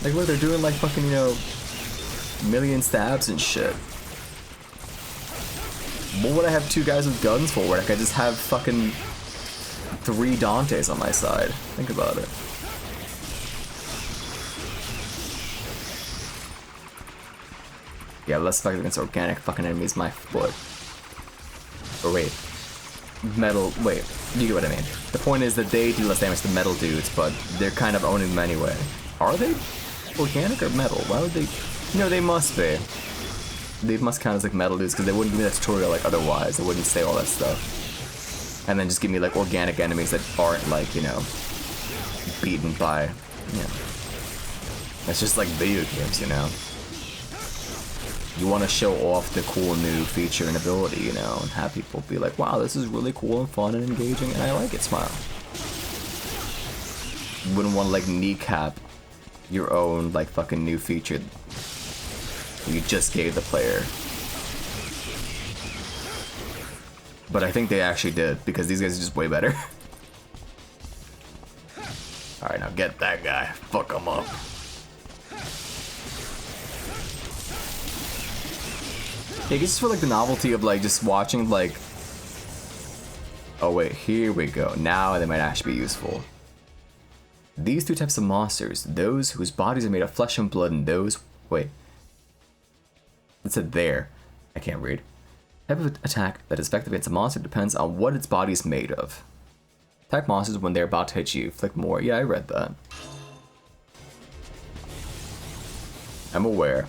Like, look, they're doing like fucking, you know, million stabs and shit. What would I have 2 guys with guns for? Where I could just have fucking 3 Dantes on my side. Think about it. Yeah, less effective against organic fucking enemies, my foot. Or wait. Metal, wait, you get what I mean. The point is that they do less damage to metal dudes, but they're kind of owning them anyway. Are they organic or metal? Why would they? No, they must be. They must count as like metal dudes because they wouldn't give me that tutorial like otherwise. They wouldn't say all that stuff. And then just give me like organic enemies that aren't like, you know, beaten by, you know. It's just like video games, you know. You want to show off the cool new feature and ability, you know, and have people be like, wow, this is really cool and fun and engaging, and I like it, smile. You wouldn't want to, like, kneecap your own, like, fucking new feature you just gave the player. But I think they actually did, because these guys are just way better. Alright, now get that guy. Fuck him up. Yeah, just for like the novelty of like just watching like, oh wait, here we go. Now they might actually be useful. These 2 types of monsters, those whose bodies are made of flesh and blood, and those, wait, it said there, I can't read. Type of attack that is effective against a monster depends on what its body is made of. Attack monsters when they're about to hit you, inflict more. Yeah, I read that. I'm aware.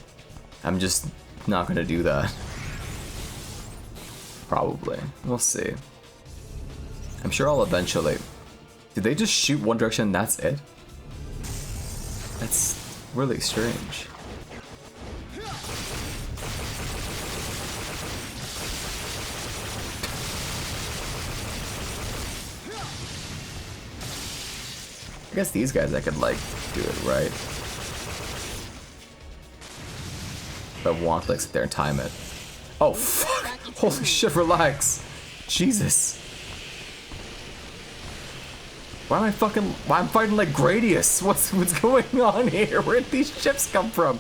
I'm just not gonna do that. Probably. We'll see. I'm sure I'll eventually. Did they just shoot one direction and that's it? That's really strange. I guess these guys I could like do it right. If I want to like sit there and time it. Oh fuck! Holy shit, relax! Jesus! Why am I fighting like Gradius? What's going on here? Where did these ships come from?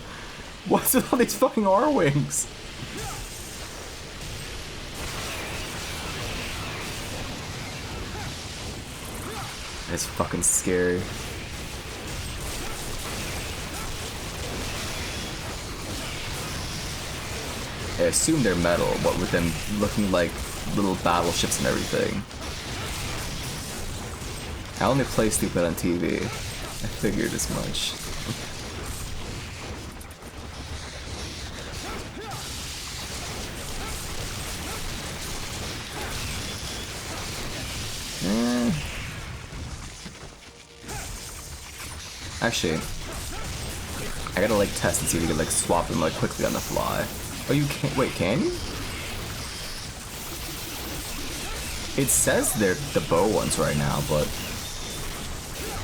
What's with all these fucking R-Wings? It's fucking scary. I assume they're metal, but with them looking like little battleships and everything. I only play stupid on TV. I figured as much. Actually, I gotta like test and see if you can like swap them like quickly on the fly. Oh, you can't. Wait, can you? It says they're the bow ones right now, but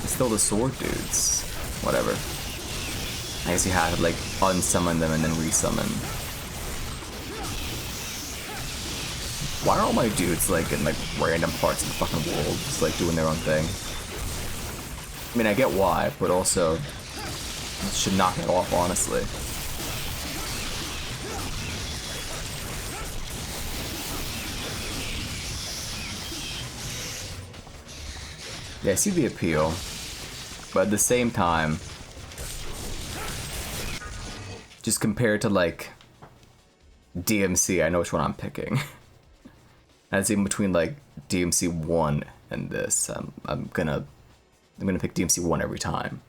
it's still the sword dudes. Whatever. I guess you have to like unsummon them and then resummon. Why are all my dudes like in like random parts of the fucking world, just like doing their own thing? I mean, I get why, but also it should knock it off, honestly. Yeah, I see the appeal, but at the same time, just compared to like DMC, I know which one I'm picking. I'd say between like DMC 1 and this, I'm gonna pick DMC 1 every time.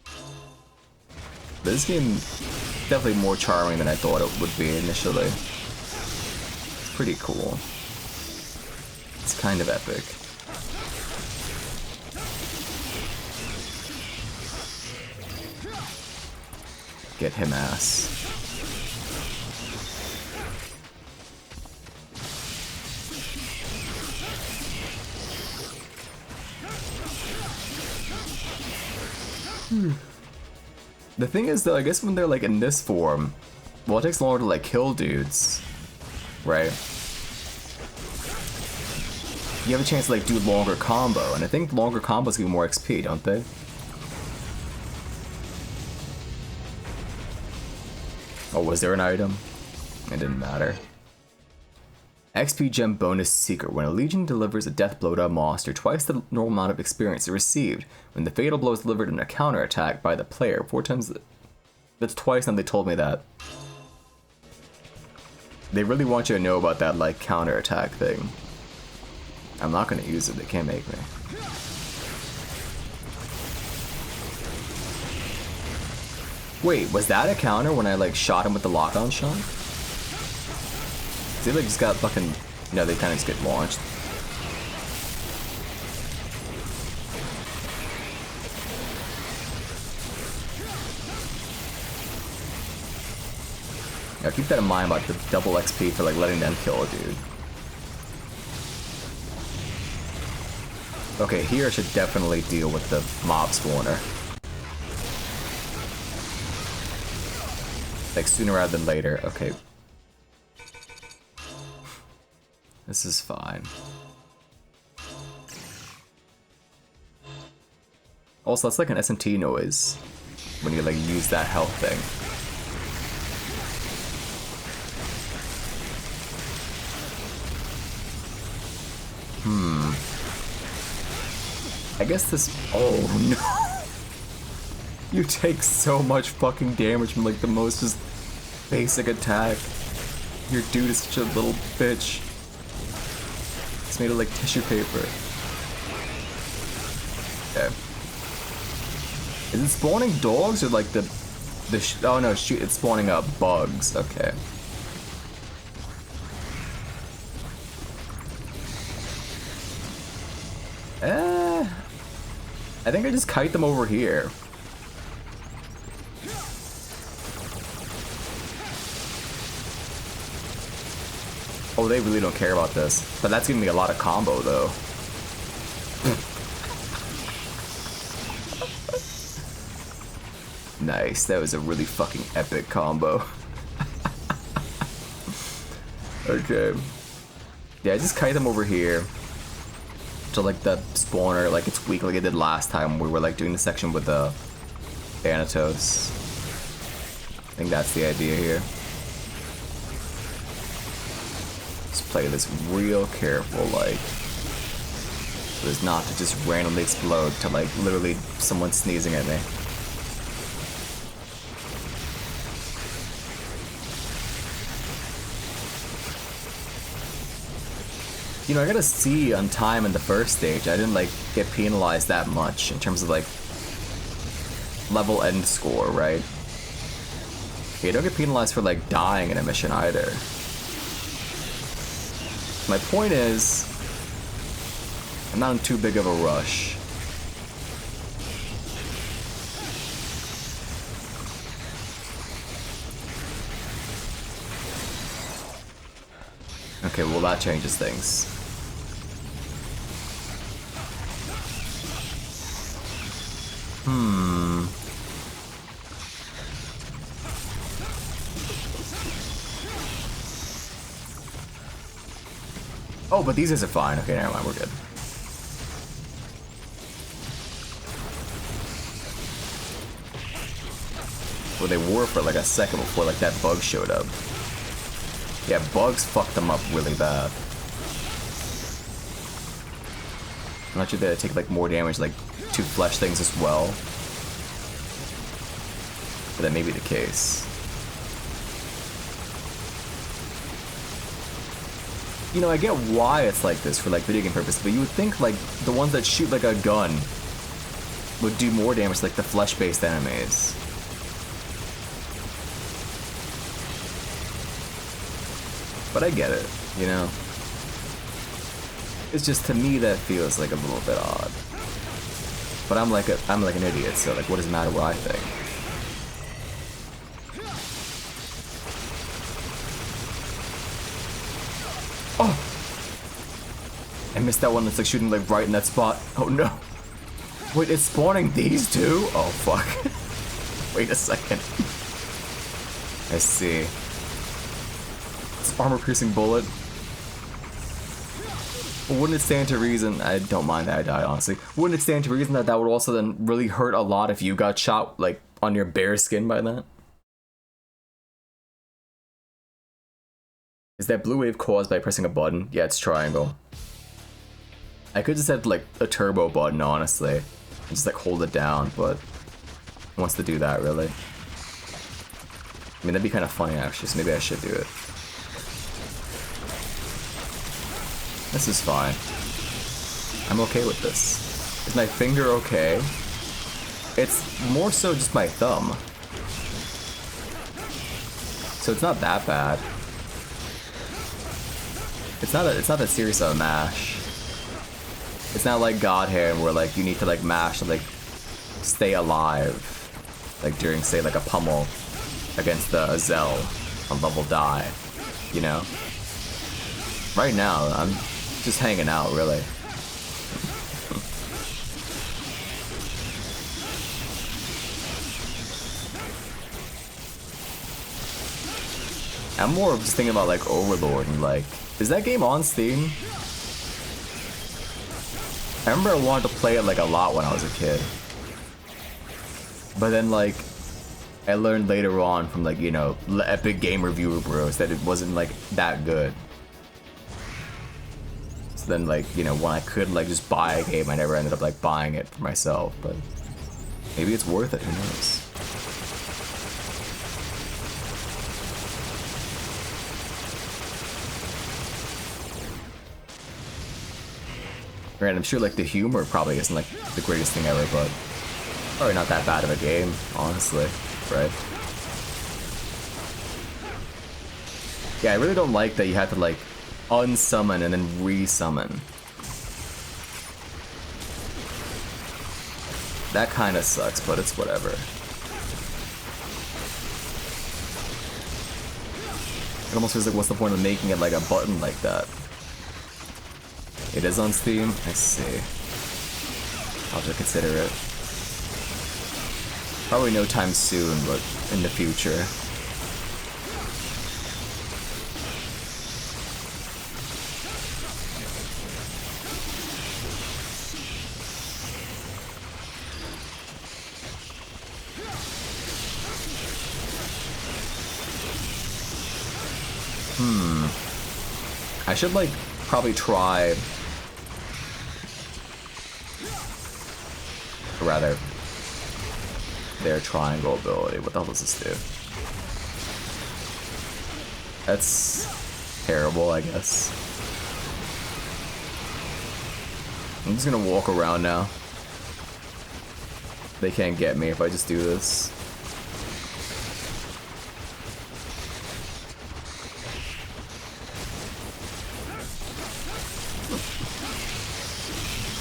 But this game is definitely more charming than I thought it would be initially. It's pretty cool. It's kind of epic. Get him ass. The thing is though, I guess when they're like in this form, well, it takes longer to like kill dudes, right? You have a chance to like do longer combo, and I think longer combos give you more XP, don't they? Oh, was there an item? It didn't matter. XP gem bonus secret. When a legion delivers a death blow to a monster, twice the normal amount of experience is received. When the fatal blow is delivered in a counter attack by the player, 4 times. That's twice now they told me that. They really want you to know about that, like, counter attack thing. I'm not gonna use it, they can't make me. Wait, was that a counter when I, like, shot him with the lock-on shot? They, like, just got fucking... No, they kind of just get launched. Yeah, keep that in mind about the double XP for, like, letting them kill a dude. Okay, here I should definitely deal with the mob spawner. Like, sooner rather than later. Okay. This is fine. Also, that's like an SMT noise when you, like, use that health thing. I guess this... Oh, no. You take so much fucking damage from, like, the most just basic attack. Your dude is such a little bitch. It's made of, like, tissue paper. Okay. Is it spawning dogs or, like, the oh, no, shoot, it's spawning up bugs. Okay. I think I just kite them over here. Oh, they really don't care about this. But that's giving me a lot of combo, though. Nice, that was a really fucking epic combo. Okay. Yeah, I just kite them over here. To, like, the spawner, like, it's weak like I did last time. We were, like, doing the section with the Thanatos. I think that's the idea here. Just play this real careful, like, so as not to just randomly explode to, like, literally someone sneezing at me. You know, I got a C on time in the first stage. I didn't, like, get penalized that much in terms of, like, level end score, right? You don't get penalized for, like, dying in a mission either. My point is, I'm not in too big of a rush. Okay, well, that changes things. Oh, but these guys are fine. Okay, never mind, we're good. Well, they were for like a second before like that bug showed up. Yeah, bugs fucked them up really bad. I'm not sure that they take like more damage like to flesh things as well. But that may be the case. You know, I get why it's like this for like video game purposes, but you would think like the ones that shoot like a gun would do more damage to, like the flesh-based enemies. But I get it, you know? It's just, to me, that feels like a little bit odd. But I'm like an idiot, so like what does it matter what I think? Oh! I missed that one that's like shooting like right in that spot. Oh no. Wait, it's spawning these two? Oh fuck. Wait a second. I see. It's armor-piercing bullet. Well, wouldn't it stand to reason, I don't mind that I died, honestly. Wouldn't it stand to reason that that would also then really hurt a lot if you got shot, like, on your bare skin by that? Is that blue wave caused by pressing a button? Yeah, it's triangle. I could just have like a turbo button, honestly. And just like hold it down, but who wants to do that really? I mean, that'd be kind of funny actually, so maybe I should do it. This is fine. I'm okay with this. Is my finger okay? It's more so just my thumb. So it's not that bad. It's not that serious of a mash. It's not like God Hand where like you need to like mash to like stay alive. Like during say like a pummel against the Azel on level die. You know? Right now, I'm just hanging out really. I'm more just thinking about like Overlord and like, is that game on Steam? I remember I wanted to play it like a lot when I was a kid. But then like, I learned later on from like, you know, epic game reviewer bros that it wasn't like that good. So then like, you know, when I could like just buy a game, I never ended up like buying it for myself, but maybe it's worth it, who knows? Granted, I'm sure like the humor probably isn't like the greatest thing ever, but probably not that bad of a game, honestly, right? Yeah, I really don't like that you have to like unsummon and then resummon. That kind of sucks, but it's whatever. It almost feels like what's the point of making it like a button like that? It is on Steam? I see. I'll have to consider it. Probably no time soon, but in the future. I should like probably try, or rather, their triangle ability. What the hell does this do? That's terrible, I guess. I'm just gonna walk around now. They can't get me if I just do this.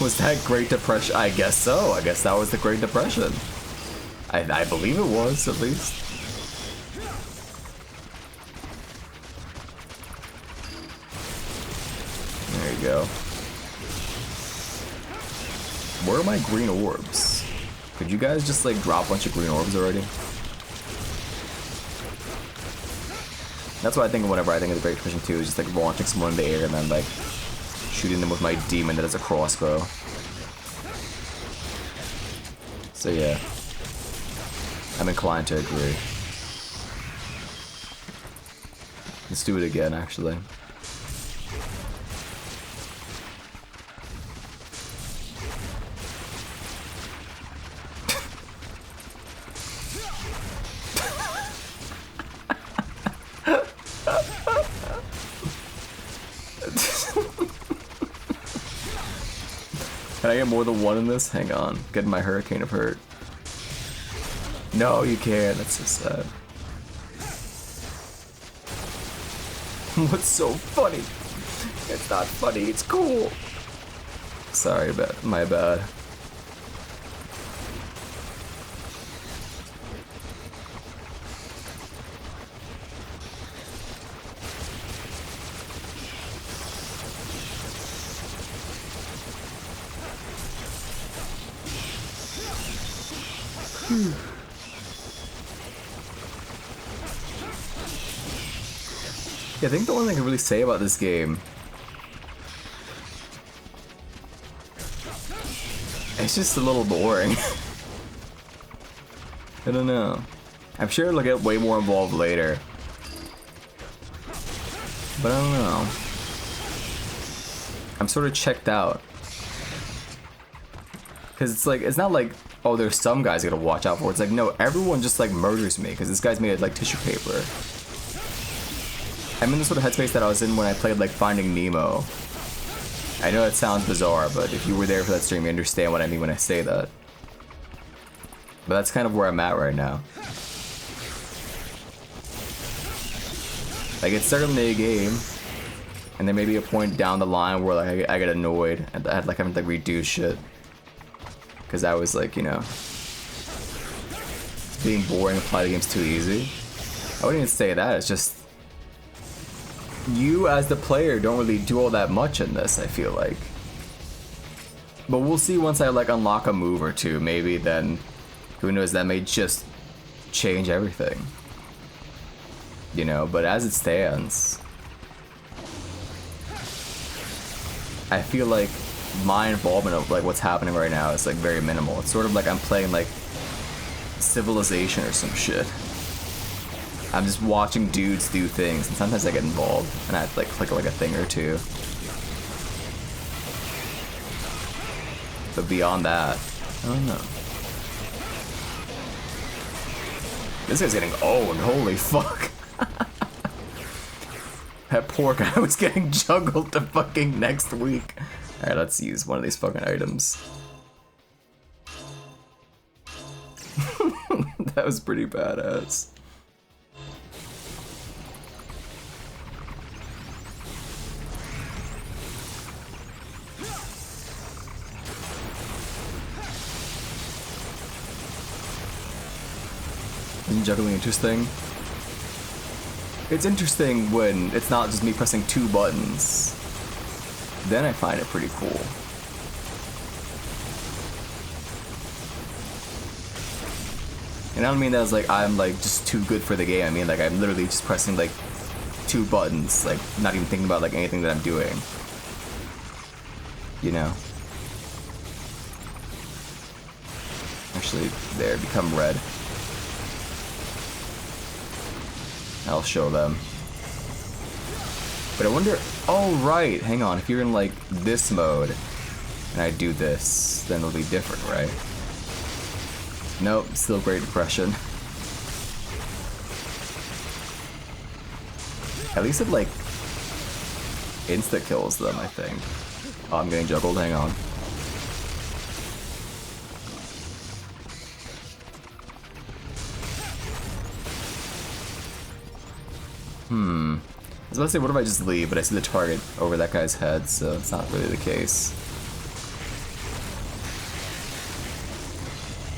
Was that Great Depression? I guess so. I guess that was the Great Depression. I believe it was, at least. There you go. Where are my green orbs? Could you guys just like drop a bunch of green orbs already? That's what I think of whenever I think of the Great Depression 2, is just like launching someone in the air and then like shooting them with my demon that has a crossbow. So yeah, I'm inclined to agree. Let's do it again, actually. Can I get more than one in this? Hang on. Getting my Hurricane of Hurt. No, you can't. That's so sad. What's so funny? It's not funny. It's cool. Sorry, my bad. Yeah, I think the only thing I can really say about this game, it's just a little boring. I don't know. I'm sure it'll get way more involved later. But I don't know. I'm sort of checked out. Cause it's like, it's not like, oh, there's some guys I gotta watch out for. It's like, no, everyone just like murders me because this guy's made of like tissue paper. I'm in the sort of headspace that I was in when I played like Finding Nemo. I know that sounds bizarre, but if you were there for that stream, you understand what I mean when I say that. But that's kind of where I'm at right now. Like, it's certainly a game, and there may be a point down the line where like I get annoyed and I had like having to like redo shit. Cause I was like, you know, being boring and play the game's too easy. I wouldn't even say that, it's just you as the player don't really do all that much in this, I feel like. But we'll see once I like unlock a move or two, maybe then, who knows, that may just change everything. You know, but as it stands, I feel like my involvement of like what's happening right now is like very minimal. It's sort of like I'm playing like Civilization or some shit. I'm just watching dudes do things, and sometimes I get involved, and I have to like click like a thing or two. But beyond that, I don't know. This guy's getting owned, holy fuck. That poor guy was getting juggled to fucking next week. Alright, let's use one of these fucking items. That was pretty badass. Isn't juggling interesting? It's interesting when it's not just me pressing 2 buttons. Then I find it pretty cool. And I don't mean that as like I'm like just too good for the game. I mean like I'm literally just pressing like 2 buttons, like not even thinking about like anything that I'm doing. You know? Actually, there, become red. I'll show them. But I wonder, oh right, hang on, if you're in like this mode and I do this, then it'll be different, right? Nope, still Great Depression. At least it like insta kills them, I think. Oh, I'm getting juggled, hang on. I was about to say, what if I just leave, but I see the target over that guy's head, so it's not really the case.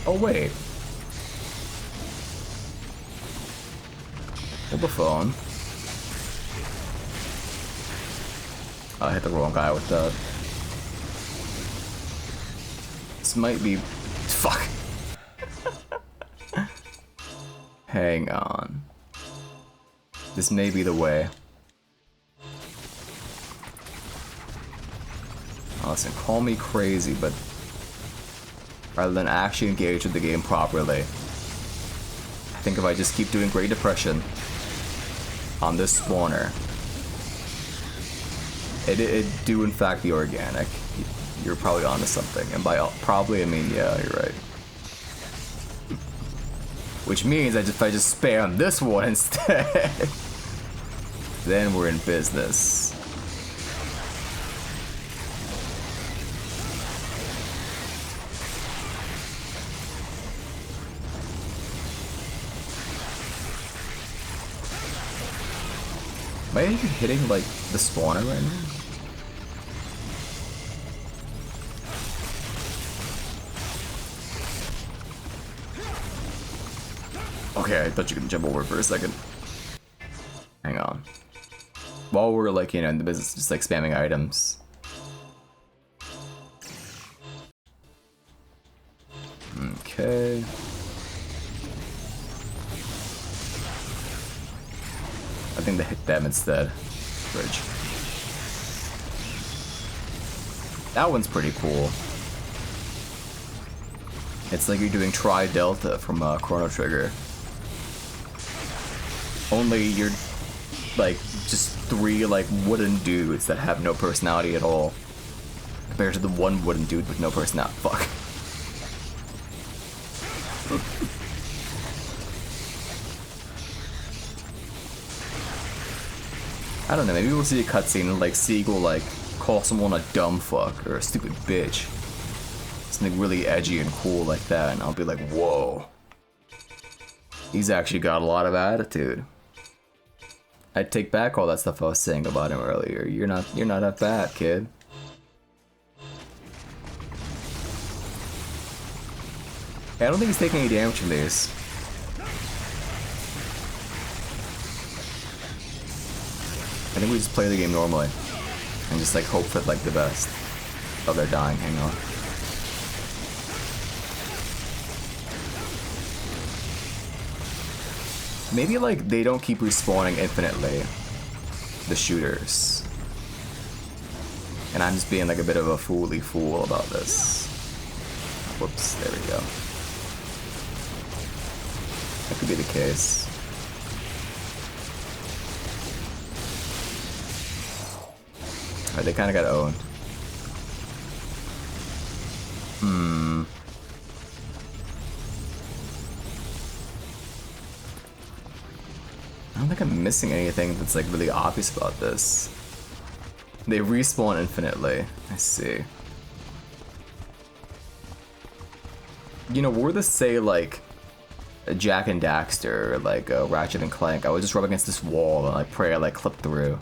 Oh, wait. Hold the phone. I hit the wrong guy with that. This might be... Fuck! Hang on. This may be the way. Oh, listen, call me crazy, but rather than actually engage with the game properly, I think if I just keep doing Great Depression on this spawner, it do in fact be organic. You're probably onto something, and by probably I mean yeah, you're right. Which means that if I just spam this one instead, then we're in business. Am I even hitting like the spawner right now? Okay, I thought you could jump over for a second. Hang on. While we're like, you know, in the business, just like spamming items. Okay. I think they hit them instead. Bridge. That one's pretty cool. It's like you're doing Tri-Delta from Chrono Trigger. Only you're like just 3 like wooden dudes that have no personality at all, compared to the one wooden dude with no personality. Fuck. I don't know, maybe we'll see a cutscene and like Sieg will like call someone a dumb fuck or a stupid bitch. Something really edgy and cool like that, and I'll be like, whoa. He's actually got a lot of attitude. I take back all that stuff I was saying about him earlier. You're not that bad, kid. I don't think he's taking any damage from these. I think we just play the game normally and just like hope for like the best. Oh, they're dying. Hang on. Maybe like they don't keep respawning infinitely, the shooters. And I'm just being like a bit of a fooly fool about this. Whoops, there we go. That could be the case. Alright, they kinda got owned. I don't think I'm missing anything that's like really obvious about this. They respawn infinitely. I see. You know, were this say like a Jack and Daxter or like a Ratchet and Clank, I would just rub against this wall and like pray I like clip through.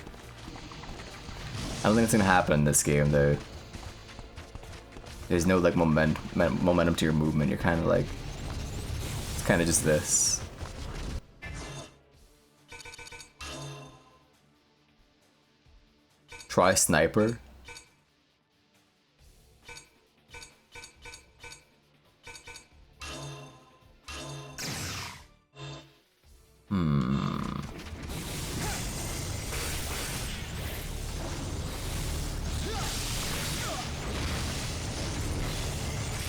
I don't think it's gonna happen in this game though. There's no like momentum to your movement. You're kind of like, it's kind of just this. Try sniper.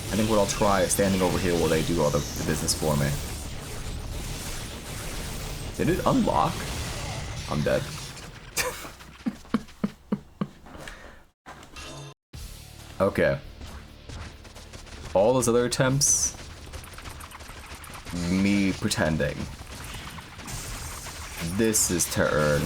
I think what I'll try is standing over here while they do all the business for me. Did it unlock? I'm dead. Okay. All those other attempts, me pretending. This is to earn.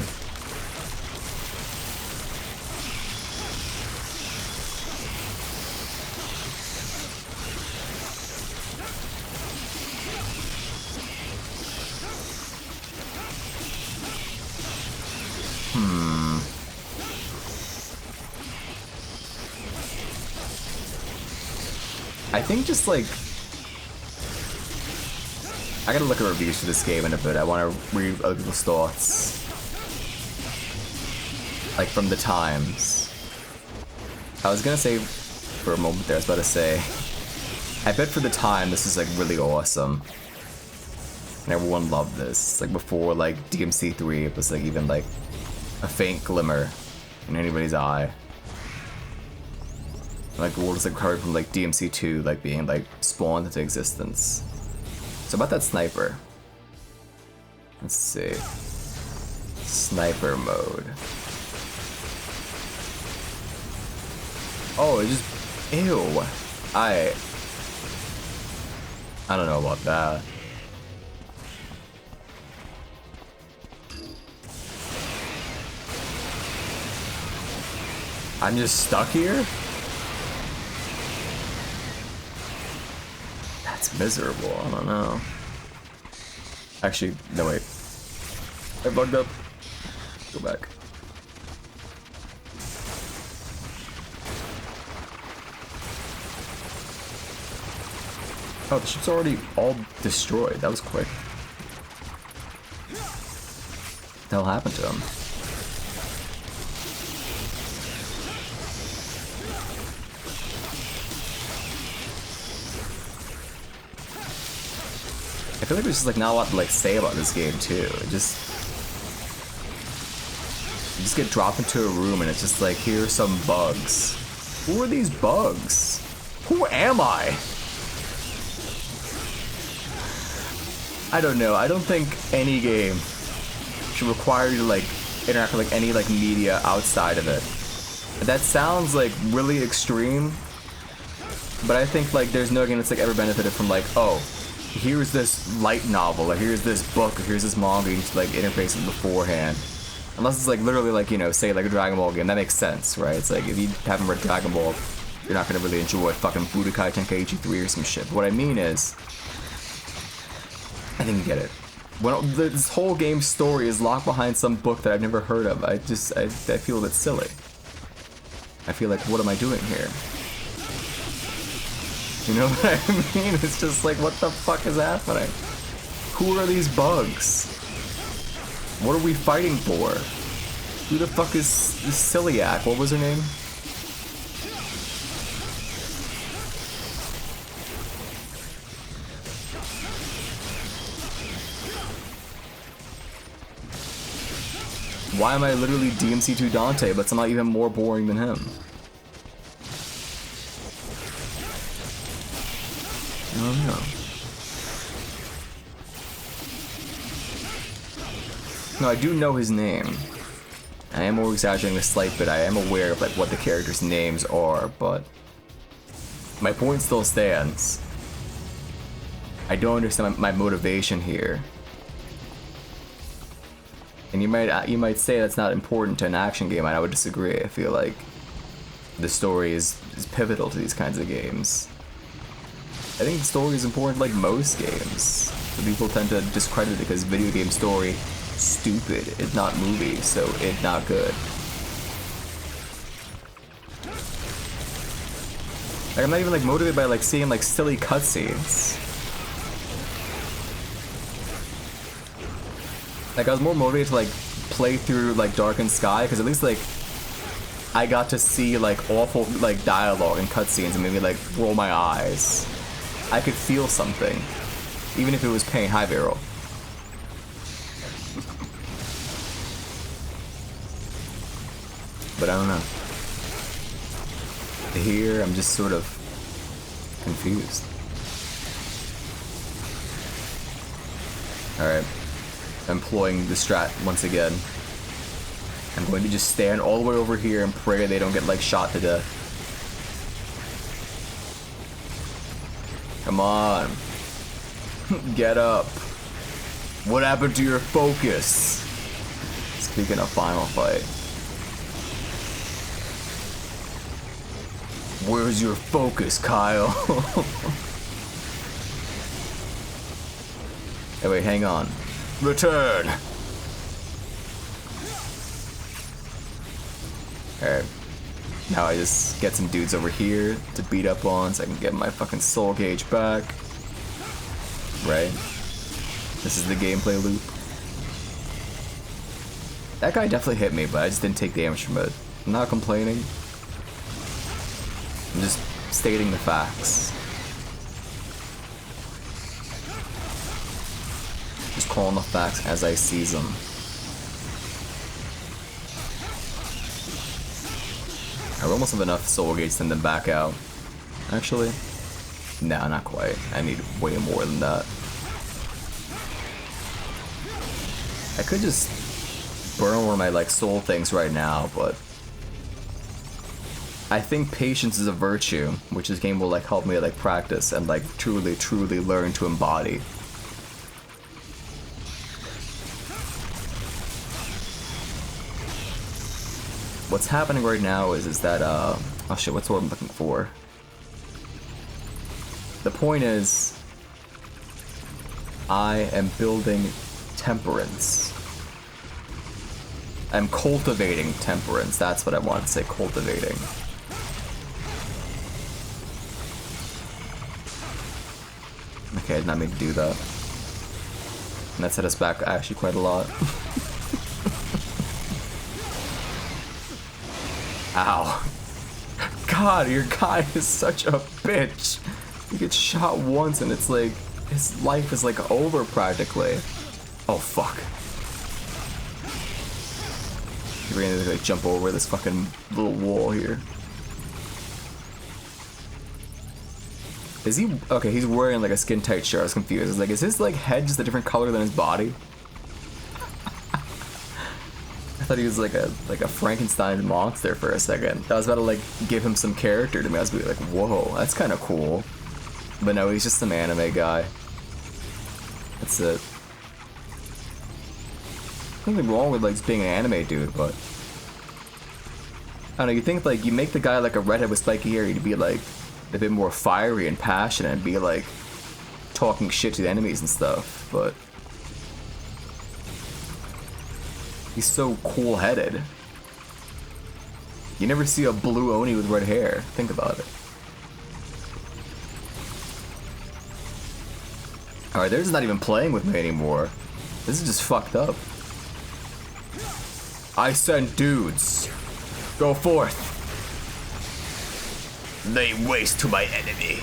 I think just like, I gotta look at reviews for this game in a bit. I want to read other people's thoughts, like from the times. I was gonna say for a moment there, I was about to say, I bet for the time this is like really awesome, and everyone loved this. Like before, like DMC3, it was like even like a faint glimmer in anybody's eye. Like the world is like recovered from like DMC2 like being like spawned into existence. So about that sniper. Let's see. Sniper mode. Oh, it just, ew. I don't know about that. I'm just stuck here? That's miserable, I don't know. Actually, no wait. I bugged up. Go back. Oh, the ship's already all destroyed. That was quick. What the hell happened to him? I feel like there's just like not a lot to like say about this game too. You just get dropped into a room and it's just like, here's some bugs. Who are these bugs? Who am I? I don't know. I don't think any game should require you to like interact with like any like media outside of it. That sounds like really extreme, but I think like there's no game that's like ever benefited from like, oh, here's this light novel, or here's this book, or here's this manga, you just like interface it beforehand. Unless it's like literally like, you know, say like a Dragon Ball game, that makes sense, right? It's like if you haven't read Dragon Ball, you're not gonna really enjoy fucking Budokai Tenkaichi 3 or some shit. But what I mean is, I think you get it. When this whole game's story is locked behind some book that I've never heard of, I feel a bit silly. I feel like, what am I doing here? You know what I mean? It's just like, what the fuck is happening? Who are these bugs? What are we fighting for? Who the fuck is Celiac? What was her name? Why am I literally DMC2 Dante, but somehow even more boring than him? I don't know. No, I do know his name. I am over exaggerating a slight bit. I am aware of like what the characters' names are, but my point still stands. I don't understand my motivation here. And you might say that's not important to an action game, and I would disagree. I feel like the story is pivotal to these kinds of games. I think the story is important like most games. But people tend to discredit it because video game story stupid. It's not movie, so it's not good. Like I'm not even like motivated by like seeing like silly cutscenes. Like I was more motivated to like play through like Darkened Sky because at least like I got to see like awful like dialogue and cutscenes and maybe like roll my eyes. I could feel something, even if it was pain. Hi, Vero. But I don't know. Here, I'm just sort of confused. Alright. Employing the strat once again. I'm going to just stand all the way over here and pray they don't get like shot to death. Come on. Get up. What happened to your focus? Speaking of final fight. Where's your focus, Kyle? Hey, wait, hang on. Return! Alright. Now I just get some dudes over here to beat up on so I can get my fucking soul gauge back. Right? This is the gameplay loop. That guy definitely hit me, but I just didn't take damage from it. I'm not complaining. I'm just stating the facts. Just calling the facts as I see them. I almost have enough soul gates to then back out. Actually, nah, not quite. I need way more than that. I could just burn one of my like soul things right now, but I think patience is a virtue, which this game will like help me like practice and like truly learn to embody. What's happening right now is that oh shit, what's what I'm looking for? The point is, I am building temperance. I'm cultivating temperance. That's what I want to say, cultivating. Okay, I did not mean to do that. And that set us back actually quite a lot. Ow. God, your guy is such a bitch. He gets shot once and it's like, his life is like over practically. Oh fuck. You're gonna like jump over this fucking little wall here. Is he, okay, he's wearing like a skin tight shirt. I was confused. It's like, is his like head just a different color than his body? I thought he was like a Frankenstein monster for a second. I was about to like give him some character to me. I was like, whoa, that's kind of cool. But no, he's just some anime guy. That's it. Nothing wrong with like being an anime dude, but I don't know. You think like you make the guy like a redhead with spiky hair, he'd be like a bit more fiery and passionate and be like talking shit to the enemies and stuff, but he's so cool-headed. You never see a blue Oni with red hair. Think about it. Alright, they're just not even playing with me anymore. This is just fucked up. I send dudes. Go forth. Lay waste to my enemy.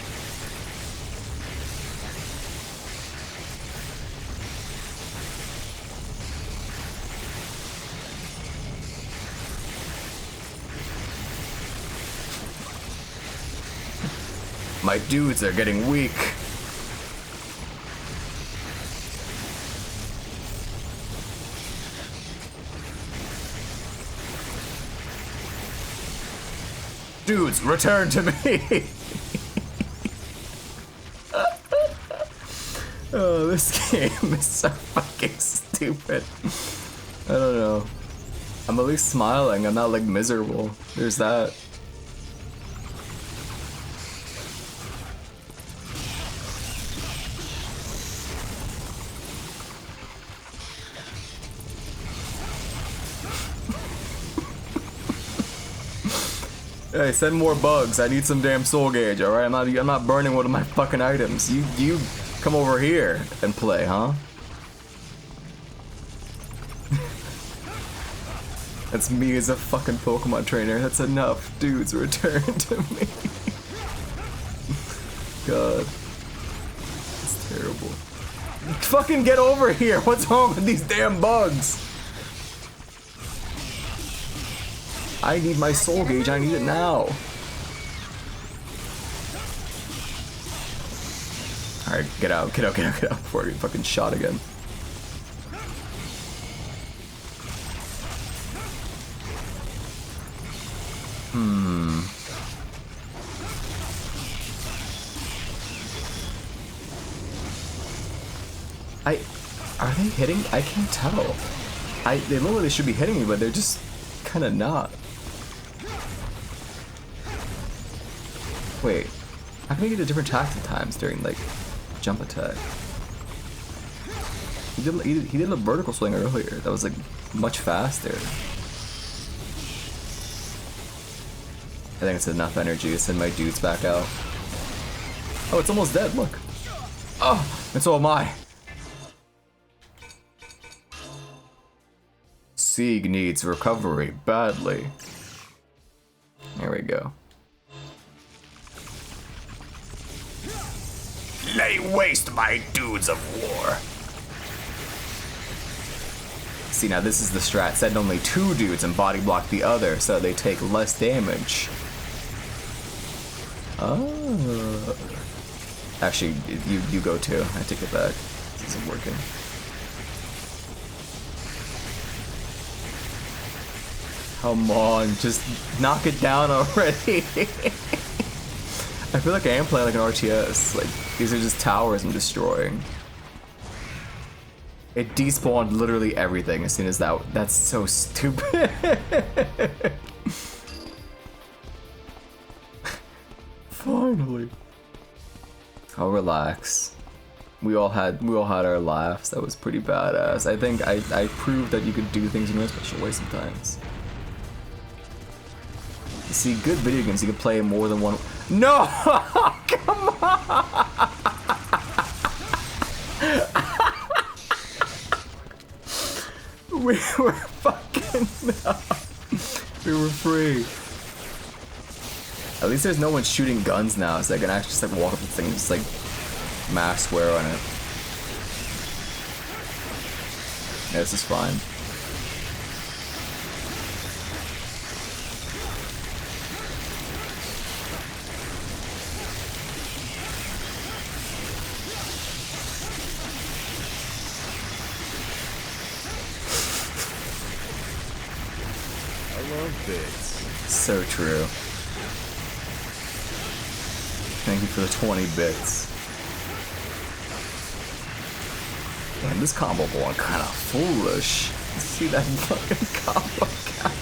My dudes are getting weak. Dudes, return to me! Oh, this game is so fucking stupid. I don't know. I'm at least smiling, I'm not like miserable. There's that. Hey, send more bugs. I need some damn soul gauge, alright? I'm not burning one of my fucking items. You come over here and play, huh? That's me as a fucking Pokemon trainer. That's enough. Dudes, return to me. God. It's terrible. Fucking get over here! What's wrong with these damn bugs? I need my soul gauge, I need it now. Alright, get out before I get fucking shot again. Are they hitting? I can't tell. They literally should be hitting me, but they're just kind of not. Wait, how can I get a different attack sometimes during like jump attack? He did a vertical swing earlier. That was like much faster. I think it's enough energy to send my dudes back out. Oh, it's almost dead. Look. Oh, and so am I. Sieg needs recovery badly. There we go. Lay waste my dudes of war. See, now this is the strat. Send only 2 dudes and body block the other so they take less damage. Oh. Actually, you go too. I take it back. This isn't working. Come on, just knock it down already. I feel like I am playing like an RTS. Like, these are just towers I'm destroying. It despawned literally everything as soon as that. That's so stupid. Finally. I'll relax. We all had our laughs. That was pretty badass. I think I proved that you could do things in a special way sometimes. You see, good video games you can play more than one. No! Come on! We were fucking no. We were free. At least there's no one shooting guns now, so I can actually just like walk up this thing and just like mash square on it. Yeah, this is fine. bits. So true. Thank you for the 20 bits. Damn, this combo going kind of foolish. See that fucking combo count?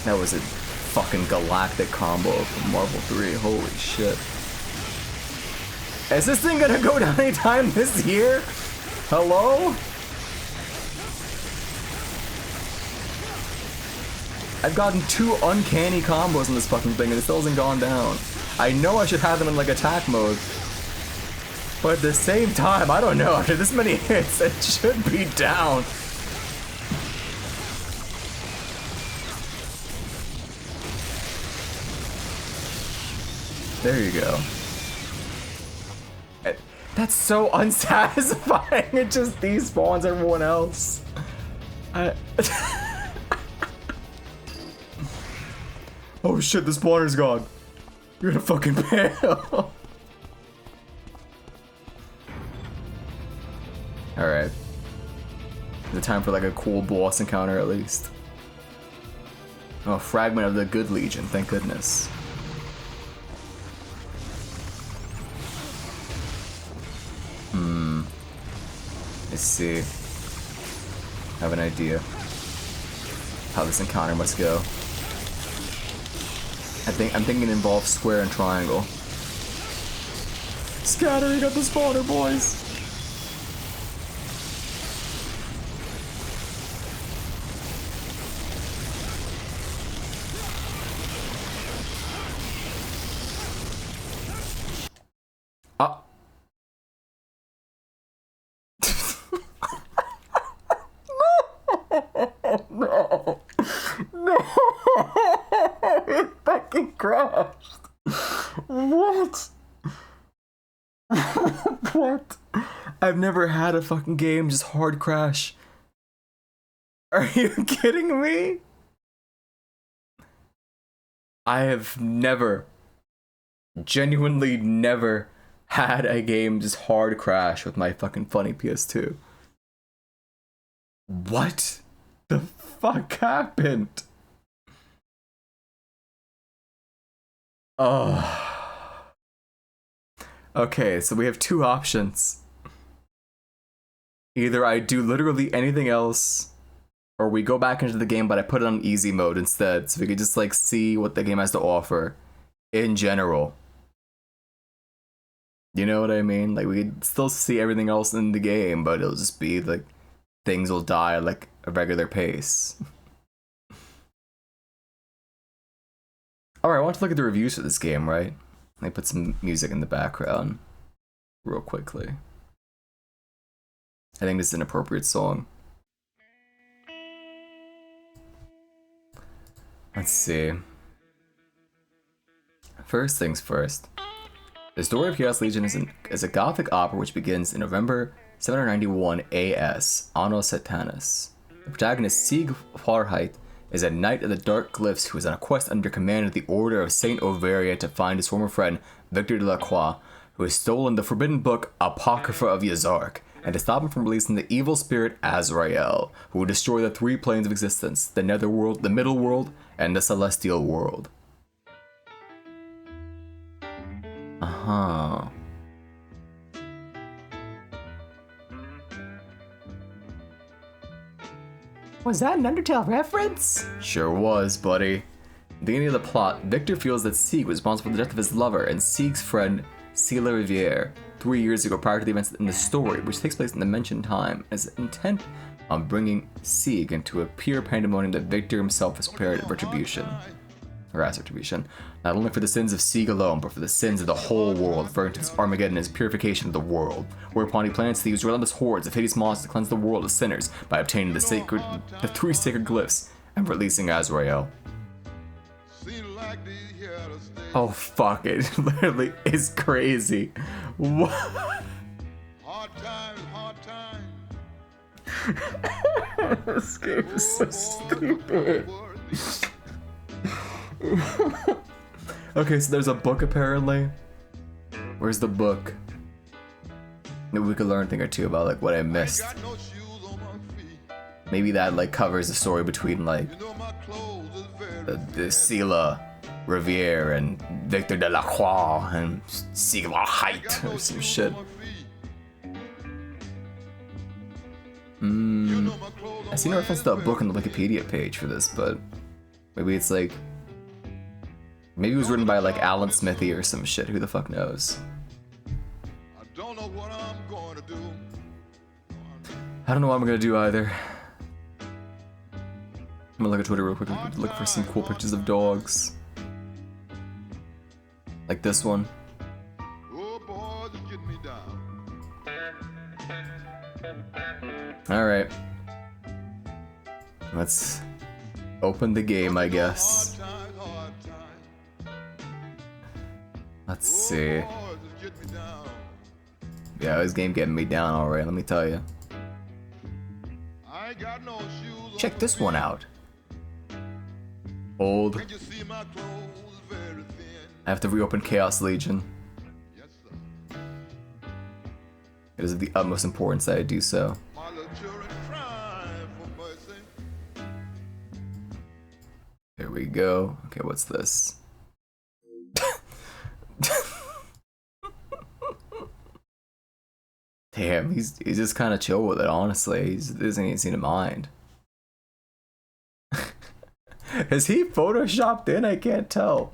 That was a fucking galactic combo from Marvel 3. Holy shit. Is this thing gonna go down anytime this year? Hello? I've gotten 2 uncanny combos in this fucking thing and it still hasn't gone down. I know I should have them in like attack mode. But at the same time, I don't know, after this many hits, it should be down. There you go. That's so unsatisfying. It just despawns everyone else. Oh shit, the spawner's gone. You're gonna fucking fail. Alright. The time for like a cool boss encounter at least. Oh, a fragment of the Good Legion, thank goodness. Let's see. I have an idea how this encounter must go. I'm thinking it involves square and triangle. Scattering at the spawner, boys. No. It fucking crashed. What? What? I've never had a fucking game just hard crash. Are you kidding me? I have never, genuinely never had a game just hard crash with my fucking funny PS2. What the fuck happened? Oh. Okay, so we have 2 options. Either I do literally anything else, or we go back into the game but I put it on easy mode instead, so we could just like see what the game has to offer in general. You know what I mean? Like we could still see everything else in the game, but it'll just be like things will die at like a regular pace. Alright, I want to look at the reviews for this game, right? Let me put some music in the background real quickly. I think this is an appropriate song. Let's see. First things first. The story of Chaos Legion is a gothic opera which begins in November 791 AS, Anno Satanas. The protagonist Sieg Farheit is a knight of the Dark Glyphs who is on a quest under command of the Order of Saint Overia to find his former friend Victor de la Croix, who has stolen the forbidden book Apocrypha of Yazark, and to stop him from releasing the evil spirit Azrael, who will destroy the 3 planes of existence, the netherworld, the middle world, and the celestial world. Uh-huh. Was that an Undertale reference? Sure was, buddy. At the beginning of the plot, Victor feels that Sieg was responsible for the death of his lover and Sieg's friend, Sela Riviere, 3 years ago prior to the events in the story, which takes place in the mentioned time, and is intent on bringing Sieg into a pure pandemonium that Victor himself has prepared as retribution. Not only for the sins of Sieg alone, but for the sins of the whole world, referring to this Armageddon as purification of the world, whereupon he plans to use relentless hordes of hideous monsters to cleanse the world of sinners by obtaining the 3 sacred glyphs and releasing Azrael. Oh fuck, it literally is crazy. What? Hard time. This game is so stupid. Okay, so there's a book apparently. Where's the book? Maybe we could learn a thing or two about like what I missed. Maybe that like covers the story between like You know my clothes is very the Sela Riviere and Victor de la Croix and Sigma Height or some shit. I seen a reference to a book on the Wikipedia page for this, but maybe it's like, maybe it was written by like Alan Smithy or some shit. Who the fuck knows? I don't know what I'm going to do. I don't know what I'm gonna do either. I'm gonna look at Twitter real quick and look for some cool pictures of dogs. Like this one. Oh, boys, it's getting me down. Alright. Let's open the game, I guess. Hard time. Let's see. Boys, it's getting me down. Yeah, this game getting me down alright, let me tell you. I ain't got no shoes. Check this one out. Old. Can't you see my clothes very thin? I have to reopen Chaos Legion. Yes, sir. It is of the utmost importance that I do so. My little children crying for mercy. Here we go. Okay, what's this? Damn, he's just kind of chill with it, honestly. He doesn't even seem to mind. Is he photoshopped in? I can't tell.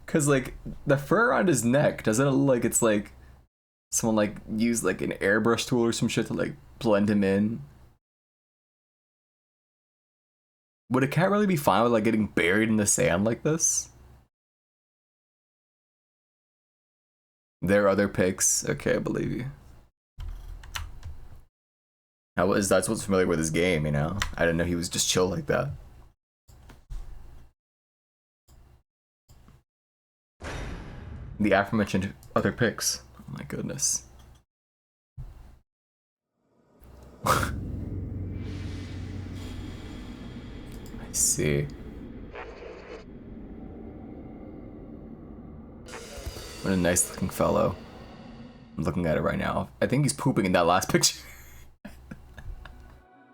Cause like the fur around his neck, doesn't it look like it's like someone like used like an airbrush tool or some shit to like blend him in? Would a cat really be fine with like getting buried in the sand like this? There are other pics. Okay, I believe you. That's what's familiar with his game, you know? I didn't know he was just chill like that. The aforementioned other pics. Oh my goodness. I see. What a nice looking fellow. I'm looking at it right now. I think he's pooping in that last picture.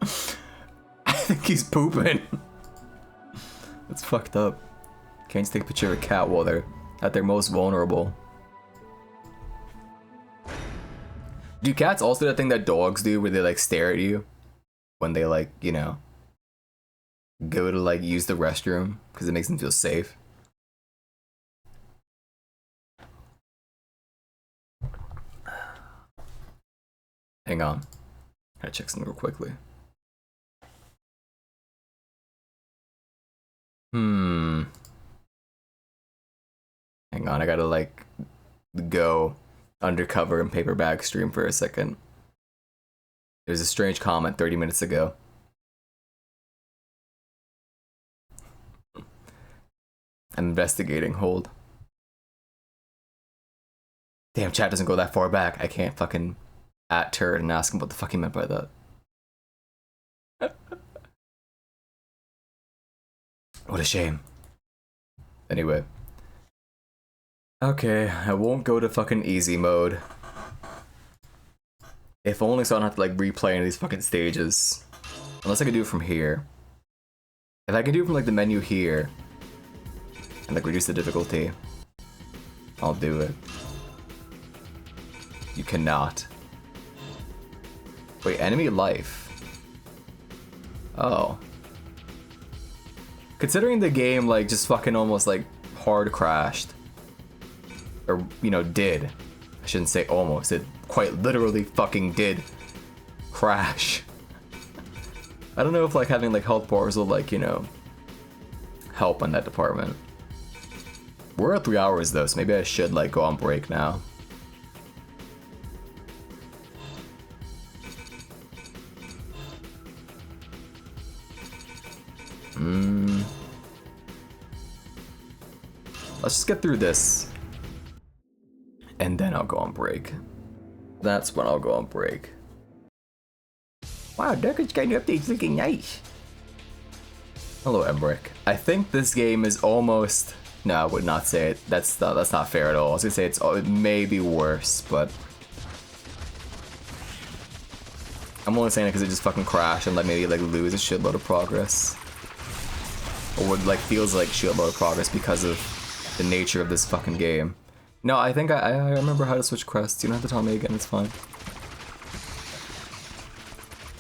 I think he's pooping. That's fucked up. Can't just take a picture of a cat while they're at their most vulnerable. Do cats also do that thing that dogs do where they like stare at you when they like, you know, go to like use the restroom because it makes them feel safe? Hang on. Gotta check something real quickly. Hang on, I gotta like go undercover and paper bag stream for a second. There's a strange comment 30 minutes ago. I'm investigating, hold. Damn, chat doesn't go that far back. I can't fucking at turd and ask him what the fuck he meant by that. What a shame. Anyway. Okay, I won't go to fucking easy mode. If only so I don't have to like replay any of these fucking stages. Unless I can do it from here. If I can do it from like the menu here and like reduce the difficulty, I'll do it. You cannot. Wait, enemy life. Oh. Considering the game like just fucking almost like hard crashed. Or, you know, did. I shouldn't say almost. It quite literally fucking did crash. I don't know if like having like health bars will like, you know, help in that department. We're at 3 hours though, so maybe I should like go on break now. Let's just get through this. And then I'll go on break. That's when I'll go on break. Wow, Deckard's kind of update's looking nice. Hello, Embrick. I think this game is almost... No, I would not say it. That's not fair at all. I was gonna say it may be worse, but... I'm only saying it because it just fucking crashed and like maybe like lose a shitload of progress. Or what like feels like shitload of progress because of the nature of this fucking game. No, I think I remember how to switch quests. You don't have to tell me again, it's fine.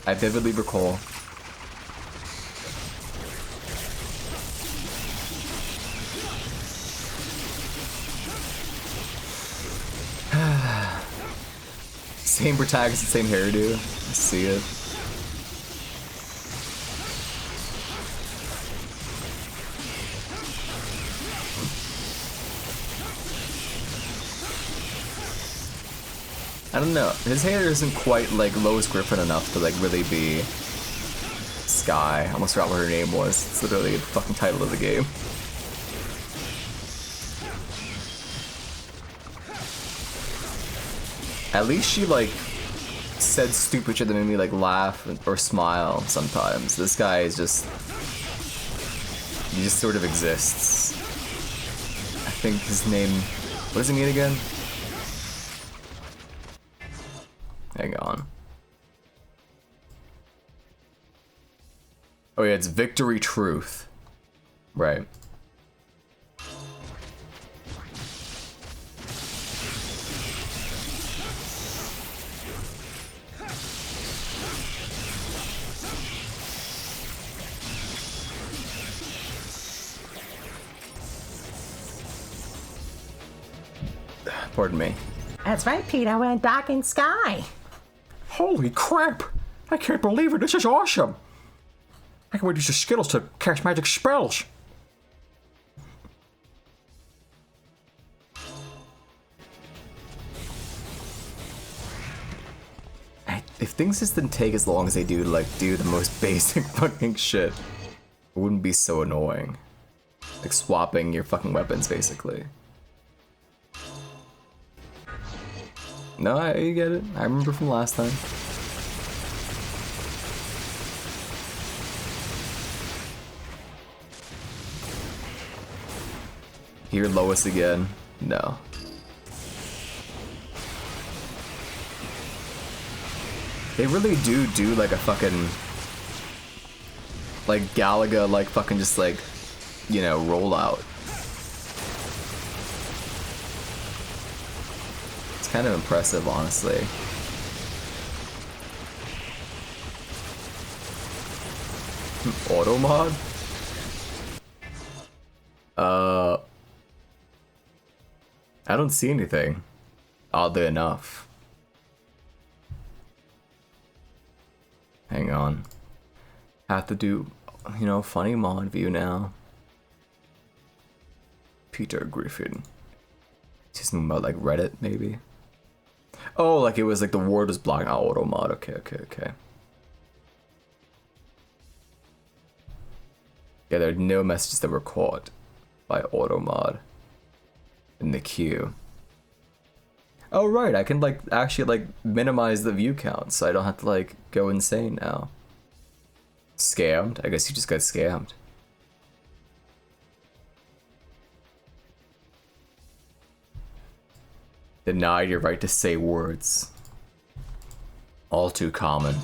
I vividly recall. Same protagonist, same hairdo. I see it. I don't know. His hair isn't quite like Lois Griffin enough to like really be Sky. I almost forgot what her name was. It's literally the fucking title of the game. At least she like said stupid shit that made me like laugh or smile sometimes. This guy is just, he just sort of exists. I think his name, what does he mean again? Hang on. Oh yeah, it's Victory Truth. Right. Pardon me. That's right, Peter. We're in Darkened Sky. Holy crap! I can't believe it. This is awesome. I can use the Skittles to cast magic spells. If things just didn't take as long as they do to like do the most basic fucking shit, it wouldn't be so annoying. Like swapping your fucking weapons, basically. No, I get it. I remember from last time. Hear Lois again? No. They really do like a fucking like Galaga like fucking just like, you know, rollout. It's kind of impressive, honestly. Auto mod? I don't see anything, oddly enough. Hang on. Have to do, you know, funny mod view now. Peter Griffin. Just something about like Reddit, maybe. Oh, like it was like the word was blocking. Oh, auto mod. Okay. Yeah, there are no messages that were caught by auto mod in the queue. Oh right, I can like actually like minimize the view count so I don't have to like go insane now. Scammed? I guess you just got scammed. Denied your right to say words. All too common.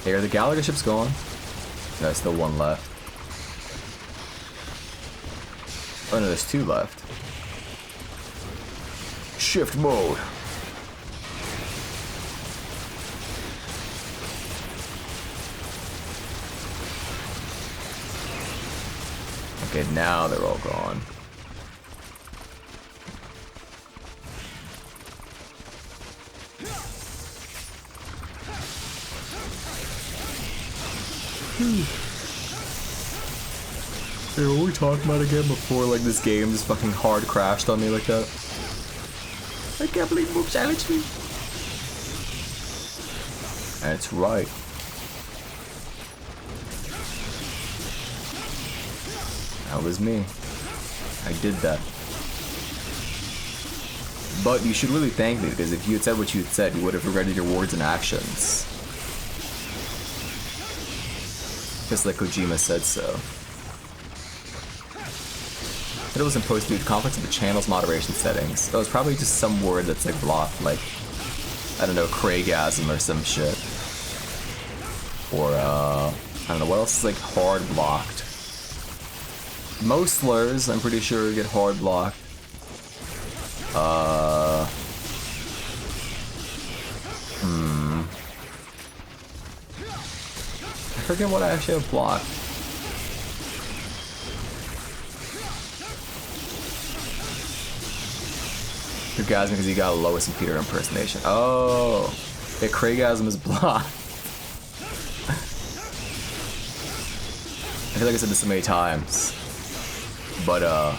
Hey, are the Galaga ships gone? No, there's still one left. Oh no, there's two left. Shift mode. Okay, now they're all gone. Hey, what were we talking about again before like this game just fucking hard crashed on me like that? I can't believe Mook challenged me. That's right. That was me. I did that. But you should really thank me, because if you had said what you had said, you would have regretted your words and actions. Just like Kojima said so. It wasn't posted due to conflicts with the channel's moderation settings. That was probably just some word that's like blocked, like I don't know, Craigasm or some shit. Or, I don't know, what else is like hard blocked? Most slurs, I'm pretty sure, get hard blocked. I forget what I actually have blocked. Craigasm because he got a Lois and Peter impersonation. Oh, yeah, Craigasm is blocked. I feel like I said this so many times, but I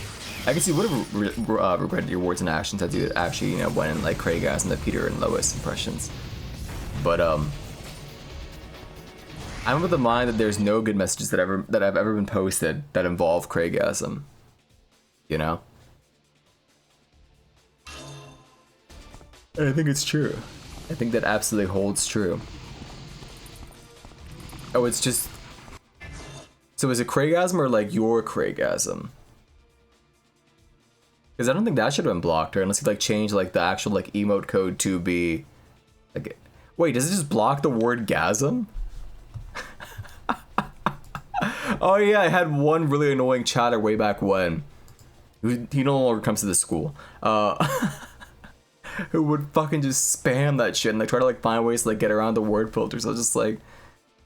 guess you would have regretted your words and actions had you actually, you know, went in like Craigasm, the Peter and Lois impressions. But I'm of the mind that there's no good messages that have ever been posted that involve Craigasm. You know? And I think it's true. I think that absolutely holds true. Oh, it's just... So is it Craigasm or like your Craigasm? Because I don't think that should have been blocked, or unless you like change like the actual like emote code to be like... Wait, does it just block the word gasm? Oh yeah, I had one really annoying chatter way back when. He no longer comes to the school. Who would fucking just spam that shit and like try to like find ways to like get around the word filters. I was just like,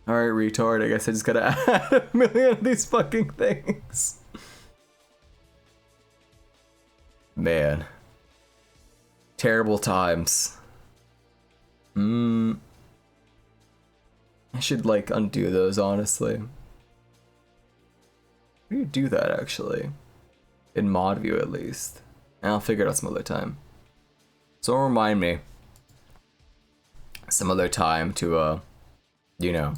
alright, retard, I guess I just gotta add a million of these fucking things. Man. Terrible times. I should like undo those, honestly. How do you do that actually? In mod view at least. And I'll figure it out some other time. So remind me some other time to you know,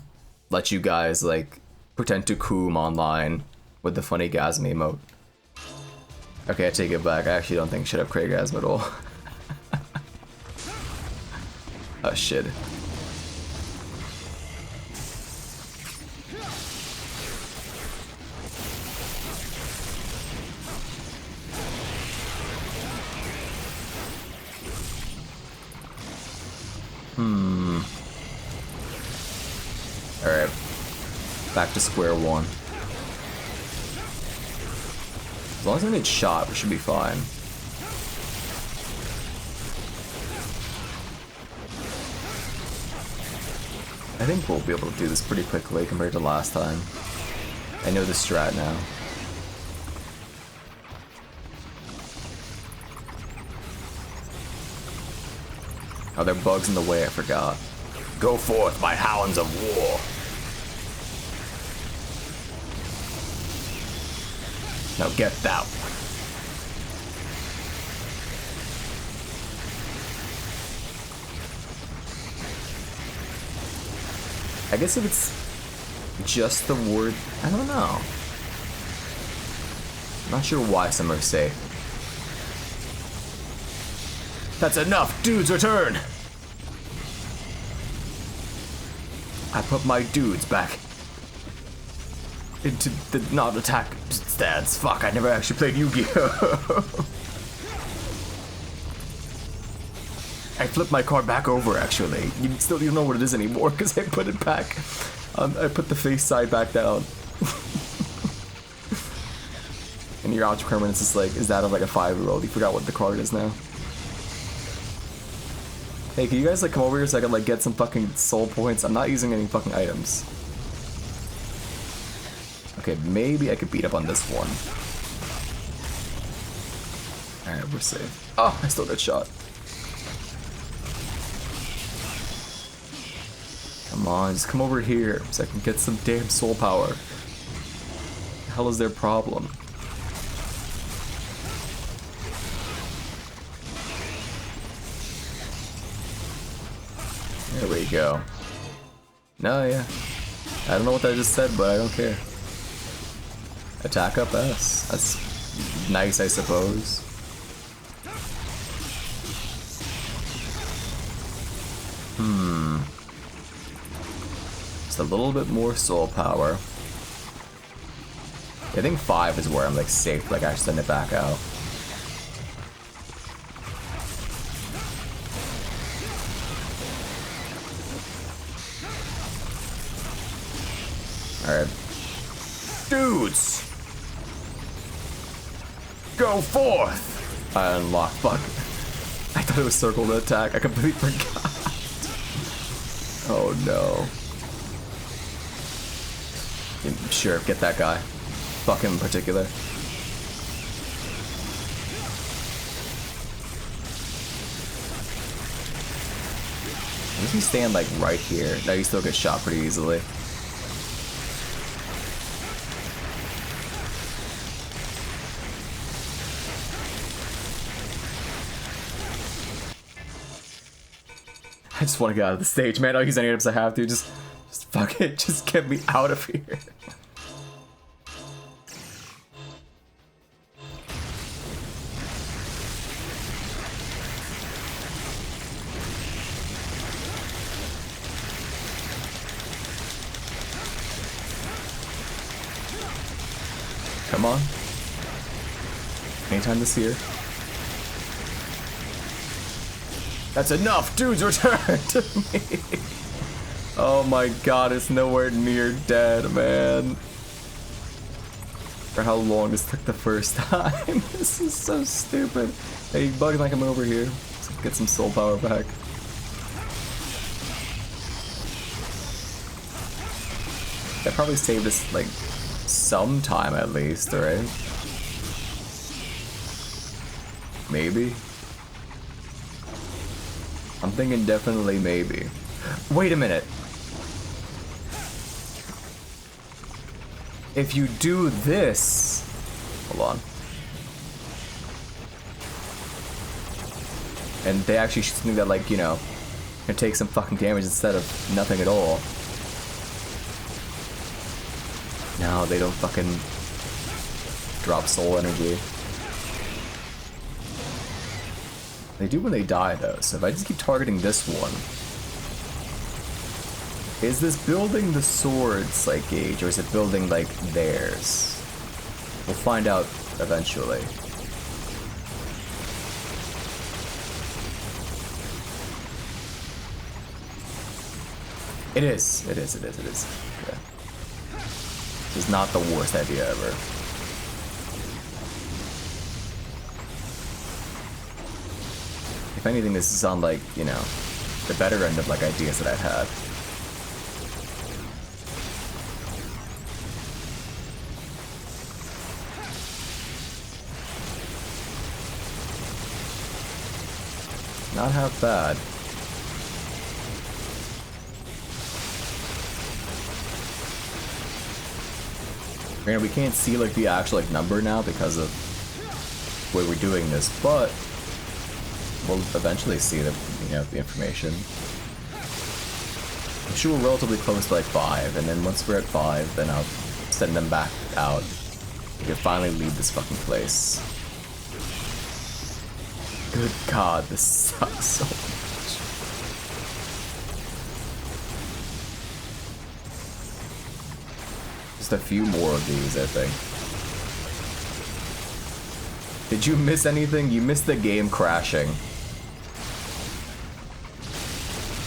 let you guys like pretend to coom online with the funny gasm emote. Okay, I take it back. I actually don't think I should have Craigasm at all. Oh shit. Alright. Back to square one. As long as I don't get shot, we should be fine. I think we'll be able to do this pretty quickly compared to last time. I know the strat now. Oh, there are bugs in the way, I forgot. Go forth, my hounds of war! Now get thou. I guess if it's just the word, I don't know. I'm not sure why some are safe. That's enough, dudes, return! I put my dudes back into the not attack stance. Fuck, I never actually played Yu-Gi-Oh! I flipped my card back over, actually. You don't know what it is anymore, because I put it back. I put the face side back down. And your object permanence is like, is that of like a 5-year-old? You forgot what the card is now. Hey, can you guys like come over here so I can like get some fucking soul points? I'm not using any fucking items. Okay, maybe I could beat up on this one. Alright, we're safe. Oh, I still got shot. Come on, just come over here so I can get some damn soul power. What the hell is their problem? There we go. No, yeah. I don't know what I just said, but I don't care. Attack up S. That's nice, I suppose. Just a little bit more soul power. I think 5 is where I'm like safe, like actually send it back out. Dudes! Go forth! I unlocked. Fuck. I thought it was circle to attack. I completely forgot. Oh no. Sure, get that guy. Fuck him in particular. Does he stand like right here? No, he still gets shot pretty easily. I just want to get out of the stage, man. I'll use any items I have to. Just fuck it. Just get me out of here. Come on. Anytime this year. That's enough! Dudes, return to me! Oh my god, it's nowhere near dead, man. For how long this took the first time. This is so stupid. Hey, Bug, like I'm over here. Let's get some soul power back. That probably saved us, like, some time at least, right? Maybe? I'm thinking definitely maybe. Wait a minute. If you do this... Hold on. And they actually shoot something that, like, you know, can take some fucking damage instead of nothing at all. No, they don't fucking drop soul energy. They do when they die, though, so if I just keep targeting this one... Is this building the swords, like, gauge, or is it building, like, theirs? We'll find out eventually. It is. It is. Okay. This is not the worst idea ever. If anything, this is on, like, you know, the better end of, like, ideas that I've had. Not half bad. Granted, we can't see, like, the actual, like, number now because of the way we're doing this, but we'll eventually see the, you know, the information. I'm sure we're relatively close to, like, 5, and then once we're at 5, then I'll send them back out. We can finally leave this fucking place. Good god, this sucks so much. Just a few more of these, I think. Did you miss anything? You missed the game crashing.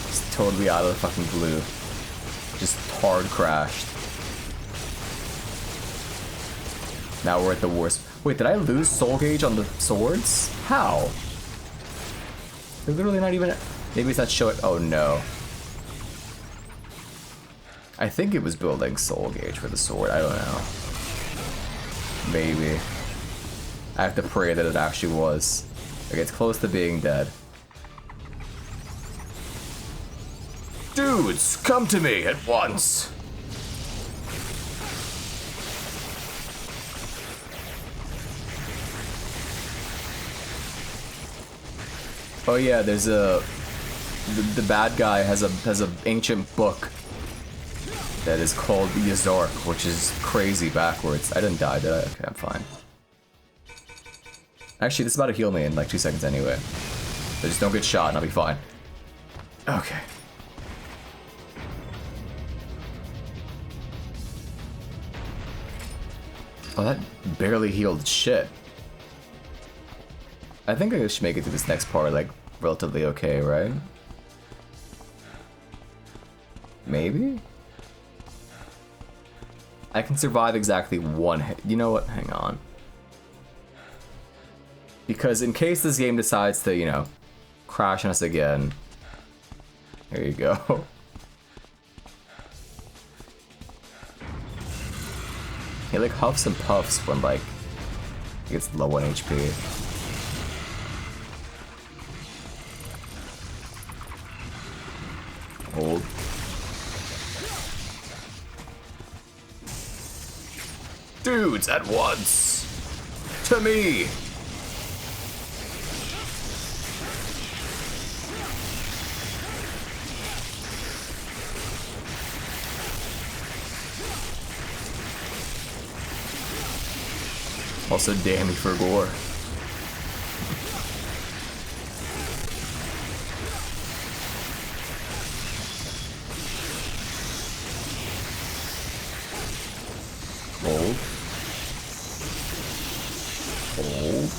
Just totally out of the fucking blue. Just hard crashed. Now we're at the worst. Wait, did I lose soul gauge on the swords? How? They're literally not even... Maybe it's not showing... Oh no. I think it was building soul gauge for the sword. I don't know. Maybe. I have to pray that it actually was. Like, it's close to being dead. Dudes, come to me at once! Oh yeah, there's a... The bad guy has a ancient book that is called Yazark, which is crazy backwards. I didn't die, did I? Okay, I'm fine. Actually, this is about to heal me in like 2 seconds anyway. So just don't get shot and I'll be fine. Okay. Oh, that barely healed shit. I think I should make it to this next part, like, relatively okay, right? Maybe? I can survive exactly one hit. You know what? Hang on. Because in case this game decides to, you know, crash on us again. There you go. He like huffs and puffs when like he gets low on HP. Hold. Dudes at once! To me! Also, damn me for gore. Hold. Hold.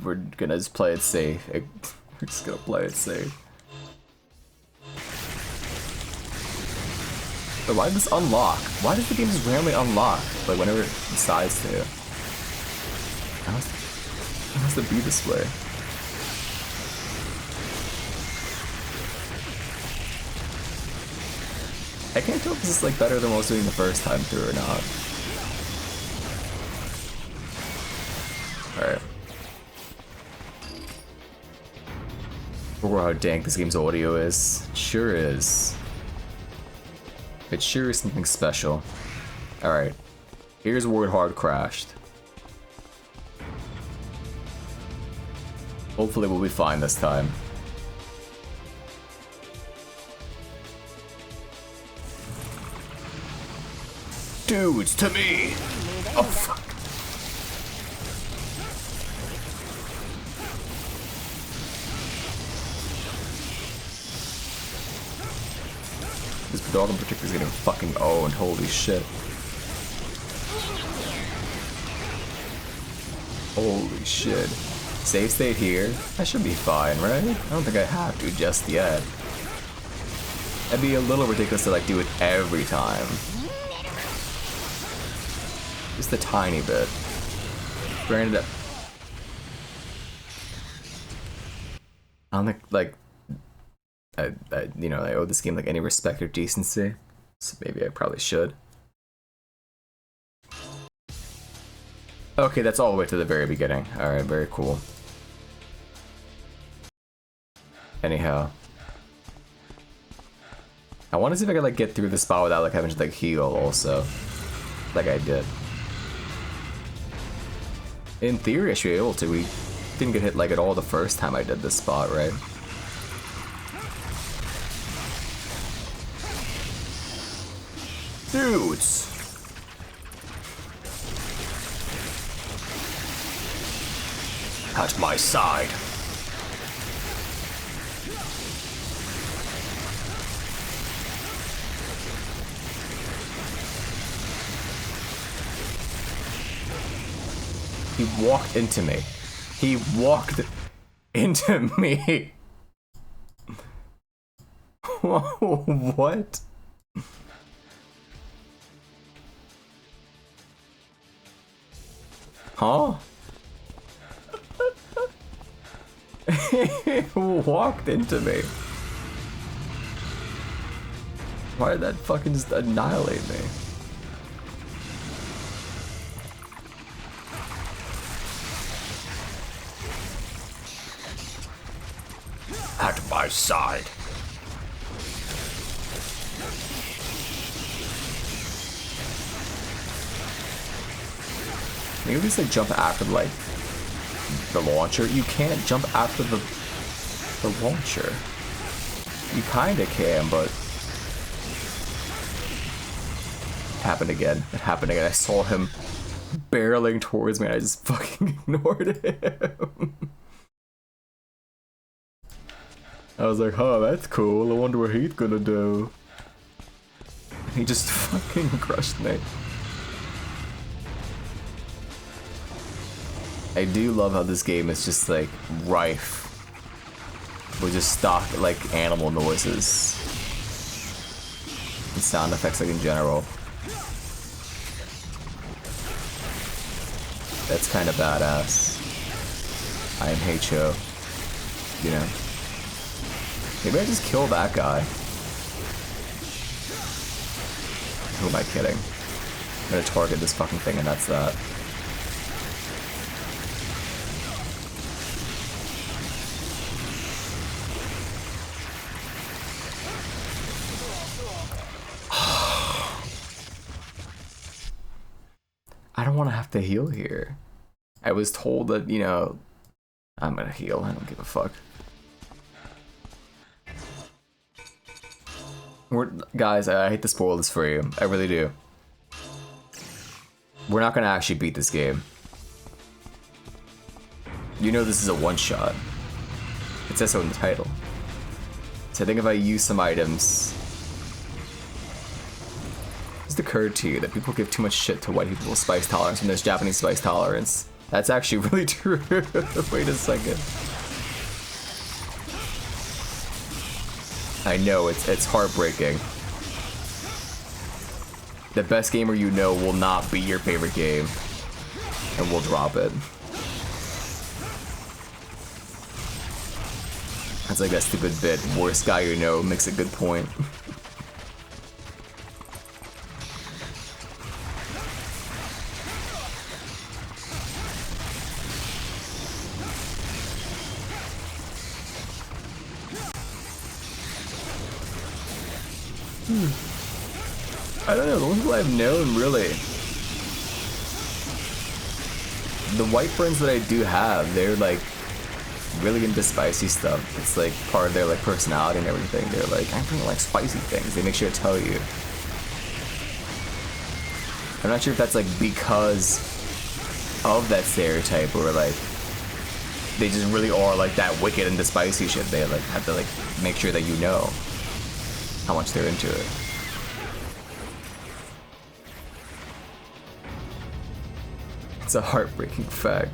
We're gonna just play it safe. We're just gonna play it safe. But why does this unlock? Why does the game just randomly unlock? Like whenever it decides to. How has to be this way? I can't tell if this is like better than what I was doing the first time through or not. Alright. How dank this game's audio is. It sure is. It sure is something special. Alright. Here's where it hard crashed. Hopefully we'll be fine this time. Dudes, to me! Oh fuck. This dog in particular is getting fucking owned, holy shit. Holy shit. Save state here? I should be fine, right? I don't think I have to just yet. It'd be a little ridiculous to like do it every time. Just a tiny bit. Granted, I don't think like I you know, I owe this game like any respect or decency, so maybe I probably should. Okay, that's all the way to the very beginning. Alright, very cool. Anyhow. I want to see if I can like get through the spot without like having to like heal also. Like I did. In theory I should be able to. We didn't get hit like at all the first time I did this spot, right? Dudes! At my side. He walked into me. He walked into me. What? Huh? He walked into me. Why did that fucking just annihilate me? At my side. Maybe just like jump after like the launcher. You can't jump after the launcher. You kinda can, but it happened again. It happened again. I saw him barreling towards me and I just fucking ignored him. I was like, huh, that's cool. I wonder what he's gonna do. He just fucking crushed me. I do love how this game is just like rife with just stock like animal noises and sound effects like in general. That's kind of badass. I am Heicho, you know. Maybe I just kill that guy. Who am I kidding? I'm gonna target this fucking thing and that's that. I don't want to have to heal here. I was told that, you know, I'm gonna heal. I don't give a fuck. Guys, I hate to spoil this for you. I really do. We're not gonna actually beat this game. You know this is a one-shot. It says so in the title. So I think if I use some items... It's occurred to you that people give too much shit to white people's spice tolerance when there's Japanese spice tolerance. That's actually really true. Wait a second. I know, it's heartbreaking. The best gamer you know will not be your favorite game. And we'll drop it. That's like that stupid bit. Worst guy you know makes a good point. I don't know, the only people I've known, really. The white friends that I do have, they're like really into spicy stuff. It's like part of their like personality and everything. They're like, I don't like spicy things. They make sure to tell you. I'm not sure if that's like because of that stereotype or like they just really are like that wicked into spicy shit. They like have to like make sure that you know how much they're into it. It's a heartbreaking fact.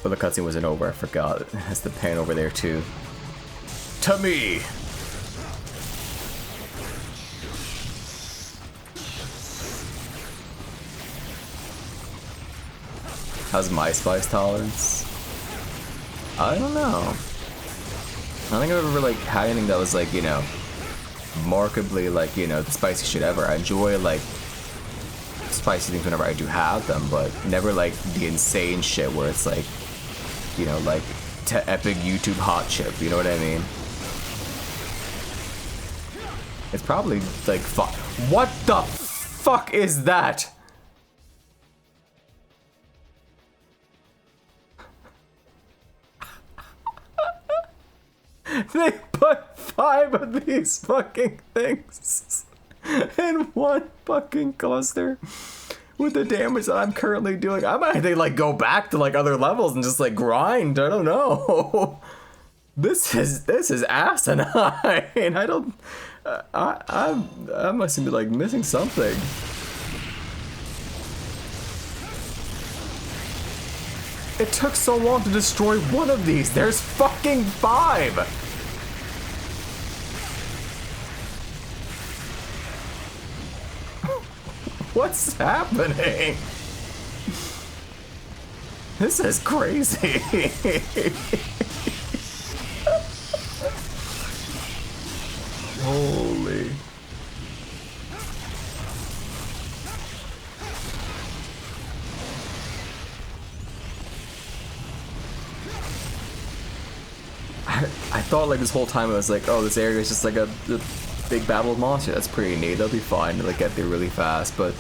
But the cutscene wasn't over, I forgot. It has the pen over there too. To me! How's my spice tolerance? I don't know. I don't think I've ever like had anything that was like, you know, remarkably like, you know, the spicy shit ever. I enjoy like spicy things whenever I do have them, but never like the insane shit where it's like, you know, like to epic YouTube hot chip, you know what I mean? It's probably like what the fuck is that? They put 5 of these fucking things in one fucking cluster with the damage that I'm currently doing. I might like go back to like other levels and just like grind. I don't know. This is asinine. I don't. I must be like missing something. It took so long to destroy one of these. There's fucking 5. What's happening? This is crazy. Holy. I thought like this whole time I was like, oh, this area is just like a big battle of monsters. That's pretty neat. They'll be fine to like get there really fast. But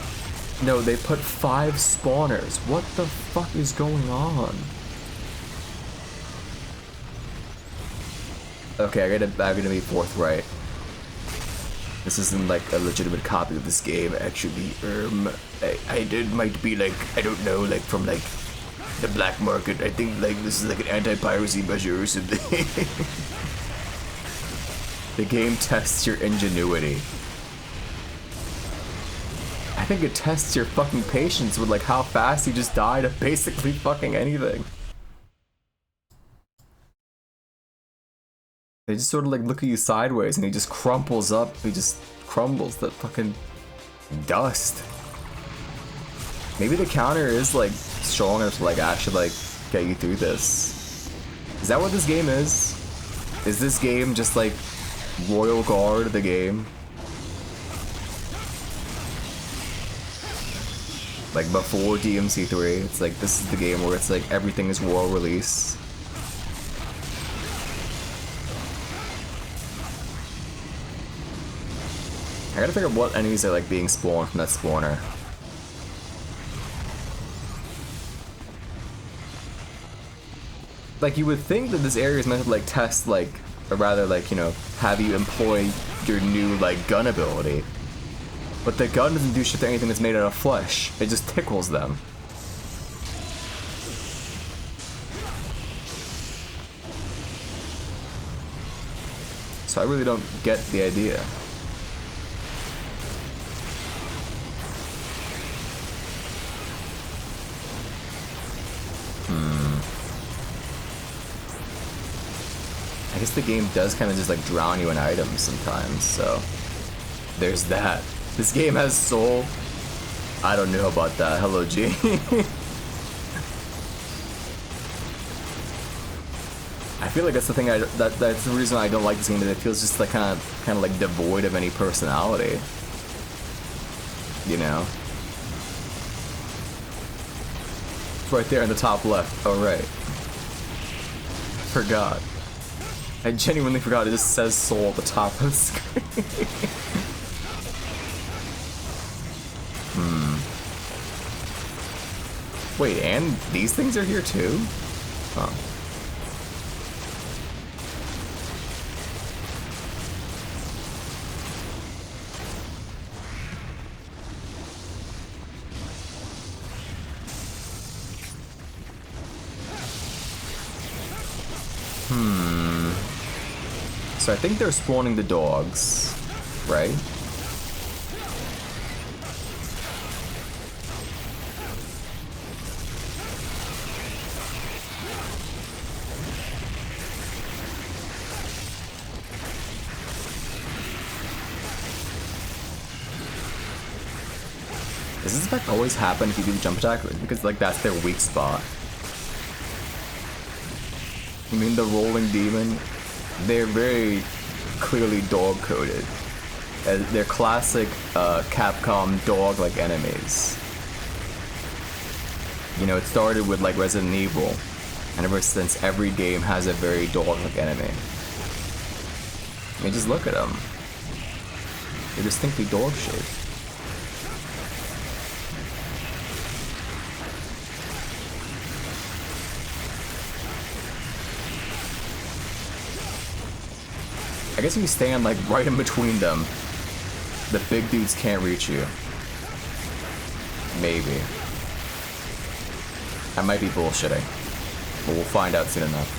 no, they put 5 spawners. What the fuck is going on? Okay, I gotta be forthright. This isn't like a legitimate copy of this game. Actually, might be like, I don't know, like from like the black market. I think like this is like an anti-piracy measure or something. The game tests your ingenuity. I think it tests your fucking patience with like how fast you just died of basically fucking anything. They just sort of like look at you sideways and he just crumples up. He just crumbles to fucking dust. Maybe the counter is like strong enough to like actually like get you through this. Is that what this game is? Is this game just like Royal Guard the game? Like before DMC3, it's like this is the game where it's like everything is world release. I gotta figure out what enemies are like being spawned from that spawner. Like you would think that this area is meant to like test like, or rather like, you know, have you employ your new like gun ability. But the gun doesn't do shit to anything that's made out of flesh. It just tickles them. So I really don't get the idea. I guess the game does kind of just like drown you in items sometimes, so there's that. This game has soul. I don't know about that. Hello, G. I feel like that's the thing. That's the reason I don't like this game. That it feels just like kind of like devoid of any personality. You know. It's right there in the top left. Oh right. Forgot. I genuinely forgot. It just says soul at the top of the screen. Wait, and these things are here too? Huh. So I think they're spawning the dogs, right? Does this effect always happen if you do the jump attack? Because like that's their weak spot. You mean the rolling demon? They're very clearly dog-coded. They're classic Capcom dog-like enemies. You know, it started with like Resident Evil, and ever since every game has a very dog-like enemy. I mean, just look at them. They're distinctly dog-shaped. I guess if you stand like right in between them, the big dudes can't reach you. Maybe. I might be bullshitting, but we'll find out soon enough.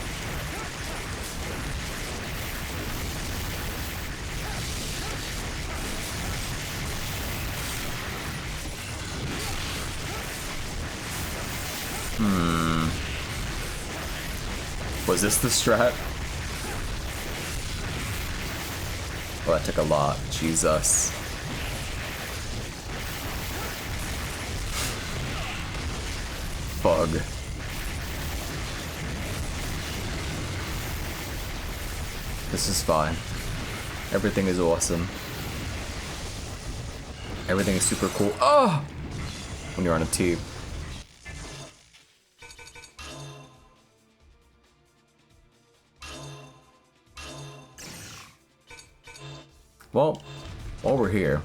Was this the strat? Oh, that took a lot. Jesus. Fug. This is fine. Everything is awesome. Everything is super cool. Oh! When you're on a tee. Well, while we're here,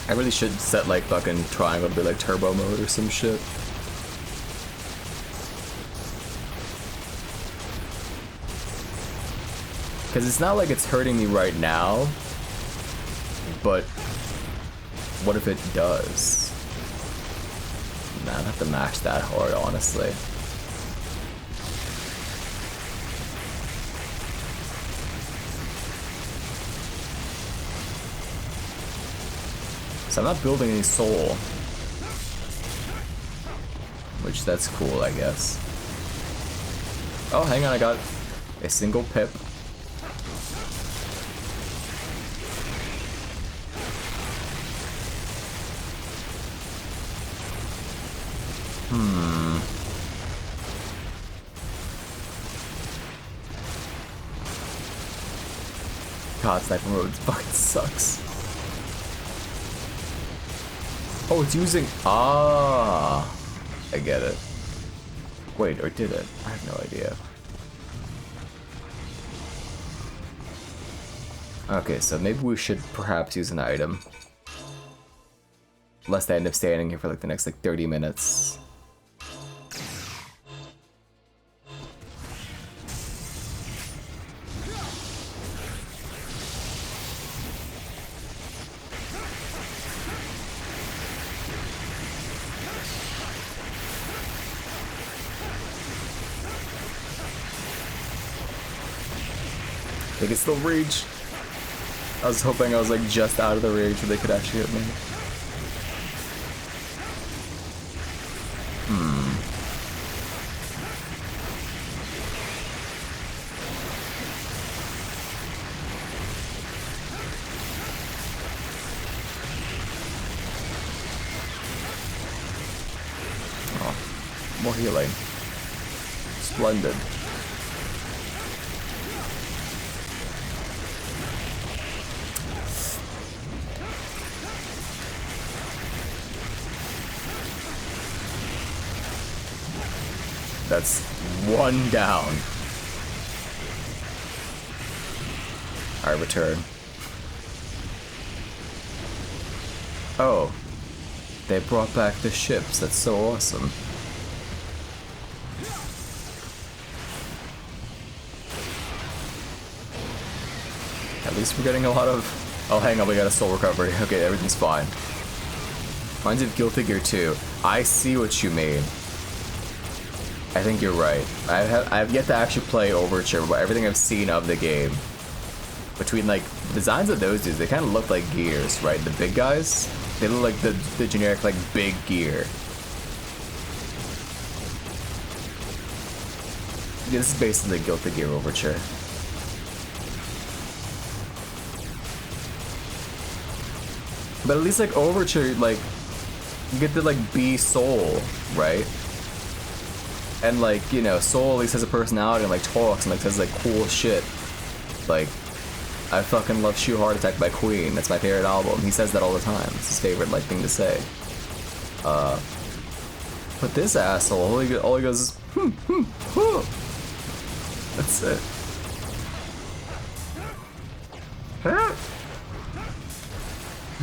I really should set like fucking triangle to be like turbo mode or some shit. Because it's not like it's hurting me right now, but what if it does? Nah, I don't have to max that hard, honestly. So I'm not building any soul. Which, that's cool, I guess. Oh, hang on, I got a single pip. God, sniper mode fucking sucks. Oh, it's using... Ah, I get it. Wait, or did it? I have no idea. Okay, so maybe we should perhaps use an item. Lest I end up standing here for like the next like 30 minutes. They can still reach. I was hoping I was like just out of the range where they could actually hit me. Oh, more healing. Splendid. That's one down. Alright, return. Oh. They brought back the ships. That's so awesome. At least we're getting a lot of... Oh, hang on, we got a soul recovery. Okay, everything's fine. Reminds me of Guilty Gear 2. I see what you mean. I think you're right. I have yet to actually play Overture, but everything I've seen of the game, between like the designs of those dudes, they kind of look like gears, right? The big guys, they look like the generic like big gear. Yeah, this is based on the Guilty Gear Overture. But at least like Overture, like you get to like be Soul, right? And like, you know, Soul at least has a personality and like talks and like says like cool shit. Like, I fucking love Shoe Heart Attack by Queen. That's my favorite album. He says that all the time. It's his favorite like thing to say. But this asshole, all he goes is That's it.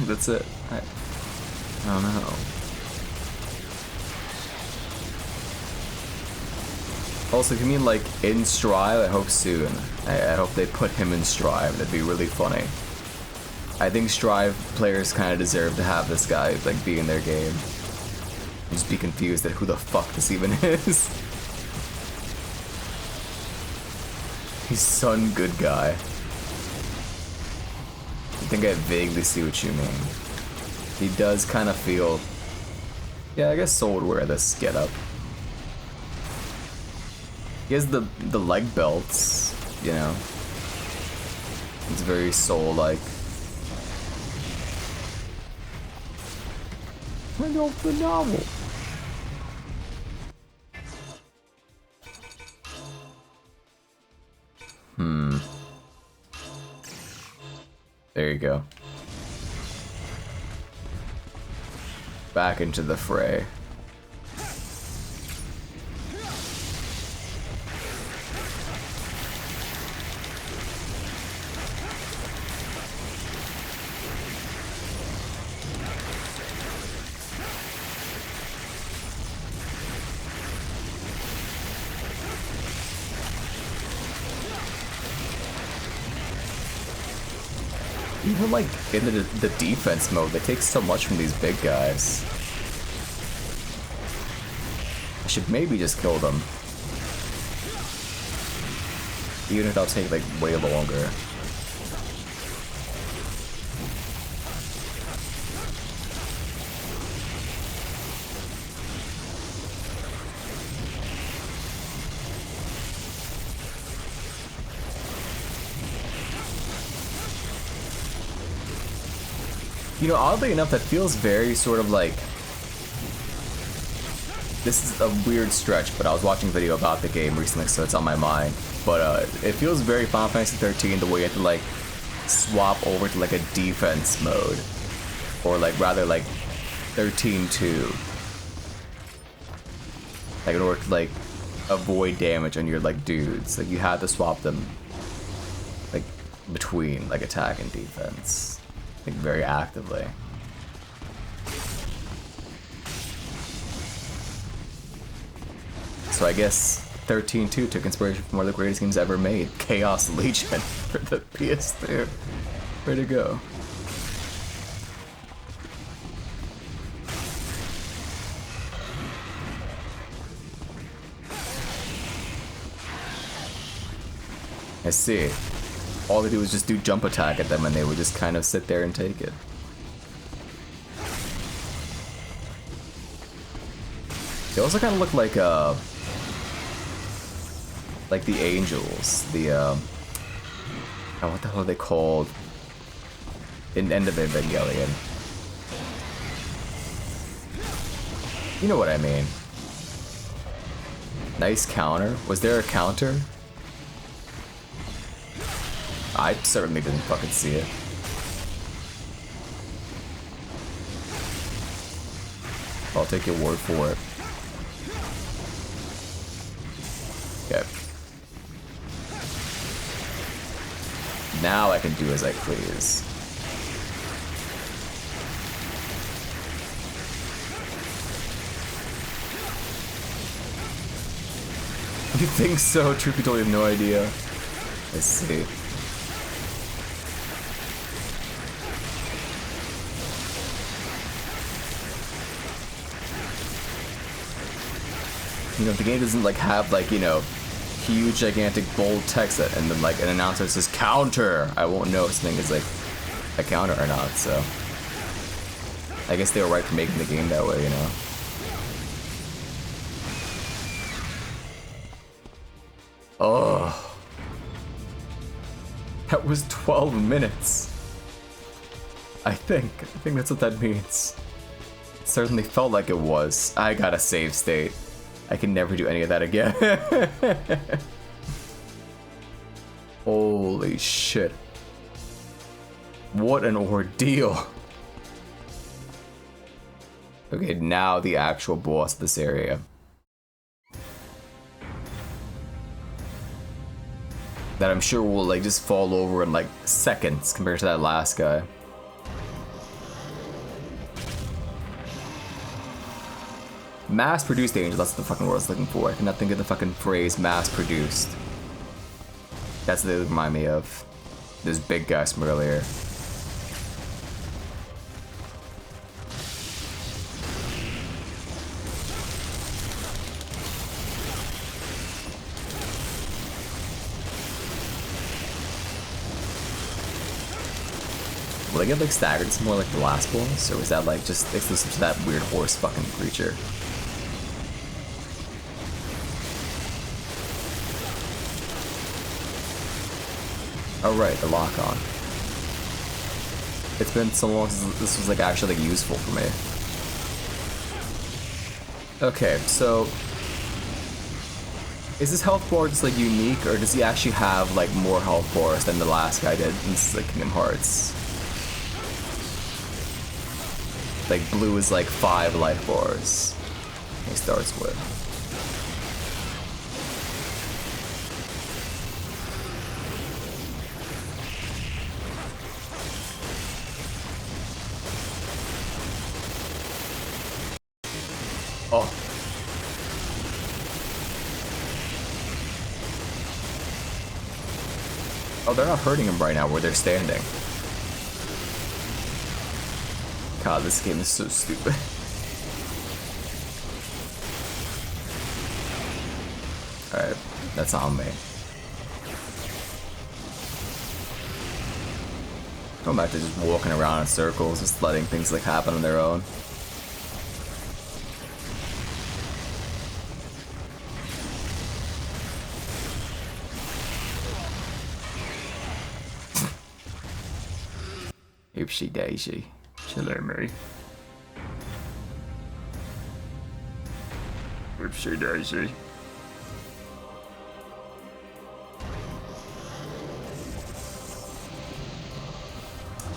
That's it. I don't know. Also, if you mean like in Strive, I hope soon. I hope they put him in Strive. That'd be really funny. I think Strive players kind of deserve to have this guy like be in their game. Just be confused at who the fuck this even is. He's Sun Good Guy. I think I vaguely see what you mean. He does kind of feel... Yeah, I guess Soul would wear this getup. He has the leg belts, you know. It's very Soul-like. Bring off the novel. There you go. Back into the fray. Even like in the defense mode, they take so much from these big guys. I should maybe just kill them. Even if that'll take like way longer. You know, oddly enough, that feels very sort of like... This is a weird stretch, but I was watching a video about the game recently, so it's on my mind. But it feels very Final Fantasy 13 the way you have to like swap over to like a defense mode. Or like rather like 13-2. Like in order to like avoid damage on your like dudes. Like you have to swap them like between like attack and defense. Like very actively. So I guess 13-2 took inspiration from one of the greatest games ever made, Chaos Legion for the PS2. Way to go. I see. All they do is just do jump attack at them and they would just kind of sit there and take it. They also kind of look like the angels, the oh, what the hell are they called? In End of Evangelion. You know what I mean. Nice counter. Was there a counter? I certainly didn't fucking see it. I'll take your word for it. Okay. Now I can do as I please. You think so? Truth be told, you have no idea. Let's see. You know, if the game doesn't like have like, you know, huge gigantic bold text and then like an announcer says counter, I won't know if something is like a counter or not, so I guess they were right for making the game that way, you know. Oh, that was 12 minutes. I think that's what that means. It certainly felt like it was. I got a save state. I can never do any of that again. Holy shit. What an ordeal. Okay, now the actual boss of this area. That I'm sure will like just fall over in like seconds compared to that last guy. Mass-produced angel, that's the fucking word I was looking for. I cannot think of the fucking phrase mass-produced. That's what they remind me of. Those big guys from earlier. Will they get like staggered? It's more like the last boss, or is that like just exclusive to that weird horse fucking creature? Oh right, the lock-on. It's been so long since this was like actually like useful for me. Okay, so is this health bar just like unique, or does he actually have like more health bars than the last guy did in like Kingdom Hearts? Like blue is like 5 life bars. He starts with. Oh. Oh, they're not hurting him right now where they're standing. God, this game is so stupid. Alright, that's on me. Going back to just walking around in circles, just letting things like happen on their own. Oopsie daisy. Chiller me. Oopsie daisy.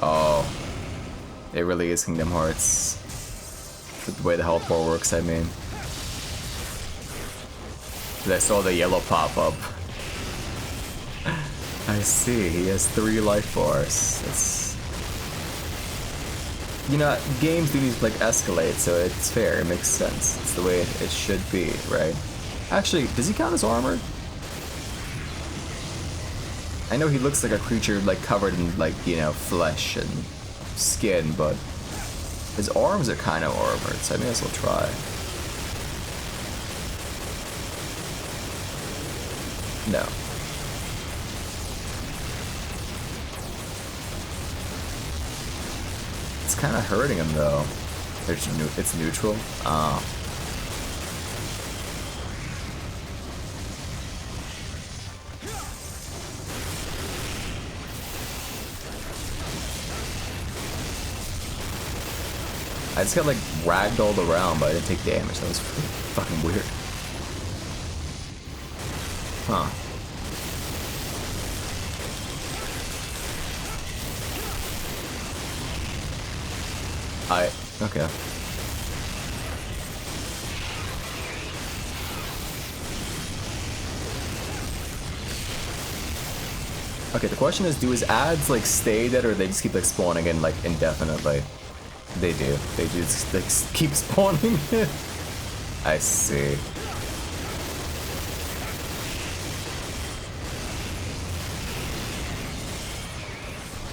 Oh. It really is Kingdom Hearts. The way the health bar works, I mean. 'Cause I saw the yellow pop up. I see, he has 3 life bars. That's... You know, games do need to like escalate, so it's fair, it makes sense. It's the way it should be, right? Actually, does he count as armored? I know he looks like a creature like covered in like, you know, flesh and skin, but his arms are kind of armored, so I may as well try. No. It's kind of hurting him though. It's neutral. Oh. I just got like ragdolled around, but I didn't take damage. That was fucking weird. Huh. Okay. Okay, the question is, do his ads like stay dead or they just keep like spawning in like indefinitely? They do. They just like keep spawning. I see.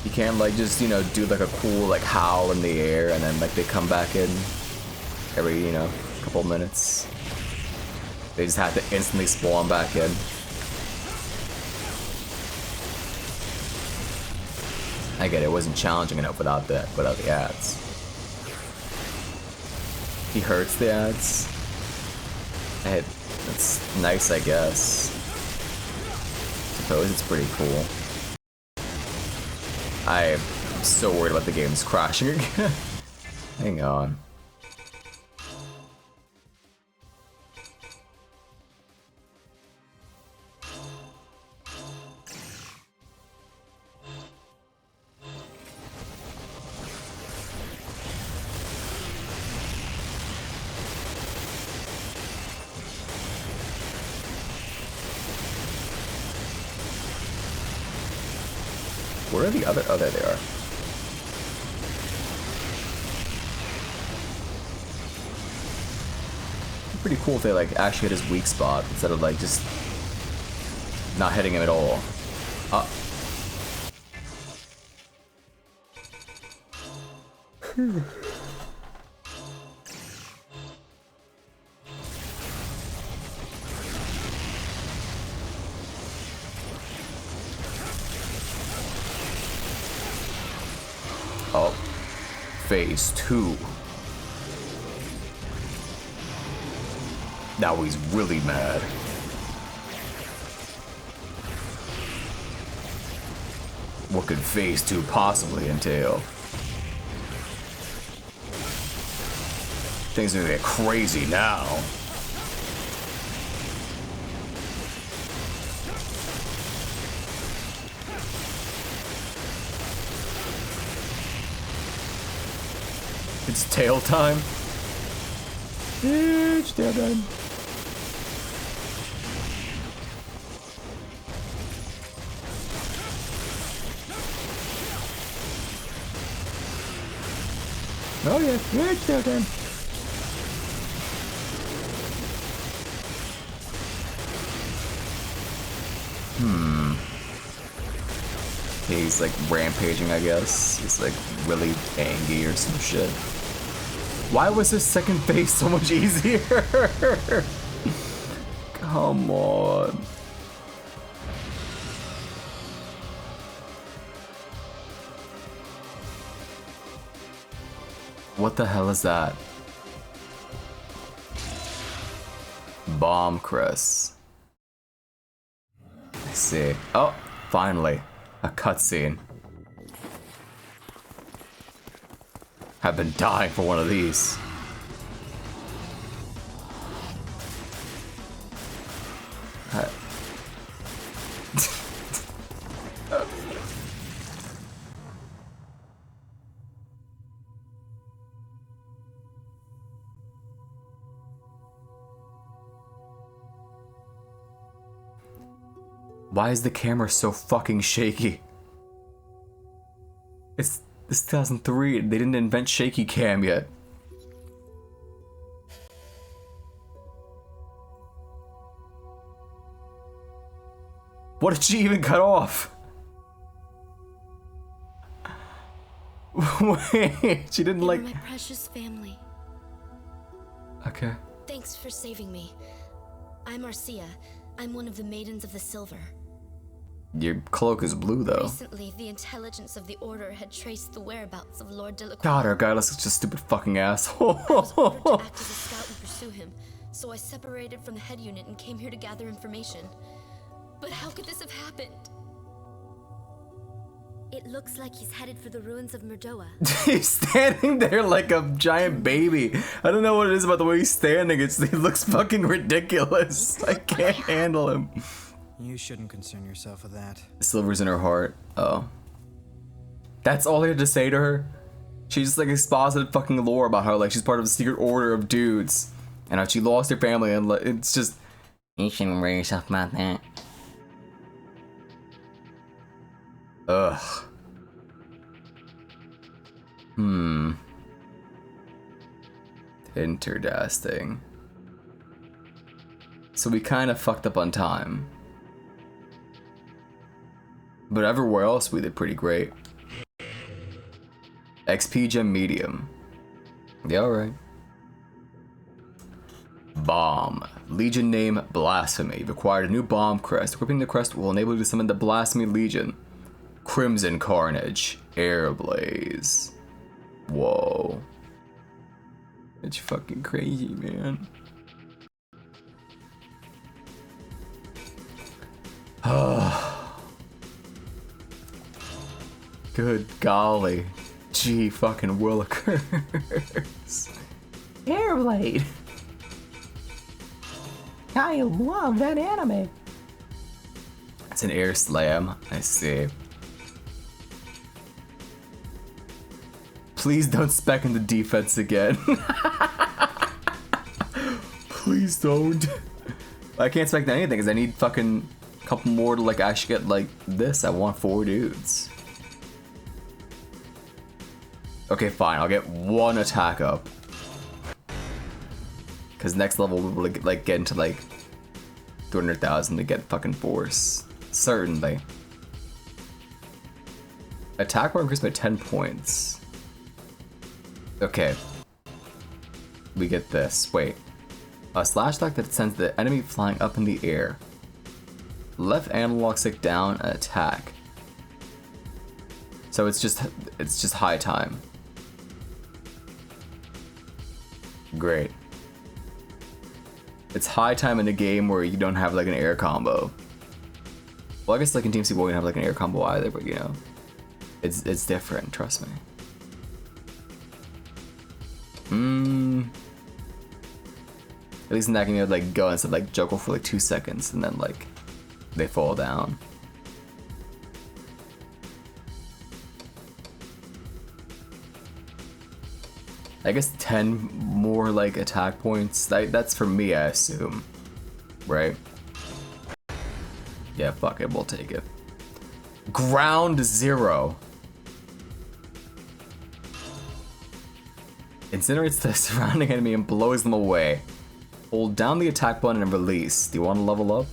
You can't like just, you know, do like a cool like howl in the air and then like they come back in every, you know, couple minutes. They just have to instantly spawn back in. I get it, it wasn't challenging enough without the ads. He hurts the ads. Hey, that's nice, I guess. Suppose it's pretty cool. I'm so worried about the game's crashing again. Hang on. Where are the other? Oh, there they are. Pretty cool if they like actually hit his weak spot instead of like just not hitting him at all. Oh, phase 2. Now he's really mad. What could phase 2 possibly entail? Things are gonna get crazy now. It's tail time. It's tail time. Oh yeah, it's tail time. Okay, he's like rampaging, I guess. He's like really angry or some shit. Why was his second phase so much easier? Come on. What the hell is that? Bomb Chris. Let's see. Oh, finally. A cutscene. I've been dying for one of these. Why is the camera so fucking shaky? It's 2003. They didn't invent shaky cam yet. What did she even cut off? Wait, she didn't like. My precious family. Okay. Thanks for saving me. I'm Marcia. I'm one of the Maidens of the Silver. Your cloak is blue, though. Recently, the intelligence of the Order had traced the whereabouts of Lord Delacroix. God, our guy looks like a stupid fucking asshole. I was ordered to act as a scout and pursue him, so I separated from the head unit and came here to gather information. But how could this have happened? It looks like he's headed for the ruins of Murdoa. He's standing there like a giant baby. I don't know what it is about the way he's standing. He looks fucking ridiculous. I can't handle him. You shouldn't concern yourself with that. Silver's in her heart. Oh. That's all he had to say to her? She just like exposited fucking lore about how like she's part of the secret order of dudes. And how she lost her family and it's just... You shouldn't worry yourself about that. Ugh. Interesting. So we kind of fucked up on time. But everywhere else we did pretty great. XP gem medium. Yeah, alright. Bomb. Legion name Blasphemy. You've acquired a new bomb crest. Equipping the crest will enable you to summon the Blasphemy Legion. Crimson Carnage. Air Blaze. Whoa. It's fucking crazy, man. Good golly. Gee fucking willikers. Airblade. I love that anime. It's an air slam. I see. Please don't spec in the defense again. Please don't. I can't spec anything because I need fucking a couple more to like actually get like this. I want 4 dudes. Okay, fine. I'll get 1 attack up. Because next level we will like get into like 200,000 to get fucking force. Certainly. Attack power increased by 10 points. Okay. We get this. Wait. A slash attack that sends the enemy flying up in the air. Left analog stick down and attack. So it's just high time. Great. It's high time in a game where you don't have like an air combo. Well, I guess like in Team Sequel you don't have like an air combo either, but you know, it's different. Trust me. At least in that game you would like go instead like juggle for like 2 seconds and then like they fall down. I guess 10 more like attack points. That's for me, I assume. Right? Yeah, fuck it, we'll take it. Ground 0. Incinerates the surrounding enemy and blows them away. Hold down the attack button and release. Do you want to level up?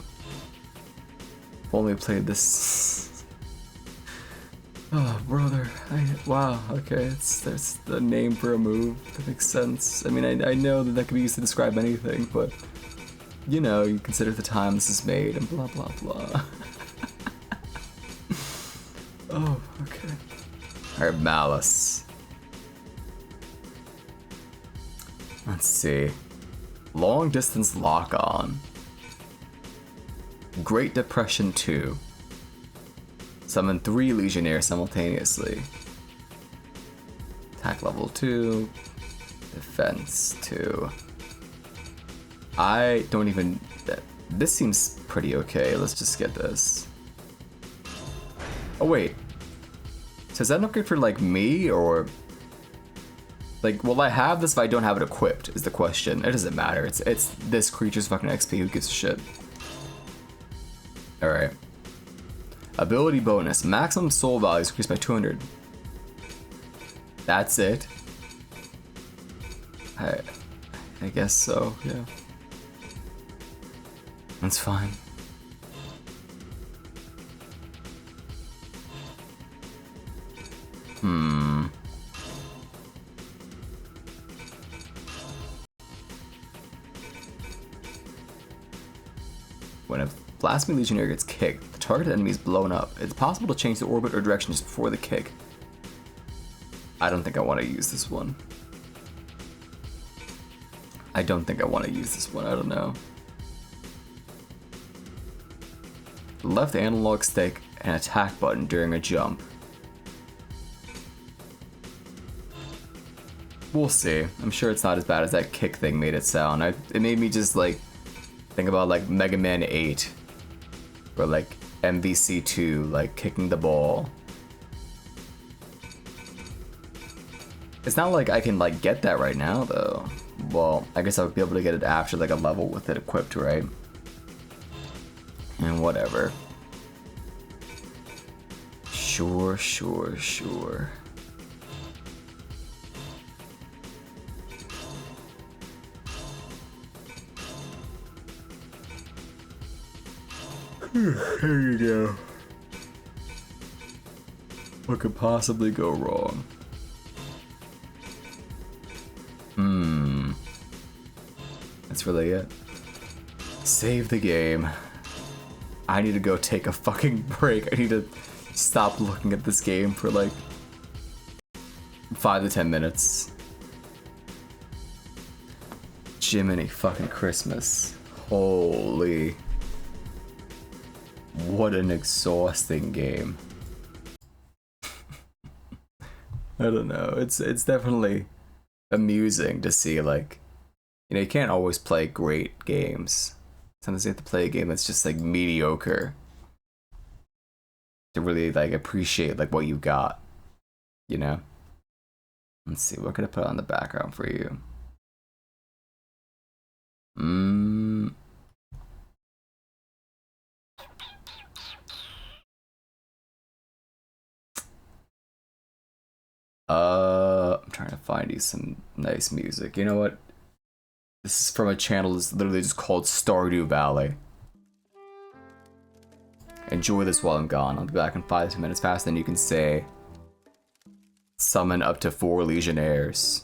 If only we played this. Oh, brother. Wow, okay, that's the name for a move. That makes sense. I mean, I know that could be used to describe anything, but, you know, you consider the time this is made and blah, blah, blah. Oh, okay. Alright, Malice. Let's see. Long distance lock on. Great Depression 2. Summon 3 Legionnaires simultaneously. Attack level 2. Defense 2. I don't even... This seems pretty okay. Let's just get this. Oh wait. So is that not good for like me or... Like, will I have this if I don't have it equipped is the question. It doesn't matter. It's this creature's fucking XP. Who gives a shit? Alright. Ability bonus. Maximum soul value is increased by 200. That's it. I guess so, yeah. That's fine. When a Blasphemy Legionnaire gets kicked, the targeted enemy is blown up. It's possible to change the orbit or direction just before the kick. I don't think I want to use this one. I don't think I want to use this one, I don't know. Left analog stick and attack button during a jump. We'll see. I'm sure it's not as bad as that kick thing made it sound. It made me just like think about like Mega Man 8 or like MVC 2, like kicking the ball. It's not like I can like get that right now though. Well, I guess I would be able to get it after like a level with it equipped, right? And whatever. Sure. Here you go. What could possibly go wrong? That's really it. Save the game. I need to go take a fucking break. I need to stop looking at this game for like 5 to 10 minutes. Jiminy fucking Christmas. Holy. What an exhausting game. I don't know. It's definitely amusing to see, like, you know, you can't always play great games. Sometimes you have to play a game that's just like mediocre to really like appreciate like what you got, you know. Let's see, what can I put on the background for you? I'm trying to find you some nice music. You know what? This is from a channel that's literally just called Stardew Valley. Enjoy this while I'm gone. I'll be back in 5 to 10 minutes past, then you can say summon up to 4 Legionnaires.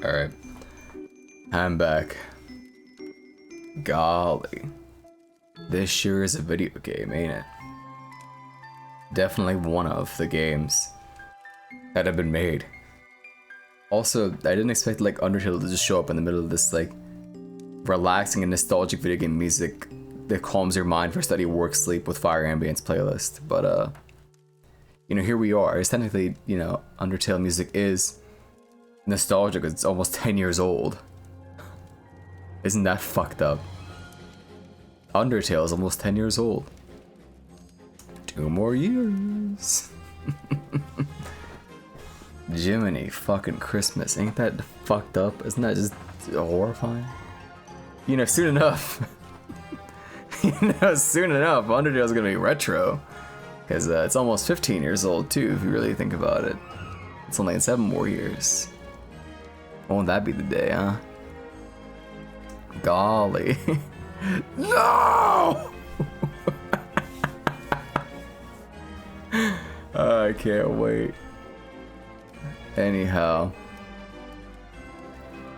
Alright. I'm back. Golly. This sure is a video game, ain't it? Definitely one of the games that have been made. Also, I didn't expect like Undertale to just show up in the middle of this like relaxing and nostalgic video game music that calms your mind for study, work, sleep with Fire Ambience playlist. But you know, here we are. It's technically, you know, Undertale music is nostalgic. It's almost 10 years old. Isn't that fucked up? Undertale is almost 10 years old. 2 more years. Jiminy fucking Christmas. Ain't that fucked up? Isn't that just horrifying? You know, soon enough. Soon enough, Undertale's gonna be retro. Because it's almost 15 years old too, if you really think about it. It's only in 7 more years. Won't that be the day, huh? Golly. No! I can't wait. Anyhow,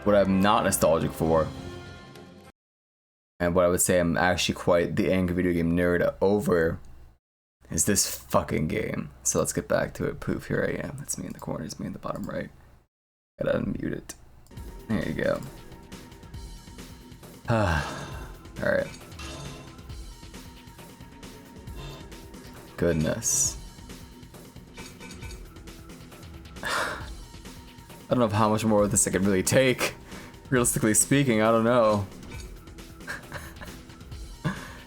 what I'm not nostalgic for, and what I would say I'm actually quite the angry video game nerd over, is this fucking game. So let's get back to it. Poof, here I am. That's me in the corner, it's me in the bottom right. Gotta unmute it. There you go. Alright. Goodness. I don't know how much more of this I can really take. Realistically speaking, I don't know.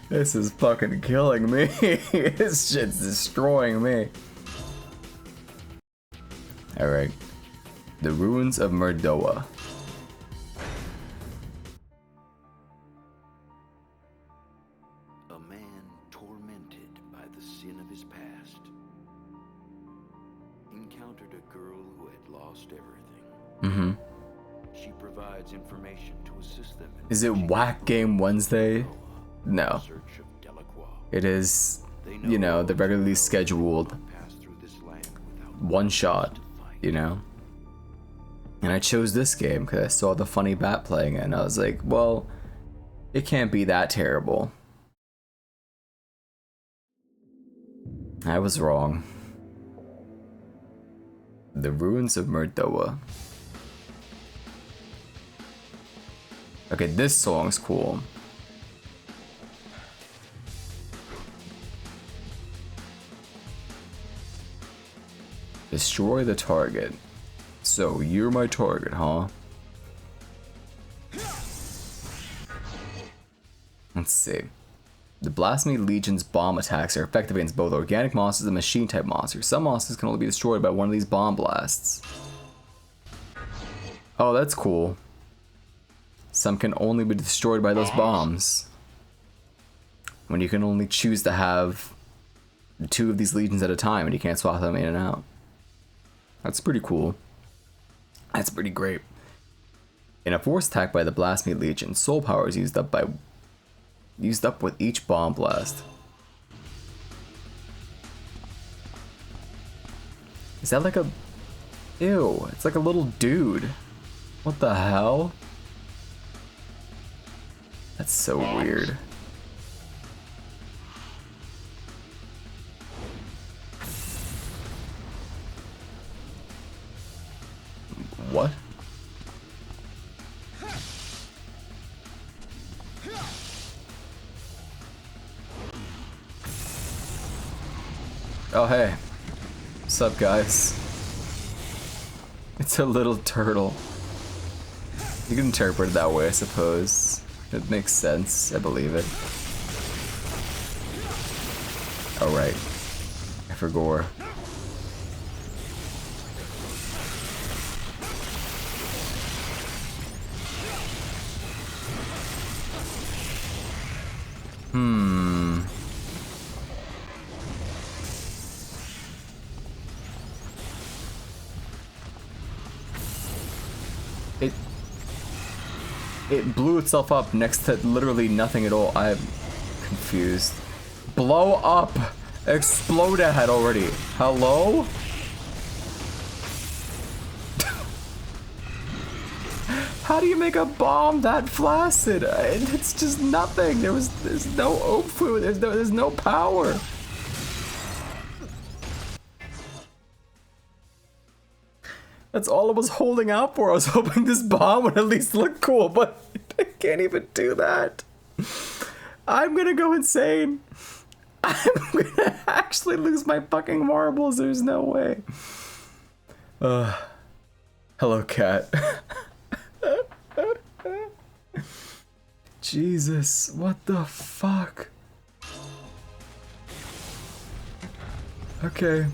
This is fucking killing me. This shit's destroying me. Alright. The Ruins of Murdoa. A man tormented by the sin of his past encountered a girl who had lost everything. Mm-hmm. She provides information to assist them in Is it Whack Game Wednesday? No. It is, you know, the regularly scheduled one shot, you know? And I chose this game because I saw the funny bat playing it and I was like, well, it can't be that terrible. I was wrong. The Ruins of Murdoa. Okay, this song's cool. Destroy the target. So, you're my target, huh? Let's see. The Blasphemy Legion's bomb attacks are effective against both organic monsters and machine-type monsters. Some monsters can only be destroyed by one of these bomb blasts. Oh, that's cool. Some can only be destroyed by those bombs. When you can only choose to have 2 of these legions at a time and you can't swap them in and out. That's pretty cool. That's pretty great. In a force attack by the Blasphemy Legion, soul power is used up with each bomb blast. Is that like a... Ew, it's like a little dude. What the hell? That's so weird. What? Oh hey. What's up, guys? It's a little turtle. You can interpret it that way, I suppose. It makes sense. I believe it. Alright. For gore. It blew itself up next to literally nothing at all. I'm confused. Blow up! Explode ahead already. How do you make a bomb that flaccid? It's just nothing. There's no oomph. There's no power. That's all I was holding out for. I was hoping this bomb would at least look cool, but I can't even do that. I'm gonna go insane. I'm gonna actually lose my fucking marbles. There's no way. Hello, cat. Jesus, what the fuck? Okay.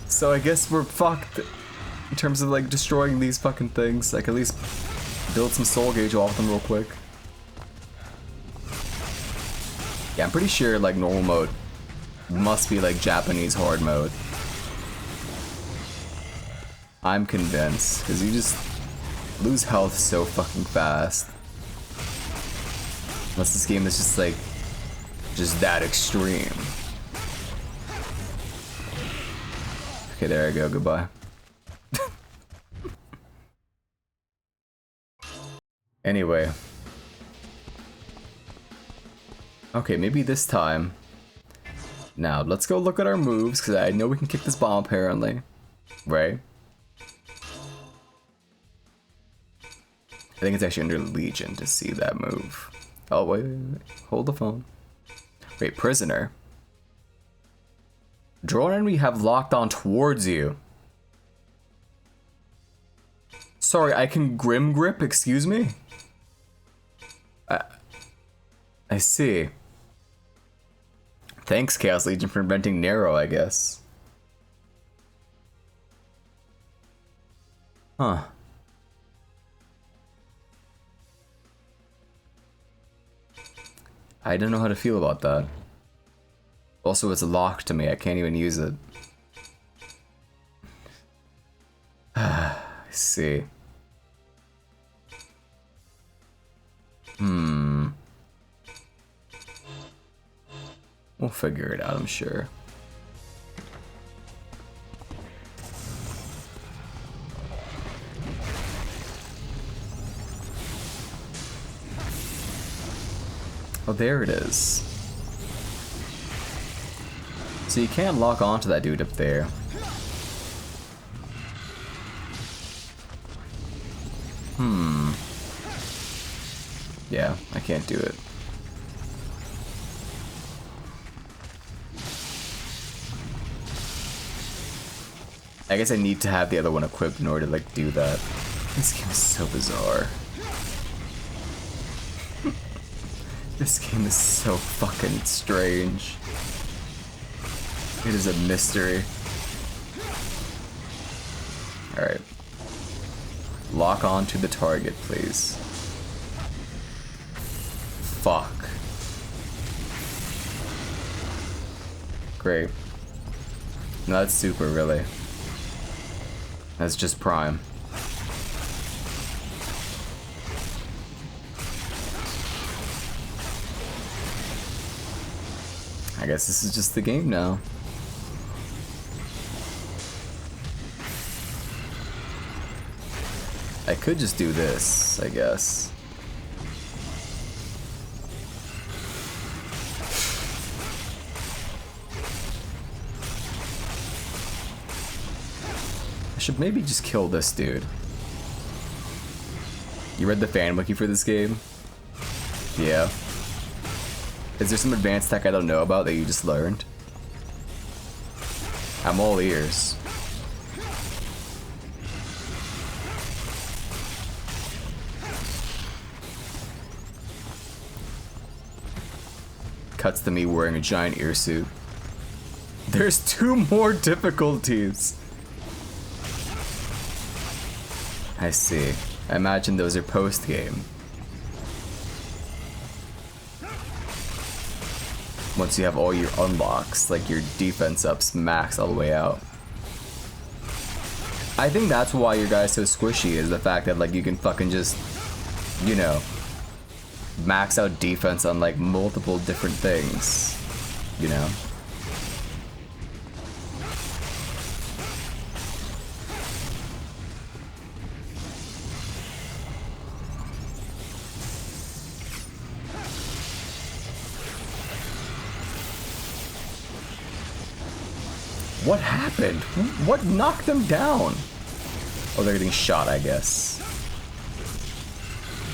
So I guess we're fucked in terms of like destroying these fucking things. Like at least build some soul gauge off them real quick. Yeah, I'm pretty sure like normal mode must be like Japanese hard mode. I'm convinced, because you just lose health so fucking fast. Unless this game is just like, just that extreme. Okay, there I go, goodbye. Anyway. Okay, maybe this time. Now, let's go look at our moves, because I know we can kick this bomb apparently. Right? I think it's actually under Legion to see that move. Oh, wait. Hold the phone. Wait, prisoner. Draw an enemy you have locked on towards you. Sorry, I can Grim Grip, excuse me? I see. Thanks, Chaos Legion, for inventing Narrow, I guess. Huh. I don't know how to feel about that. Also, it's locked to me. I can't even use it. I see. We'll figure it out, I'm sure. Oh, there it is. So you can't lock onto that dude up there. Yeah, I can't do it. I guess I need to have the other one equipped in order to like do that. This game is so bizarre. This game is so fucking strange. It is a mystery. Alright. Lock on to the target, please. Fuck. Great. No, that's super, really. That's just prime. I guess this is just the game now. I could just do this, I guess. I should maybe just kill this dude. You read the fan wiki for this game? Yeah. Is there some advanced tech I don't know about that you just learned? I'm all ears. Cuts to me wearing a giant ear suit. There's 2 more difficulties. I see. I imagine those are post-game. Once you have all your unlocks, like your defense ups max all the way out. I think that's why your guy's so squishy, is the fact that like you can fucking just, you know, max out defense on like multiple different things, you know? What happened? What knocked them down? Oh, they're getting shot, I guess.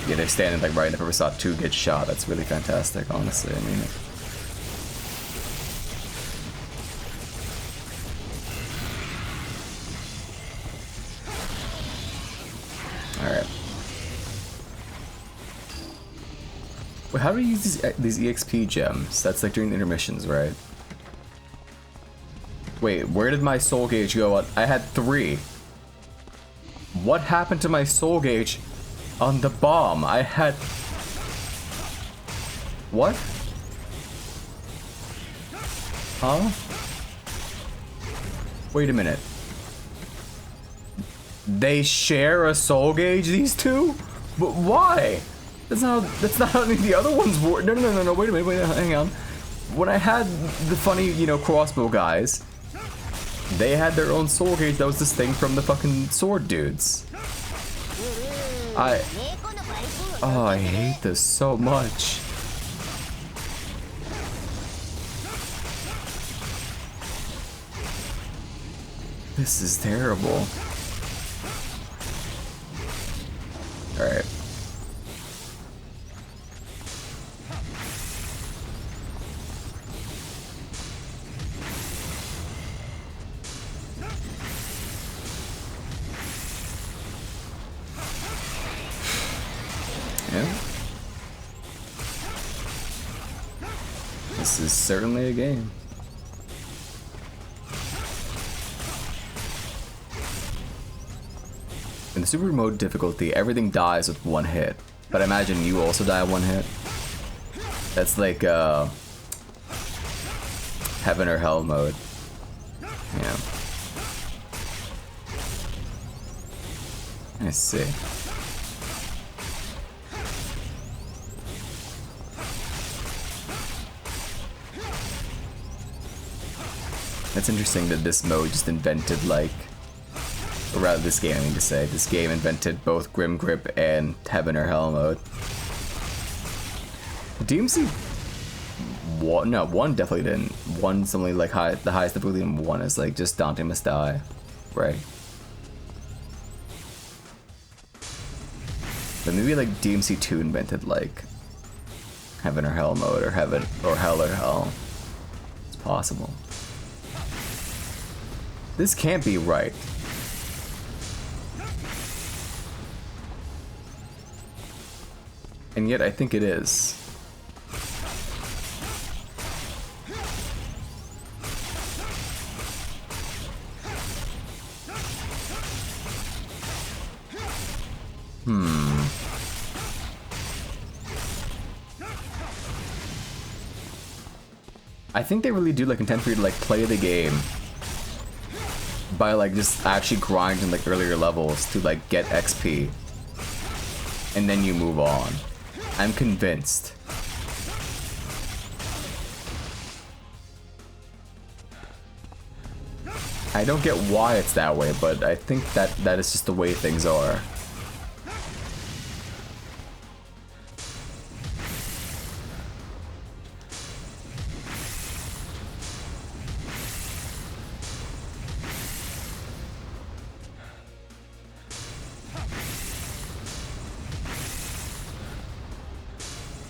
Yeah, they're standing like right in the purpose saw 2 get shot. That's really fantastic, honestly. I mean, alright. Wait, how do we use these EXP gems? That's like during the intermissions, right? Wait, where did my soul gauge go? I had 3. What happened to my soul gauge on the bomb? I had... What? Huh? Wait a minute. They share a soul gauge, these two? But why? That's not how any of the other ones were. No, wait a minute, hang on. When I had the funny, you know, crossbow guys, they had their own soul gauge that was distinct from the fucking sword dudes. Oh, I hate this so much. This is terrible. Alright. Yeah. This is certainly a game. In the super mode difficulty, everything dies with 1 hit. But I imagine you also die 1 hit. That's like heaven or hell mode. Yeah. I see. It's interesting that this mode just invented, like, or rather this game, I mean to say, this game invented both Grim Grip and Heaven or Hell mode. DMC 1, no, 1 definitely didn't. 1's only like the highest difficulty in 1 is like just Dante must die, right? But maybe like DMC 2 invented like Heaven or Hell mode, or Heaven or Hell or Hell. It's possible. This can't be right. And yet I think it is. I think they really do like intend for you to like play the game by like just actually grinding like earlier levels to like get XP, and then you move on. I'm convinced. I don't get why it's that way, but I think that is just the way things are.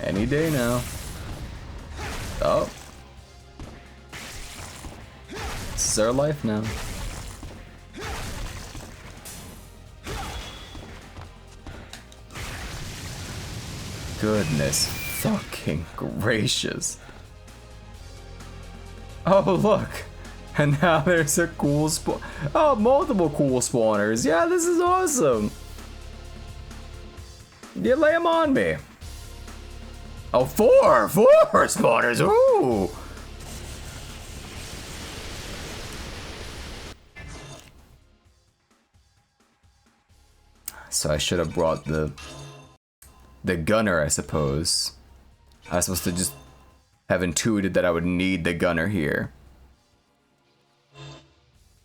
Any day now. Oh. This is our life now. Goodness fucking gracious. Oh, look. And now there's a cool spawn. Oh, multiple cool spawners. Yeah, this is awesome. You lay them on me. Oh, four spawners. Ooh. So I should have brought the gunner, I suppose. I was supposed to just have intuited that I would need the gunner here.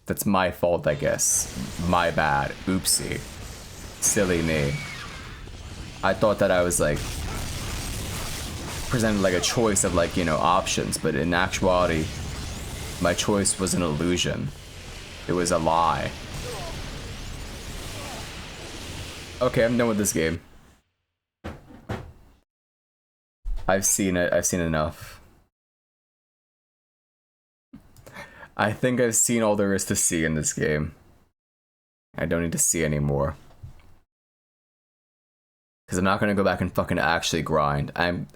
That's my fault, I guess. My bad. Oopsie. Silly me. I thought that I was like presented like a choice of like, you know, options, but in actuality My choice was an illusion. It was a lie. Okay, I'm done with this game. I've seen it. I've seen enough. I think I've seen all there is to see in this game. I don't need to see anymore. Because I'm not going to go back and fucking actually grind. I'm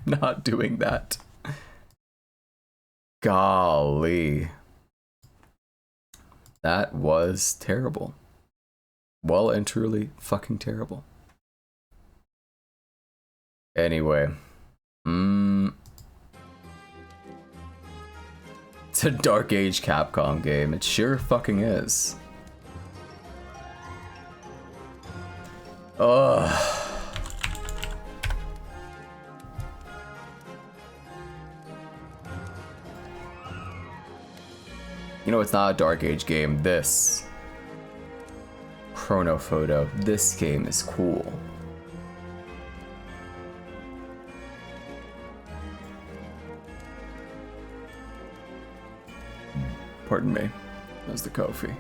not doing that. Golly. That was terrible. Well and truly fucking terrible. Anyway. It's a Dark Age Capcom game. It sure fucking is. Ugh. You know, it's not a Dark Age game. This Chrono Photo. This game is cool. Pardon me. That was the coffee.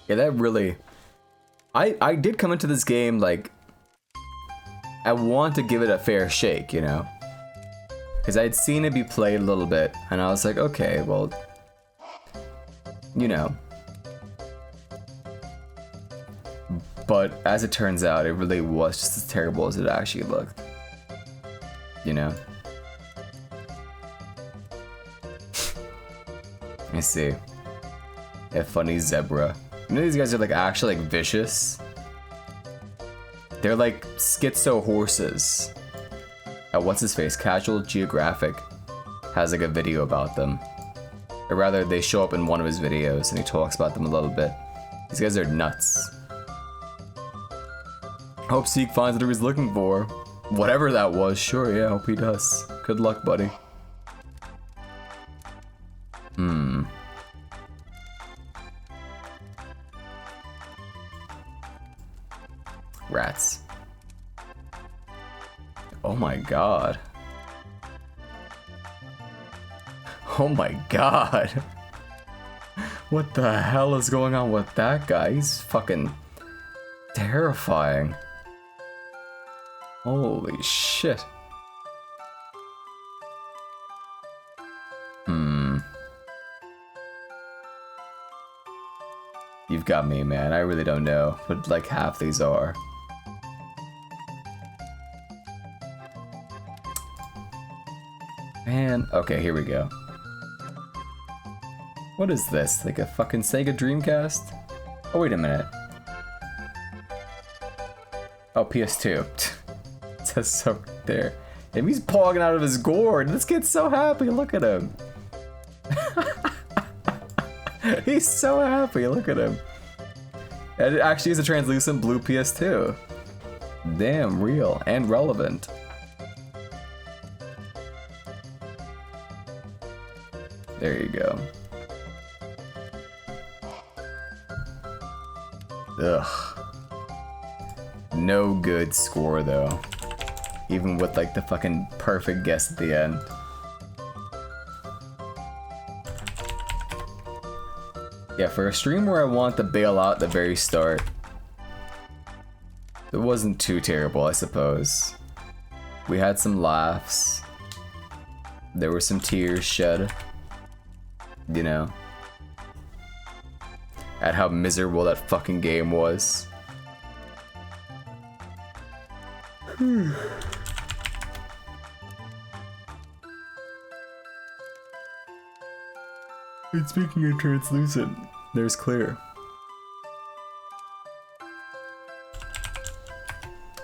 Yeah, that really... I did come into this game, like... I want to give it a fair shake, you know? Because I'd seen it be played a little bit, and I was like, okay, well... You know. But as it turns out, it really was just as terrible as it actually looked. You know? Let me see. A funny zebra. You know these guys are like actually like vicious? They're like schizo horses. What's his face? Casual Geographic has like a video about them. Or rather, they show up in one of his videos and he talks about them a little bit. These guys are nuts. Hope Zeke finds what he was looking for. Whatever that was, sure, yeah, hope he does. Good luck, buddy. Rats. Oh my god. Oh my god. What the hell is going on with that guy? He's fucking terrifying. Holy shit. You've got me, man. I really don't know what like half these are. Man, okay, here we go. What is this? Like a fucking Sega Dreamcast? Oh, wait a minute. Oh, PS2. It says so right there. And he's pawing out of his gourd. This kid's so happy. Look at him. He's so happy. Look at him. And it actually is a translucent blue PS2. Damn, real and relevant. There you go. Ugh. No good score though. Even with like the fucking perfect guess at the end. Yeah, for a stream where I want to bail out at the very start, it wasn't too terrible, I suppose. We had some laughs. There were some tears shed. You know. At how miserable that fucking game was. And speaking of translucent, there's clear.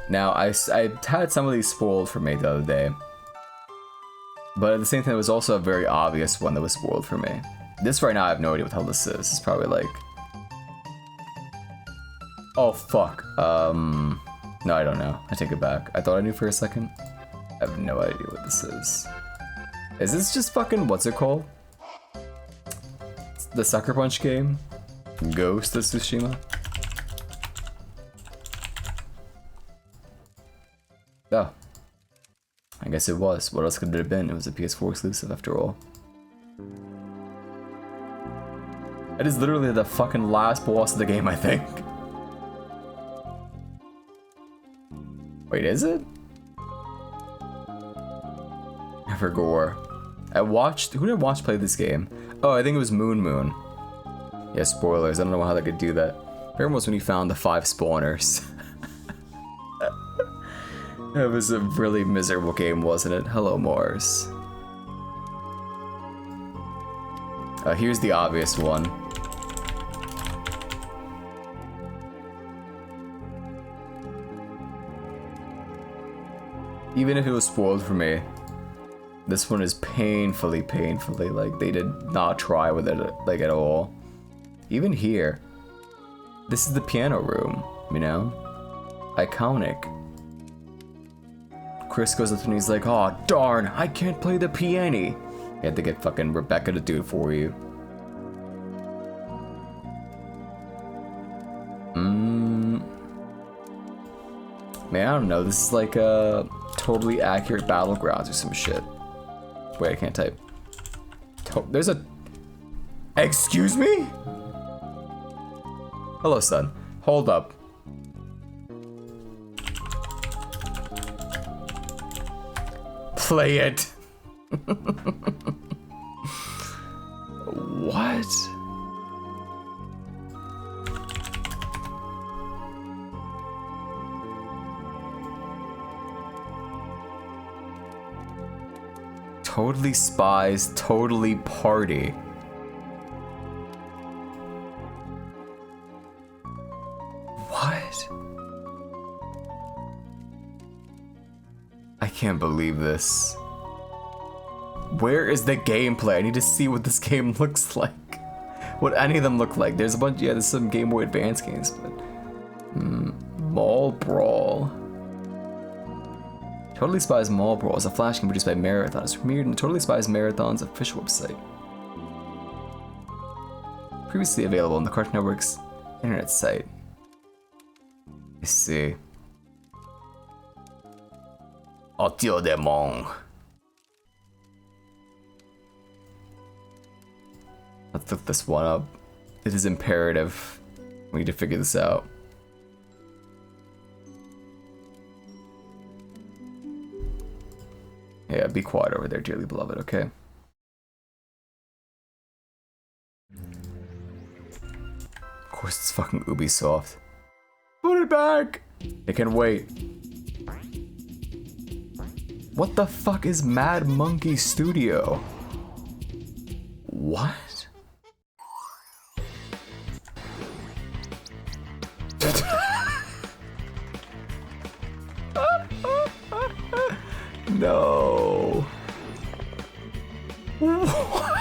Now, I had some of these spoiled for me the other day. But at the same time, it was also a very obvious one that was spoiled for me. This right now, I have no idea what the hell this is. It's probably like... Oh, fuck. No, I don't know. I take it back. I thought I knew for a second. I have no idea what this is. Is this just fucking... What's it called? The Sucker Punch game? Ghost of Tsushima? Oh. I guess it was. What else could it have been? It was a PS4 exclusive after all. It is literally the fucking last boss of the game, I think. Wait, is it? Never Gore. Who did I watch play this game? Oh, I think it was Moon. Yeah, spoilers. I don't know how they could do that. Remember was when you found the 5 spawners. It was a really miserable game, wasn't it? Hello, Mars. Here's the obvious one. Even if it was spoiled for me, this one is painfully, like, they did not try with it, like, at all. Even here, this is the piano room, you know? Iconic. Chris goes up and he's like, "Oh darn, I can't play the piano." You had to get fucking Rebecca to do it for you. Man, I don't know, this is like a totally accurate battlegrounds or some shit. Wait, I can't type. There's a... Excuse me? Hello, son. Hold up. Play it. What? Totally Spies, Totally Party. What? I can't believe this. Where is the gameplay? I need to see what this game looks like. What any of them look like. There's a bunch, yeah, there's some Game Boy Advance games, but... Mall Brawl. Totally Spies Mall Brawl is a flash game produced by Marathon. It's premiered in the Totally Spies Marathon's official website. Previously available on the Cartoon Network's internet site. Let's see. Audio Demon. Let's look this one up. It is imperative. We need to figure this out. Yeah, be quiet over there, dearly beloved, okay? Of course, it's fucking Ubisoft. Put it back! It can wait. What the fuck is Mad Monkey Studio? What? No. What?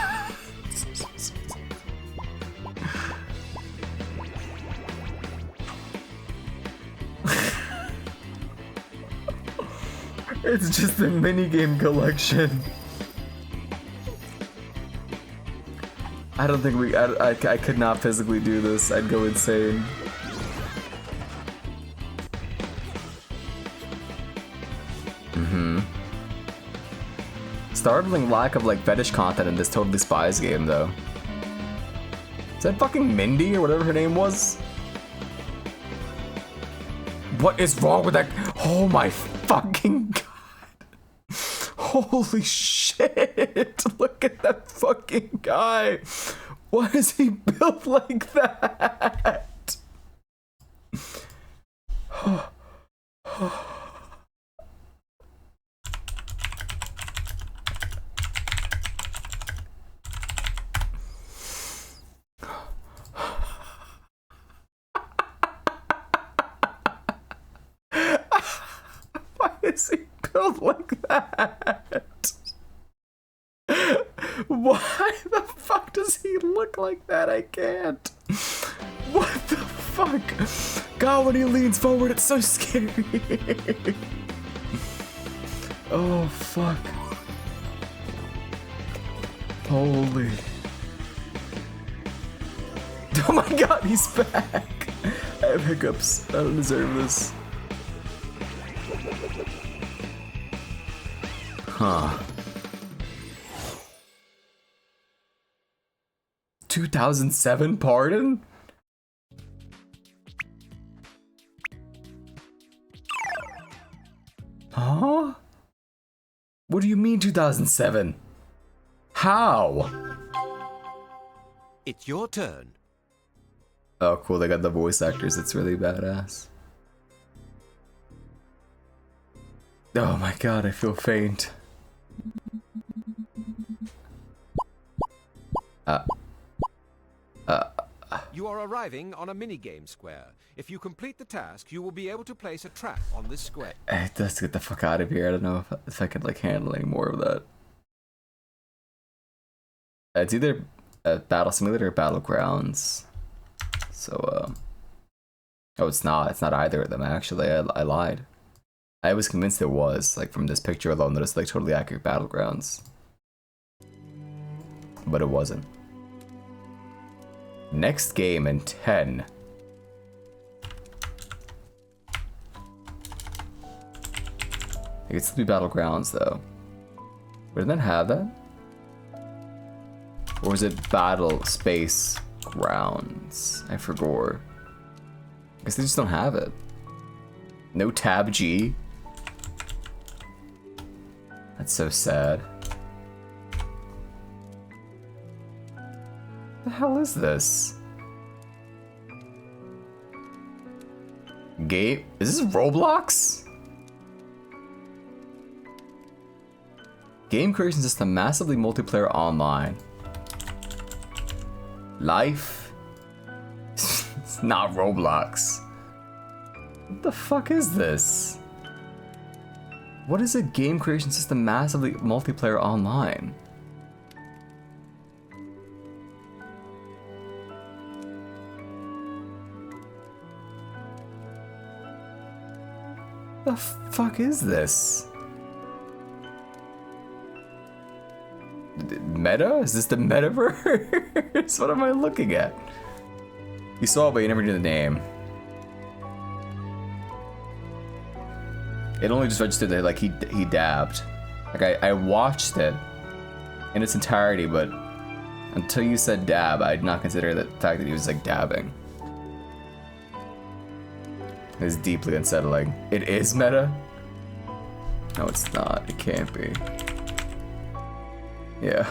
It's just a minigame collection. I don't think I could not physically do this. I'd go insane. Startling lack of like fetish content in this Totally Spies game though. Is that fucking Mindy or whatever her name was? What is wrong with that? Oh my fucking god. Holy shit. Look at that fucking guy. Why is he built like that? Why is he built like that? Why the fuck does he look like that? I can't. What the fuck? God, when he leans forward, it's so scary. Oh, fuck. Holy. Oh my god, he's back. I have hiccups. I don't deserve this. Huh. 2007 pardon? Huh? What do you mean 2007? How? It's your turn. Oh, cool. They got the voice actors. It's really badass. Oh my god, I feel faint. You are arriving on a minigame square. If you complete the task, you will be able to place a trap on this square. Let's get the fuck out of here. I don't know if I could like handle any more of that. It's either a Battle Simulator or Battlegrounds. So, oh, it's not. It's not either of them, actually. I lied. I was convinced it was, like, from this picture alone, that it's, like, totally accurate Battlegrounds. But it wasn't. Next game in 10. It could still be Battlegrounds, though. But did that have that? Or was it Battle Space Grounds? I forgot. I guess they just don't have it. No Tab G. That's so sad. The hell is this? Game? Is this Roblox? Game creation system massively multiplayer online. Life? It's not Roblox. What the fuck is this? What is a game creation system massively multiplayer online? The fuck is this? Meta? Is this the metaverse? What am I looking at? You saw it, but you never knew the name. It only just registered that like he dabbed. Like I watched it in its entirety, but until you said dab, I did not consider the fact that he was like dabbing. It's deeply unsettling. It is meta? No, it's not. It can't be. Yeah.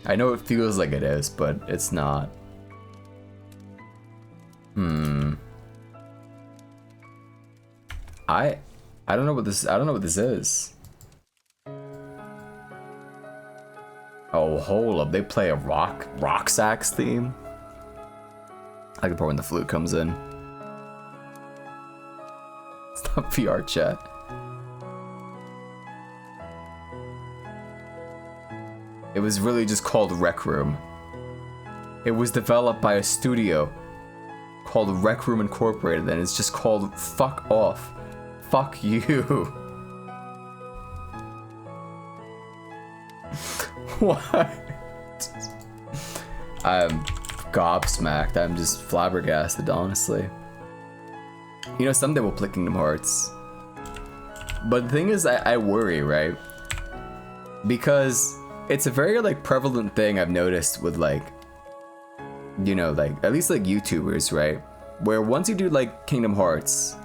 I know it feels like it is, but it's not. I don't know what this is. Oh, hold up. They play a rock sax theme. I like the part when the flute comes in. It's not VR chat. It was really just called Rec Room. It was developed by a studio called Rec Room Incorporated, and it's just called Fuck Off. Fuck you. What? I'm gobsmacked. I'm just flabbergasted, honestly. You know, someday we'll play Kingdom Hearts. But the thing is, I worry, right? Because it's a very, like, prevalent thing I've noticed with, like, you know, like, at least, like, YouTubers, right? Where once you do, like, Kingdom Hearts,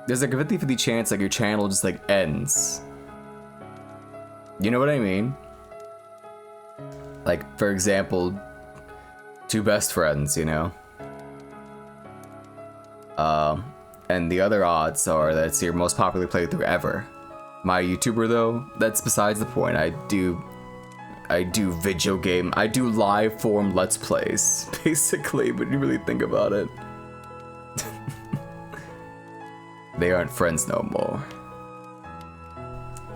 there's, like, a 50-50 chance, like, your channel just, like, ends. You know what I mean? Like, for example, two best friends, you know? And the other odds are that it's your most popular playthrough ever. My YouTuber, though, that's besides the point. I do live form Let's Plays, basically, when you really think about it. They aren't friends no more.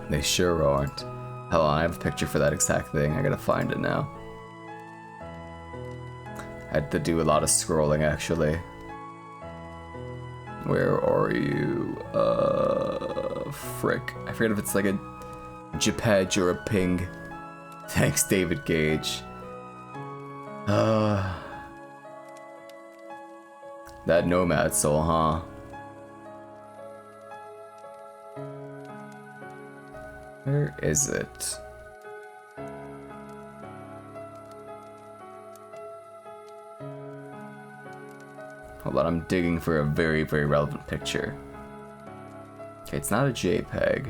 They sure aren't. Hold on, I have a picture for that exact thing. I gotta find it now. I had to do a lot of scrolling, actually. Where are you? Frick. I forget if it's like a JPEG or a ping. Thanks, David Gage. That nomad soul, huh? Where is it? Hold on, I'm digging for a very, very relevant picture. Okay, it's not a JPEG.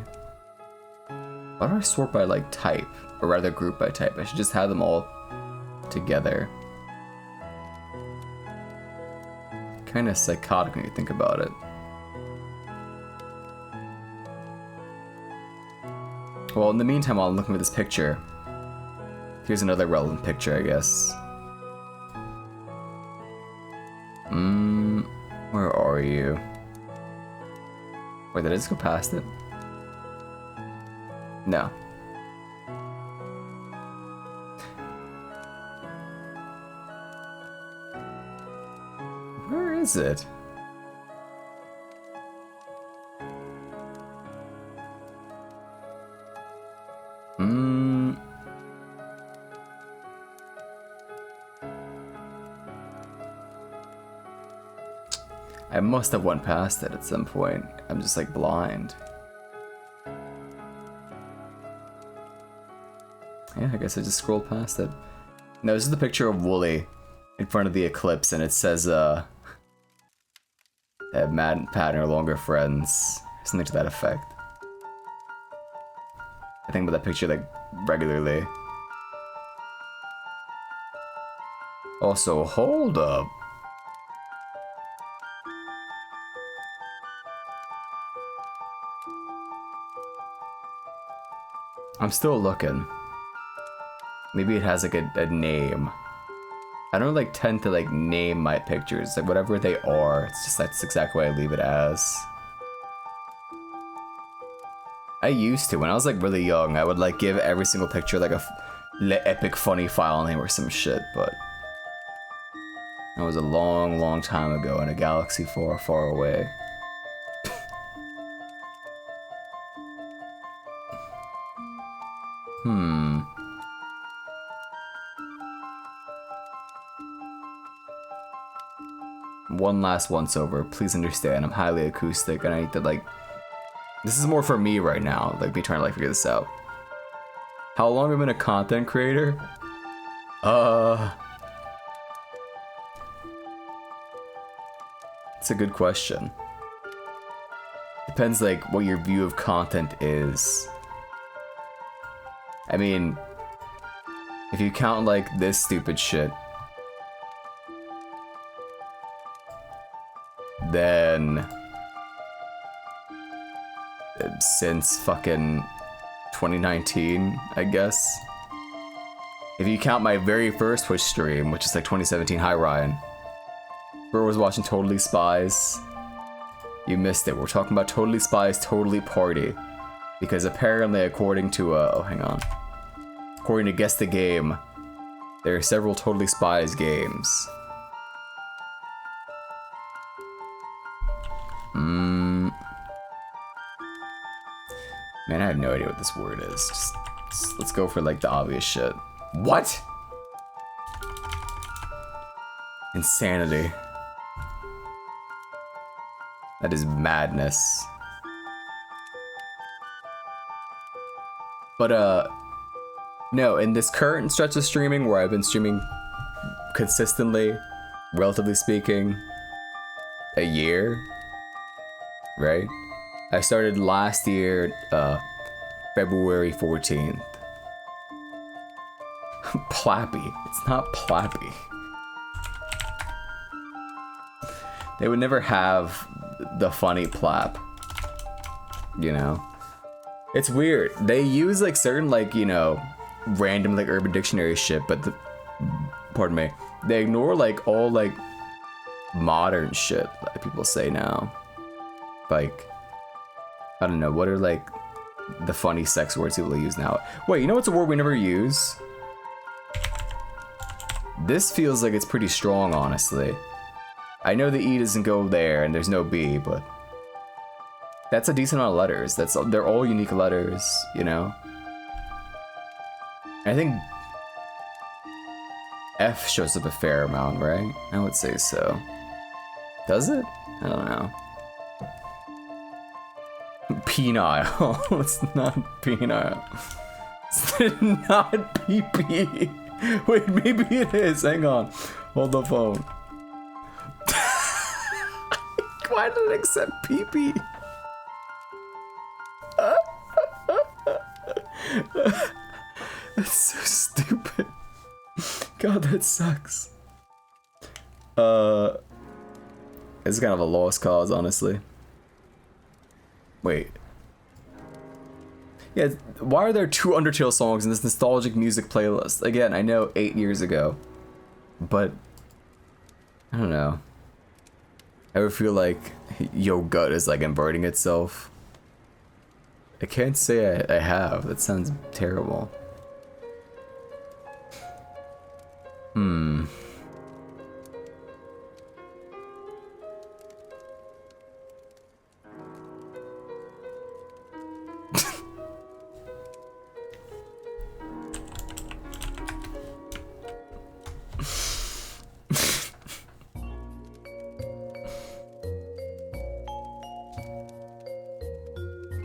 Why do I sort by like type? Or rather group by type? I should just have them all together. Kinda psychotic when you think about it. Well, in the meantime, while I'm looking for this picture, here's another relevant picture, I guess. Where are you? Wait, did I just go past it? No. Where is it? I must have went past it at some point. I'm just like blind. Yeah, I guess I just scrolled past it. No, this is the picture of Wooly in front of the eclipse, and it says, that Matt and Pat are no longer friends. Something to that effect. I think about that picture, like, regularly. Also, hold up. I'm still looking. Maybe it has like a name. I don't like tend to like name my pictures, like whatever they are, it's just that's exactly what I leave it as. I used to, when I was like really young, I would like give every single picture like a epic funny file name or some shit, but that was a long, long time ago in a galaxy far, far away. One last once over. Please understand, I'm highly acoustic and I need to like... This is more for me right now, like me trying to like figure this out. How long have I been a content creator? It's a good question. Depends like what your view of content is. I mean, if you count like this stupid shit, then since fucking 2019, I guess. If you count my very first Twitch stream, which is like 2017, hi Ryan. Bro was watching Totally Spies. You missed it. We're talking about Totally Spies, Totally Party. Because apparently, according to, oh, hang on. According to Guess the Game, there are several Totally Spies games. Man, I have no idea what this word is. Just let's go for like the obvious shit. What? Insanity. That is madness. But no, in this current stretch of streaming where I've been streaming consistently, relatively speaking, a year, right? I started last year, February 14th. Plappy. It's not Plappy. They would never have the funny plap. You know? It's weird. They use like certain like, you know, random like Urban Dictionary shit, but pardon me. They ignore like all like modern shit that people say now. Like, I don't know, what are like the funny sex words people use now? Wait, you know what's a word we never use? This feels like it's pretty strong, honestly. I know the E doesn't go there and there's no B, but that's a decent amount of letters. They're all unique letters, you know? I think F shows up a fair amount, right? I would say so. Does it? I don't know. Penile. It's not penile. It's not pee-pee. Wait, maybe it is. Hang on. Hold the phone. Why did it accept pee-pee? That's so stupid. God, that sucks. It's kind of a lost cause, honestly. Wait. Yeah, why are there 2 Undertale songs in this nostalgic music playlist? Again, I know 8 years ago, but I don't know. I ever feel like Yo Gut is like inverting itself? I can't say I have. That sounds terrible.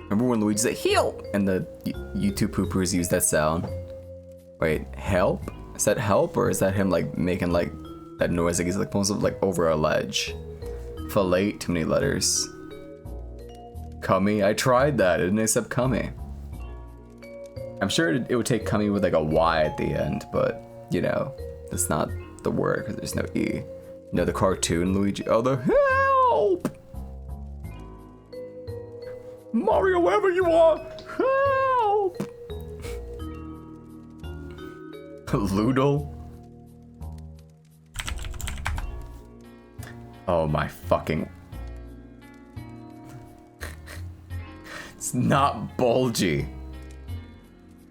Remember when Luigi said "help" and the YouTube poopers used that sound? Wait, help? Is that help, or is that him like making like that noise like he's like almost like over a ledge? Fillet, too many letters. Cummy, I tried that, it didn't accept cummy. I'm sure it would take cummy with like a Y at the end, but you know, that's not the word because there's no E. You know the cartoon Luigi, oh the help! Mario, wherever you are, help! Loodle? Oh my fucking... It's not bulgy.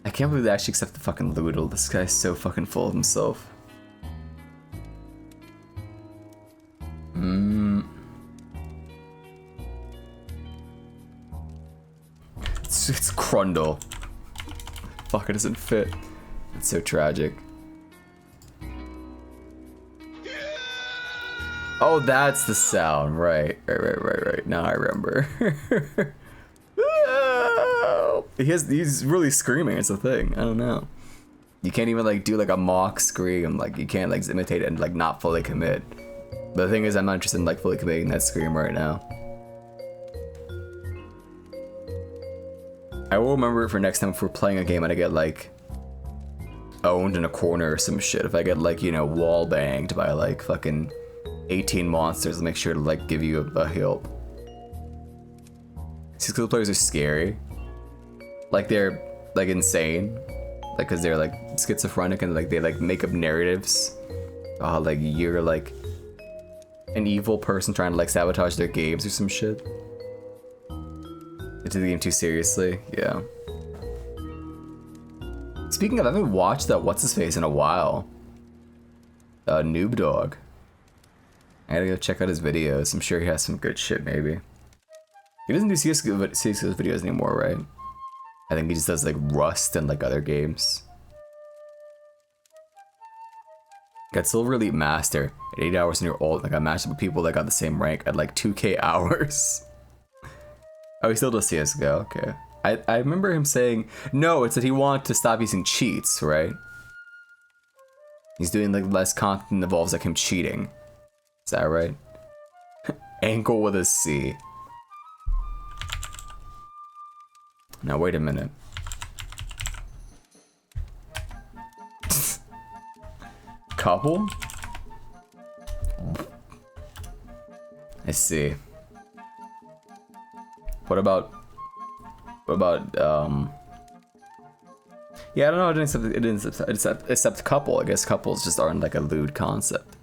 I can't believe they actually accept the fucking Loodle. This guy's so fucking full of himself. It's Crundle. Fuck, it doesn't fit. It's so tragic. Oh, that's the sound. Right. Now I remember. He's really screaming. It's a thing. I don't know. You can't even like do like a mock scream. Like you can't like imitate it and like not fully commit. But the thing is, I'm not interested in like fully committing that scream right now. I will remember it for next time if we're playing a game and I get like owned in a corner or some shit. If I get like, you know, wall banged by like fucking 18 monsters, I'll make sure to like give you a help. Cisco players are scary. Like they're like insane. Like cause they're like schizophrenic and like they like make up narratives. Like you're like an evil person trying to like sabotage their games or some shit. They take the game too seriously, yeah. Speaking of, I haven't watched that What's-His-Face in a while. Noob Dog. I gotta go check out his videos. I'm sure he has some good shit, maybe. He doesn't do CSGO videos anymore, right? I think he just does like Rust and like other games. Got Silver Elite Master at 8 hours in your ult. Like I matched up with people that got the same rank at like 2K hours. Oh, he still does CSGO, okay. I remember him saying, no, it's that he wanted to stop using cheats, right? He's doing like less content that involves like him cheating. Is that right? Ankle with a C. Now wait a minute. Couple? I see. What about yeah, I don't know, it didn't accept couple. I guess couples just aren't like a lewd concept.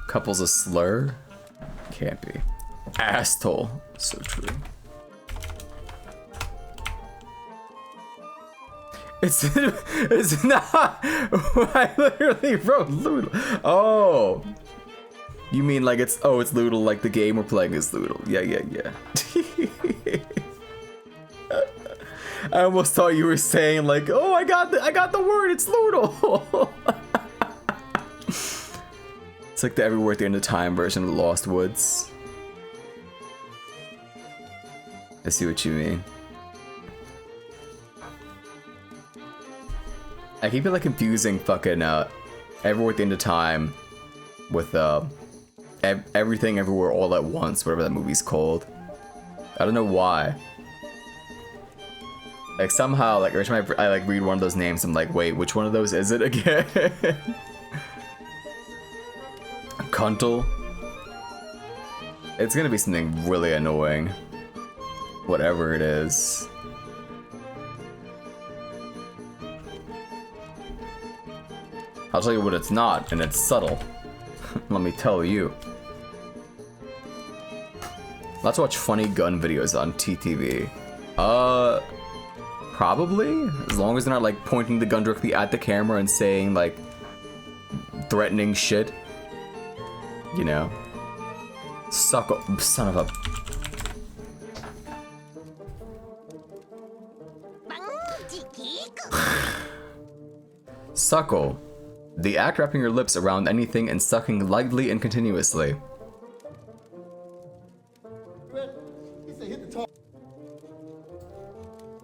Couple's a slur? Can't be. Asshole. So true. It's not. I literally wrote Loodle. Oh. You mean like it's Loodle, like the game we're playing is Loodle. Yeah. I almost thought you were saying like, oh, I got the word, it's Loodle. It's like the Everywhere at the End of Time version of Lost Woods. I see what you mean. I keep like confusing fucking Everywhere at the End of Time with Everything Everywhere All at Once, whatever that movie's called. I don't know why. Like somehow, like every time I like read one of those names, I'm like, wait, which one of those is it again? Cuntle. It's gonna be something really annoying. Whatever it is. I'll tell you what it's not, and it's subtle. Let me tell you. Let's watch funny gun videos on TTV. Probably? As long as they're not like pointing the gun directly at the camera and saying like threatening shit. You know? Suck up, son of a... Suckle. The act wrapping your lips around anything and sucking lightly and continuously.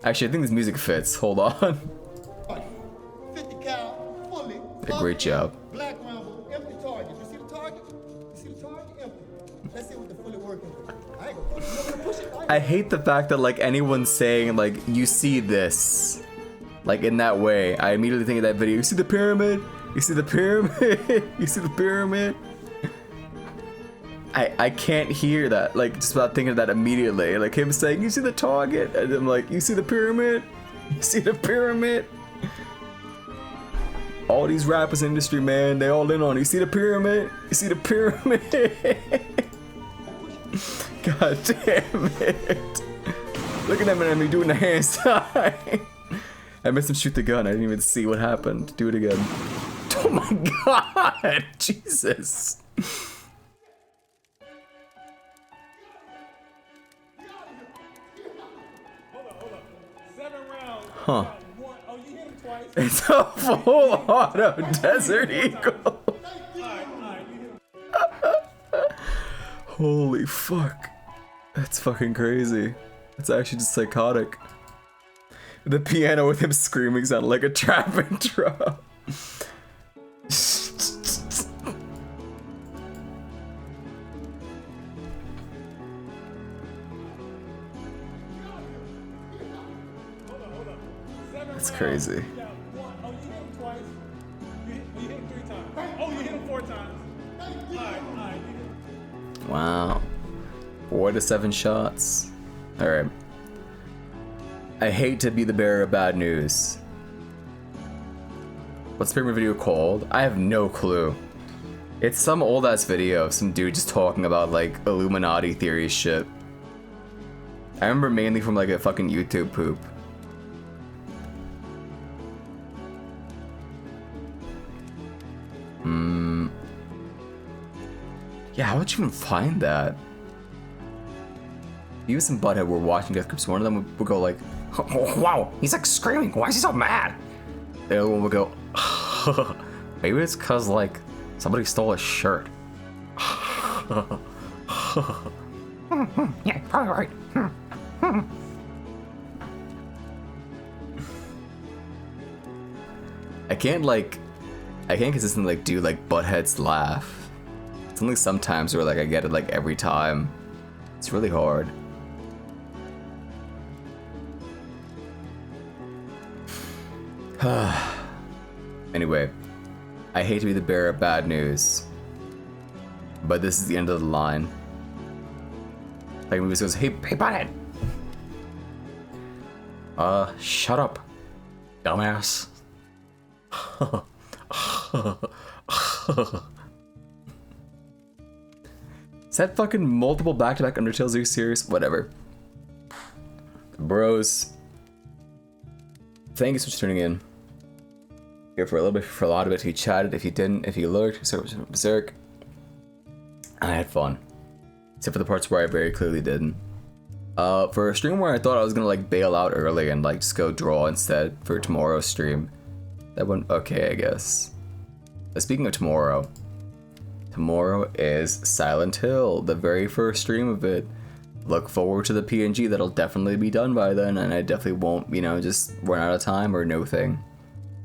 Actually, I think this music fits. Hold on. 50 cal, fully. Yeah, great job. Black Rambo, empty target. You see the target? You see the target? Empty. Let's see what the fully working with. I ain't gonna push it. I hate the fact that like anyone's saying like, you see this. Like in that way. I immediately think of that video. You see the pyramid? You see the pyramid? You see the pyramid? I can't hear that, like, just without thinking of that immediately. Like him saying, you see the target? And I'm like, you see the pyramid? You see the pyramid? All these rappers in the industry, man, they all in on it. You see the pyramid? You see the pyramid? God damn it. Look at that man doing the hand sign. I missed him shoot the gun. I didn't even see what happened. Do it again. Oh my god! Jesus. Huh. It's a full auto Desert Eagle. Holy fuck. That's fucking crazy. That's actually just psychotic. The piano with him screaming sounded like a trap intro. That's crazy. Wow. 4 to 7 shots. Alright. I hate to be the bearer of bad news. What's the pyramid video called? I have no clue. It's some old ass video of some dude just talking about like Illuminati theory shit. I remember mainly from like a fucking YouTube poop. Yeah, how would you even find that? Beavis and Butthead were watching death groups. One of them would go like, oh, wow, he's like screaming. Why is he so mad? The other one would go, maybe it's cause like somebody stole a shirt. Yeah, probably right. I can't consistently like do like Butthead's laugh. It's only sometimes where like I get it like every time. It's really hard. Anyway, I hate to be the bearer of bad news, but this is the end of the line. Like movie goes, hey Butthead. Shut up, dumbass. Is that fucking multiple back-to-back Undertales? Are you serious? Whatever. Bros. Thank you so much for tuning in. Here for a little bit, for a lot of it. If you chatted, if you didn't, if you lurked, so berserk. I had fun. Except for the parts where I very clearly didn't. For a stream where I thought I was gonna like bail out early and like just go draw instead for tomorrow's stream. That went okay, I guess. Speaking of tomorrow, Tomorrow is Silent Hill, the very first stream of it. Look forward to the PNG, that'll definitely be done by then, and I definitely won't, you know, just run out of time or no thing.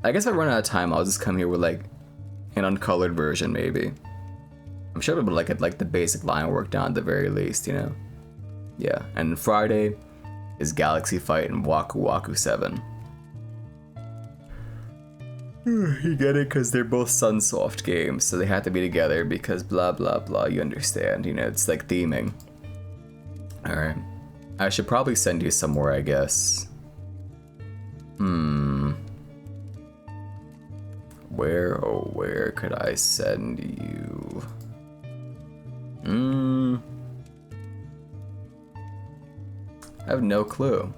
I guess if I run out of time, I'll just come here with like an uncolored version, maybe. I'm sure we'll get like the basic line work down at the very least, you know. Yeah, and Friday is Galaxy Fight and Waku Waku 7. You get it? Because they're both Sunsoft games, so they have to be together because blah blah blah, you understand, you know, it's like theming. Alright. I should probably send you somewhere, I guess. Where, oh where could I send you? I have no clue.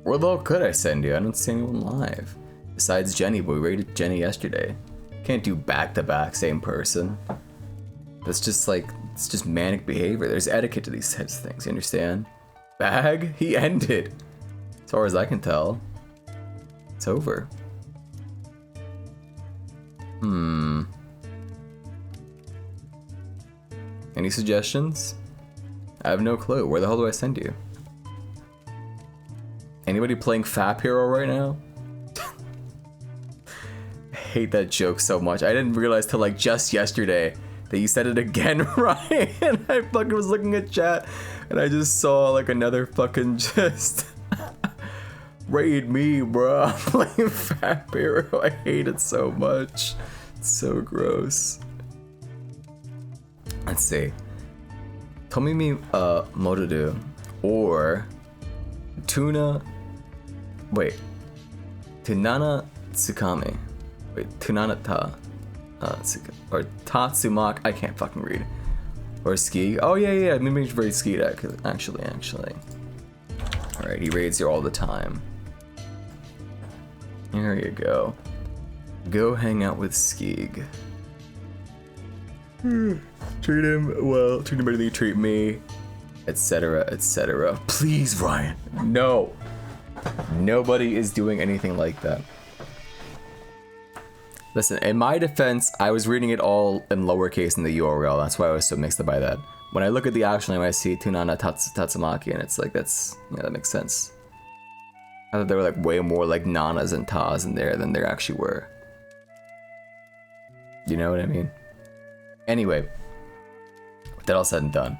Where the hell could I send you? I don't see anyone live. Besides Jenny, but we rated Jenny yesterday. Can't do back-to-back same person. That's just like, it's just manic behavior. There's etiquette to these types of things, you understand? Bag? He ended. As far as I can tell. It's over. Any suggestions? I have no clue. Where the hell do I send you? Anybody playing Fap Hero right now? I hate that joke so much. I didn't realize till like just yesterday that you said it again, Ryan. I fucking was looking at chat and I just saw like another fucking just raid me, bro. I'm playing Fap Hero. I hate it so much. It's so gross. Let's see. Tomimi Motodu or Tunana Tsukami. Wait, Tunana Ta or Tatsumaki. I can't fucking read. Or Ski. Oh yeah, maybe he's very skied actually. Alright, he raids here all the time. There you go. Go hang out with Skeeg. Treat him well, treat him better than you treat me, etc, etc. Please, Ryan. No. Nobody is doing anything like that. Listen, in my defense, I was reading it all in lowercase in the URL. That's why I was so mixed up by that. When I look at the actual name, I see Tunana Tatsumaki, and it's like, that's, yeah, that makes sense. I thought there were like way more like nanas and tas in there than there actually were. You know what I mean? Anyway, with that all said and done,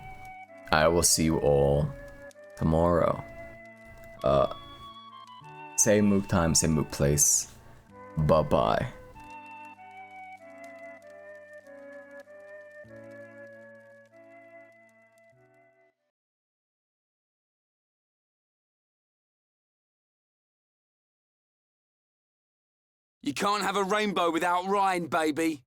I will see you all tomorrow. Same Mook time, same Mook place. Bye-bye. You can't have a rainbow without Ryan, baby.